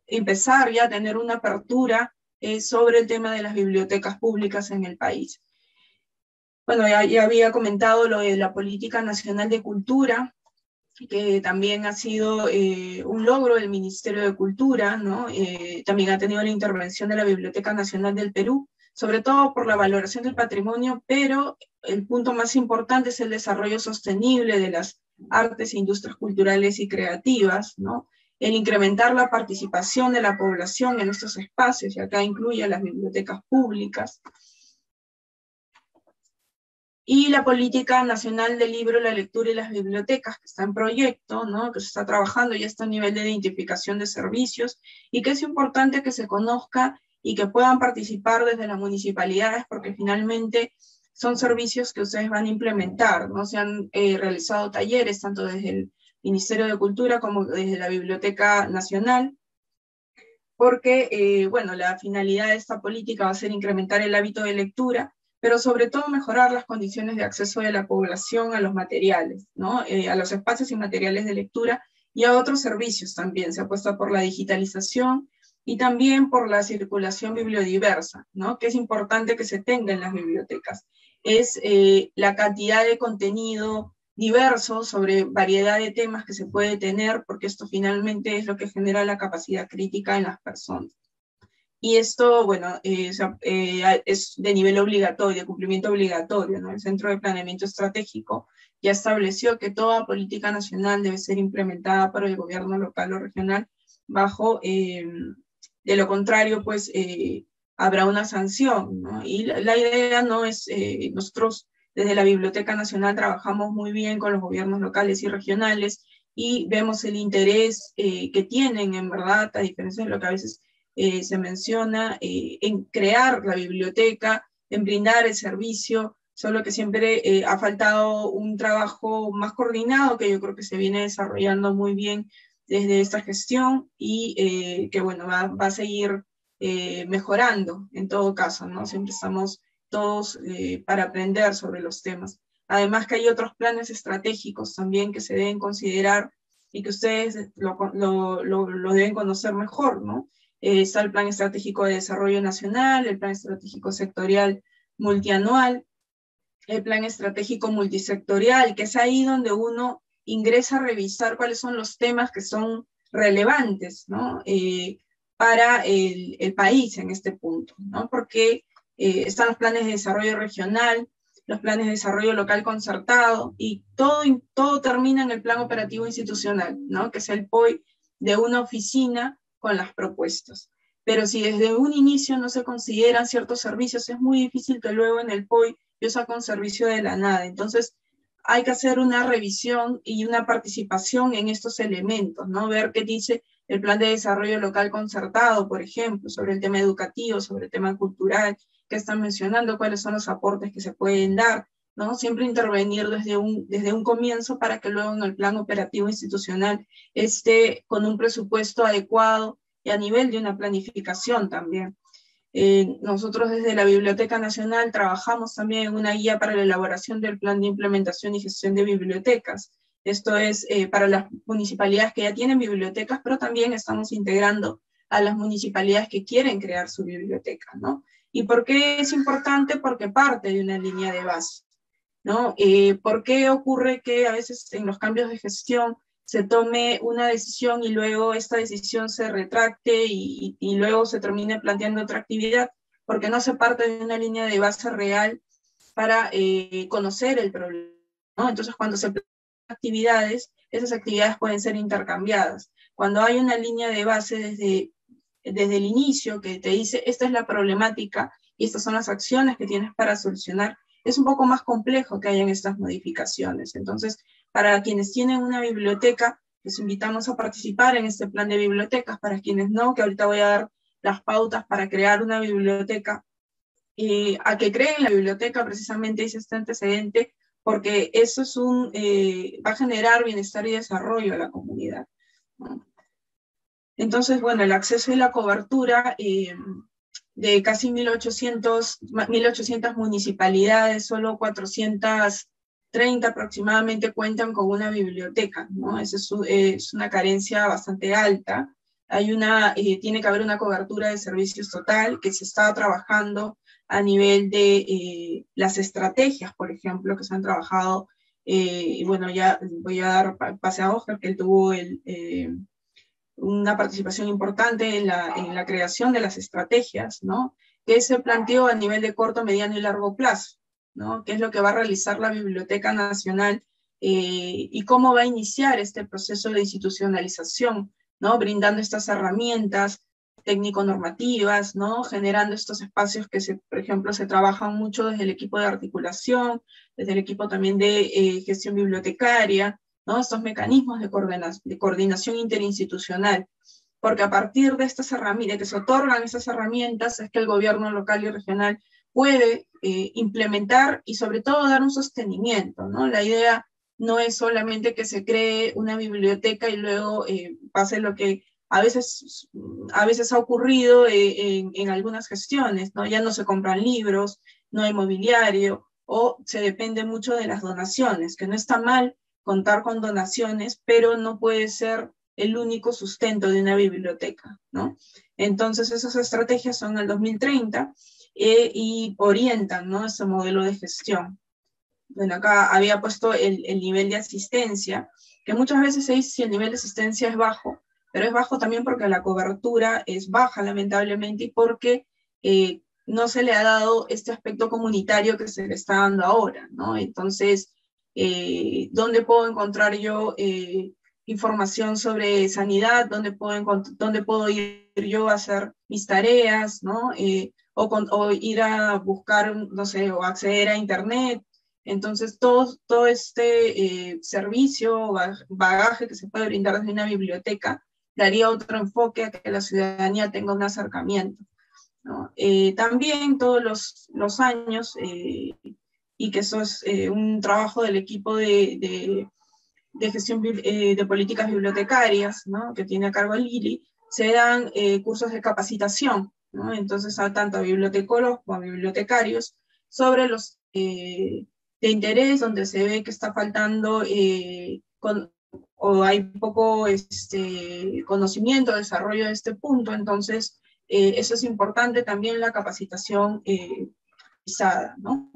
empezar ya a tener una apertura sobre el tema de las bibliotecas públicas en el país. Bueno, ya había comentado lo de la Política Nacional de Cultura, que también ha sido un logro del Ministerio de Cultura, ¿no? También ha tenido la intervención de la Biblioteca Nacional del Perú, sobre todo por la valoración del patrimonio, pero el punto más importante es el desarrollo sostenible de las artes e industrias culturales y creativas, ¿no?, el incrementar la participación de la población en estos espacios, y acá incluye a las bibliotecas públicas, y la Política Nacional del Libro, la Lectura y las Bibliotecas, que está en proyecto, ¿no?, que se está trabajando, ya está a nivel de identificación de servicios, y que es importante que se conozca y que puedan participar desde las municipalidades, porque finalmente son servicios que ustedes van a implementar, ¿no? Se han realizado talleres, tanto desde el Ministerio de Cultura como desde la Biblioteca Nacional, porque, bueno, la finalidad de esta política va a ser incrementar el hábito de lectura, pero sobre todo mejorar las condiciones de acceso de la población a los materiales, ¿no?, a los espacios y materiales de lectura, y a otros servicios también. Se apuesta por la digitalización y también por la circulación bibliodiversa, ¿no?, que es importante que se tenga en las bibliotecas. Es la cantidad de contenido diverso sobre variedad de temas que se puede tener, porque esto finalmente es lo que genera la capacidad crítica en las personas. Y esto, bueno, es de nivel obligatorio, de cumplimiento obligatorio, ¿no? El Centro de Planeamiento Estratégico ya estableció que toda política nacional debe ser implementada por el gobierno local o regional bajo, de lo contrario, pues habrá una sanción, ¿no? Y la idea no es, nosotros desde la Biblioteca Nacional trabajamos muy bien con los gobiernos locales y regionales, y vemos el interés que tienen, en verdad, a diferencia de lo que a veces se menciona, en crear la biblioteca, en brindar el servicio, solo que siempre ha faltado un trabajo más coordinado, que yo creo que se viene desarrollando muy bien desde esta gestión, y que bueno, va a seguir mejorando en todo caso, ¿no? Siempre estamos todos para aprender sobre los temas. Además que hay otros planes estratégicos también que se deben considerar y que ustedes lo deben conocer mejor, ¿no? Está el Plan Estratégico de Desarrollo Nacional, el Plan Estratégico Sectorial Multianual, el plan estratégico multisectorial, que es ahí donde uno ingresa a revisar cuáles son los temas que son relevantes, ¿no? Para el país en este punto, ¿no? Porque están los planes de desarrollo regional, los planes de desarrollo local concertado, y todo termina en el plan operativo institucional, ¿no? Que es el POI de una oficina con las propuestas. Pero si desde un inicio no se consideran ciertos servicios, es muy difícil que luego en el POI yo saque un servicio de la nada. Entonces, hay que hacer una revisión y una participación en estos elementos, ¿no? Ver qué dice el plan de desarrollo local concertado, por ejemplo, sobre el tema educativo, sobre el tema cultural, que están mencionando, cuáles son los aportes que se pueden dar, ¿no? Siempre intervenir desde un comienzo para que luego en el plan operativo institucional esté con un presupuesto adecuado y a nivel de una planificación también. Nosotros desde la Biblioteca Nacional trabajamos también en una guía para la elaboración del plan de implementación y gestión de bibliotecas. Esto es para las municipalidades que ya tienen bibliotecas, pero también estamos integrando a las municipalidades que quieren crear su biblioteca, ¿no? ¿Y por qué es importante? Porque parte de una línea de base, ¿no? ¿Por qué ocurre que a veces en los cambios de gestión se tome una decisión y luego esta decisión se retracte y luego se termine planteando otra actividad? Porque no se parte de una línea de base real para conocer el problema, ¿no? Entonces, cuando se plantean actividades, esas actividades pueden ser intercambiadas. Cuando hay una línea de base desde el inicio que te dice, esta es la problemática y estas son las acciones que tienes para solucionar, es un poco más complejo que hayan estas modificaciones. Entonces, para quienes tienen una biblioteca, les invitamos a participar en este plan de bibliotecas. Para quienes no, que ahorita voy a dar las pautas para crear una biblioteca, a que creen la biblioteca, precisamente dice este antecedente, porque eso es va a generar bienestar y desarrollo a la comunidad, ¿no? Entonces, bueno, el acceso y la cobertura de casi 1.800 municipalidades, solo 430 aproximadamente cuentan con una biblioteca, ¿no? Esa es una carencia bastante alta. Tiene que haber una cobertura de servicios total que se está trabajando a nivel de las estrategias, por ejemplo, que se han trabajado. Y bueno, ya voy a dar pase a Oscar, que él tuvo una participación importante en la creación de las estrategias, ¿no? Que se planteó a nivel de corto, mediano y largo plazo, ¿no? ¿Qué es lo que va a realizar la Biblioteca Nacional y cómo va a iniciar este proceso de institucionalización, ¿no? Brindando estas herramientas técnico-normativas, ¿no? Generando estos espacios que, por ejemplo, se trabajan mucho desde el equipo de articulación, desde el equipo también de gestión bibliotecaria, ¿no? Estos mecanismos de coordinación interinstitucional, porque a partir de estas herramientas, que se otorgan estas herramientas, es que el gobierno local y regional puede implementar y sobre todo dar un sostenimiento, ¿no? La idea no es solamente que se cree una biblioteca y luego pase lo que a veces ha ocurrido en algunas gestiones, ¿no? Ya no se compran libros, no hay mobiliario, o se depende mucho de las donaciones, que no está mal contar con donaciones, pero no puede ser el único sustento de una biblioteca, ¿no? Entonces esas estrategias son al 2030 y orientan, ¿no?, ese modelo de gestión. Bueno, acá había puesto el nivel de asistencia, que muchas veces se dice si el nivel de asistencia es bajo, pero es bajo también porque la cobertura es baja, lamentablemente, y porque no se le ha dado este aspecto comunitario que se le está dando ahora, ¿no? Entonces, ¿dónde puedo encontrar yo información sobre sanidad? ¿Dónde puedo ir yo a hacer mis tareas, ¿no? O ir a buscar, no sé, o acceder a internet. Entonces, todo este servicio, bagaje que se puede brindar desde una biblioteca, daría otro enfoque a que la ciudadanía tenga un acercamiento, ¿no? También todos los años, y que eso es un trabajo del equipo de gestión de políticas bibliotecarias, ¿no?, que tiene a cargo Lili, se dan cursos de capacitación, ¿no? Entonces, tanto a bibliotecólogos como a bibliotecarios sobre los de interés, donde se ve que está faltando o hay poco conocimiento, desarrollo de este punto. Entonces, eso es importante también, la capacitación, ¿no?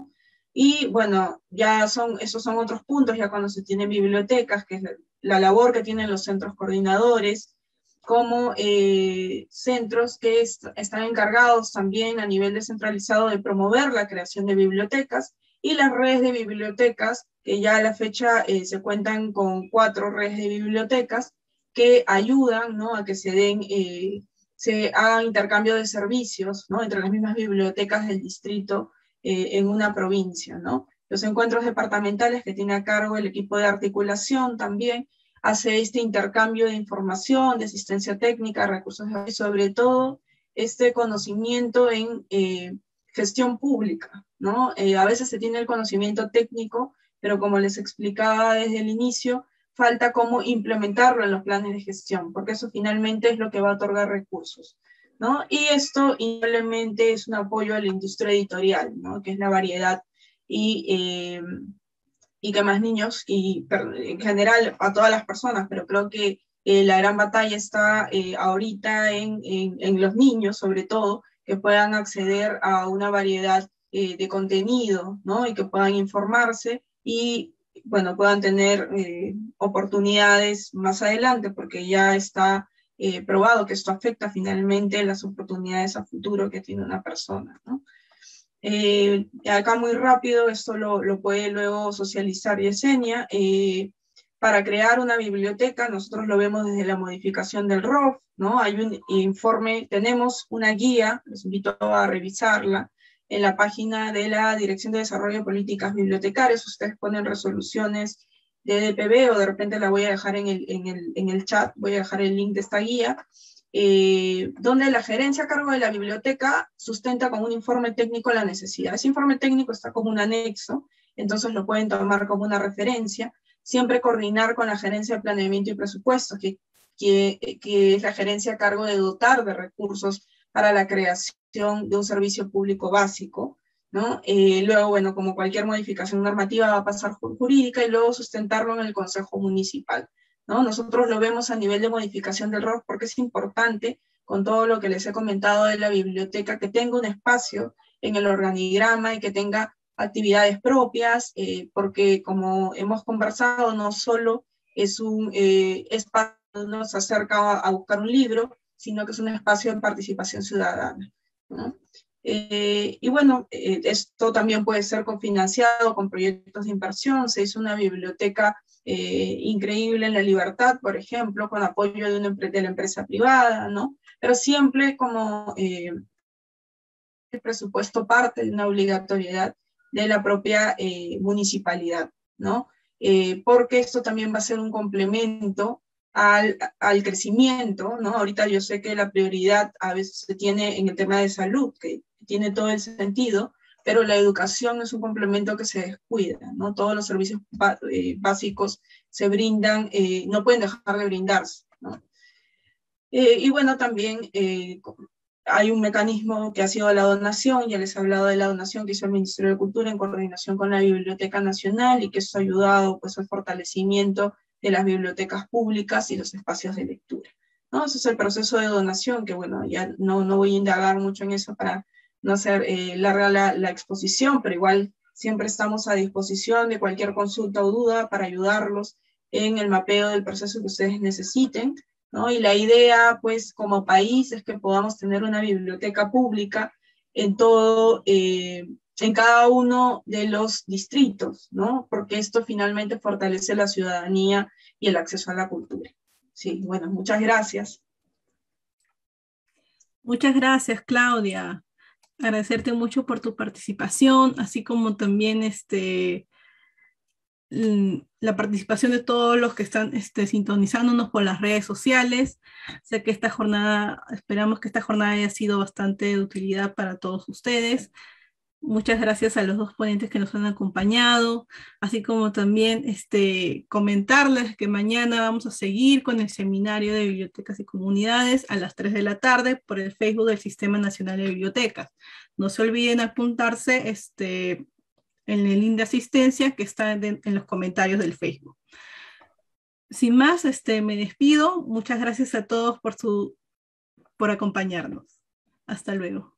Y bueno, esos son otros puntos, ya cuando se tienen bibliotecas, que es la labor que tienen los centros coordinadores, como centros que están encargados también a nivel descentralizado de promover la creación de bibliotecas, y las redes de bibliotecas, que ya a la fecha se cuentan con 4 redes de bibliotecas que ayudan, ¿no?, a que se haga intercambio de servicios, ¿no?, entre las mismas bibliotecas del distrito en una provincia, ¿no? Los encuentros departamentales que tiene a cargo el equipo de articulación también hace este intercambio de información, de asistencia técnica, recursos y sobre todo este conocimiento en gestión pública, ¿no? A veces se tiene el conocimiento técnico, pero como les explicaba desde el inicio, falta cómo implementarlo en los planes de gestión, porque eso finalmente es lo que va a otorgar recursos, ¿no? Y esto indudablemente es un apoyo a la industria editorial, ¿no?, que es la variedad y que más niños, y en general a todas las personas, pero creo que la gran batalla está ahorita en los niños, sobre todo, que puedan acceder a una variedad de contenido, ¿no?, y que puedan informarse y, bueno, puedan tener oportunidades más adelante, porque ya está probado que esto afecta finalmente las oportunidades a futuro que tiene una persona, ¿no? Acá muy rápido, esto lo puede luego socializar Yesenia. Para crear una biblioteca, nosotros lo vemos desde la modificación del ROF, ¿no? Hay un informe, tenemos una guía, les invito a revisarla, en la página de la Dirección de Desarrollo de Políticas Bibliotecarias. Ustedes ponen resoluciones de DPB, o de repente la voy a dejar en el chat, voy a dejar el link de esta guía, donde la gerencia a cargo de la biblioteca sustenta con un informe técnico la necesidad. Ese informe técnico está como un anexo, entonces lo pueden tomar como una referencia. Siempre coordinar con la gerencia de planeamiento y presupuesto, que es la gerencia a cargo de dotar de recursos para la creación de un servicio público básico, ¿no? Luego, bueno, como cualquier modificación normativa va a pasar por jurídica, y luego sustentarlo en el Consejo Municipal, ¿no? Nosotros lo vemos a nivel de modificación del ROF porque es importante, con todo lo que les he comentado de la biblioteca, que tenga un espacio en el organigrama y que tenga actividades propias, porque como hemos conversado, no solo es un espacio donde uno se acerca a buscar un libro, sino que es un espacio de participación ciudadana, ¿no? Y bueno, esto también puede ser cofinanciado con proyectos de inversión. Se hizo una biblioteca increíble en La Libertad, por ejemplo, con apoyo de la empresa privada, ¿no? Pero siempre como el presupuesto parte de una obligatoriedad de la propia municipalidad, ¿no? Porque esto también va a ser un complemento al crecimiento, ¿no? Ahorita yo sé que la prioridad a veces se tiene en el tema de salud, que tiene todo el sentido, pero la educación es un complemento que se descuida, ¿no? Todos los servicios básicos se brindan, no pueden dejar de brindarse, ¿no? Y bueno, también hay un mecanismo que ha sido la donación. Ya les he hablado de la donación que hizo el Ministerio de Cultura en coordinación con la Biblioteca Nacional, y que eso ha ayudado, pues, al fortalecimiento de las bibliotecas públicas y los espacios de lectura, ¿no? Ese es el proceso de donación, que bueno, ya no voy a indagar mucho en eso para no hacer larga la exposición, pero igual siempre estamos a disposición de cualquier consulta o duda para ayudarlos en el mapeo del proceso que ustedes necesiten, ¿no? Y la idea, pues, como país, es que podamos tener una biblioteca pública en cada uno de los distritos, ¿no? Porque esto finalmente fortalece la ciudadanía y el acceso a la cultura. Sí, bueno, muchas gracias. Muchas gracias, Claudia. Agradecerte mucho por tu participación, así como también la participación de todos los que están sintonizándonos por las redes sociales. Sé que esperamos que esta jornada haya sido bastante de utilidad para todos ustedes. Muchas gracias a los dos ponentes que nos han acompañado, así como también comentarles que mañana vamos a seguir con el seminario de bibliotecas y comunidades a las 3 de la tarde por el Facebook del Sistema Nacional de Bibliotecas. No se olviden apuntarse en el link de asistencia que está en los comentarios del Facebook. Sin más, me despido. Muchas gracias a todos por acompañarnos. Hasta luego.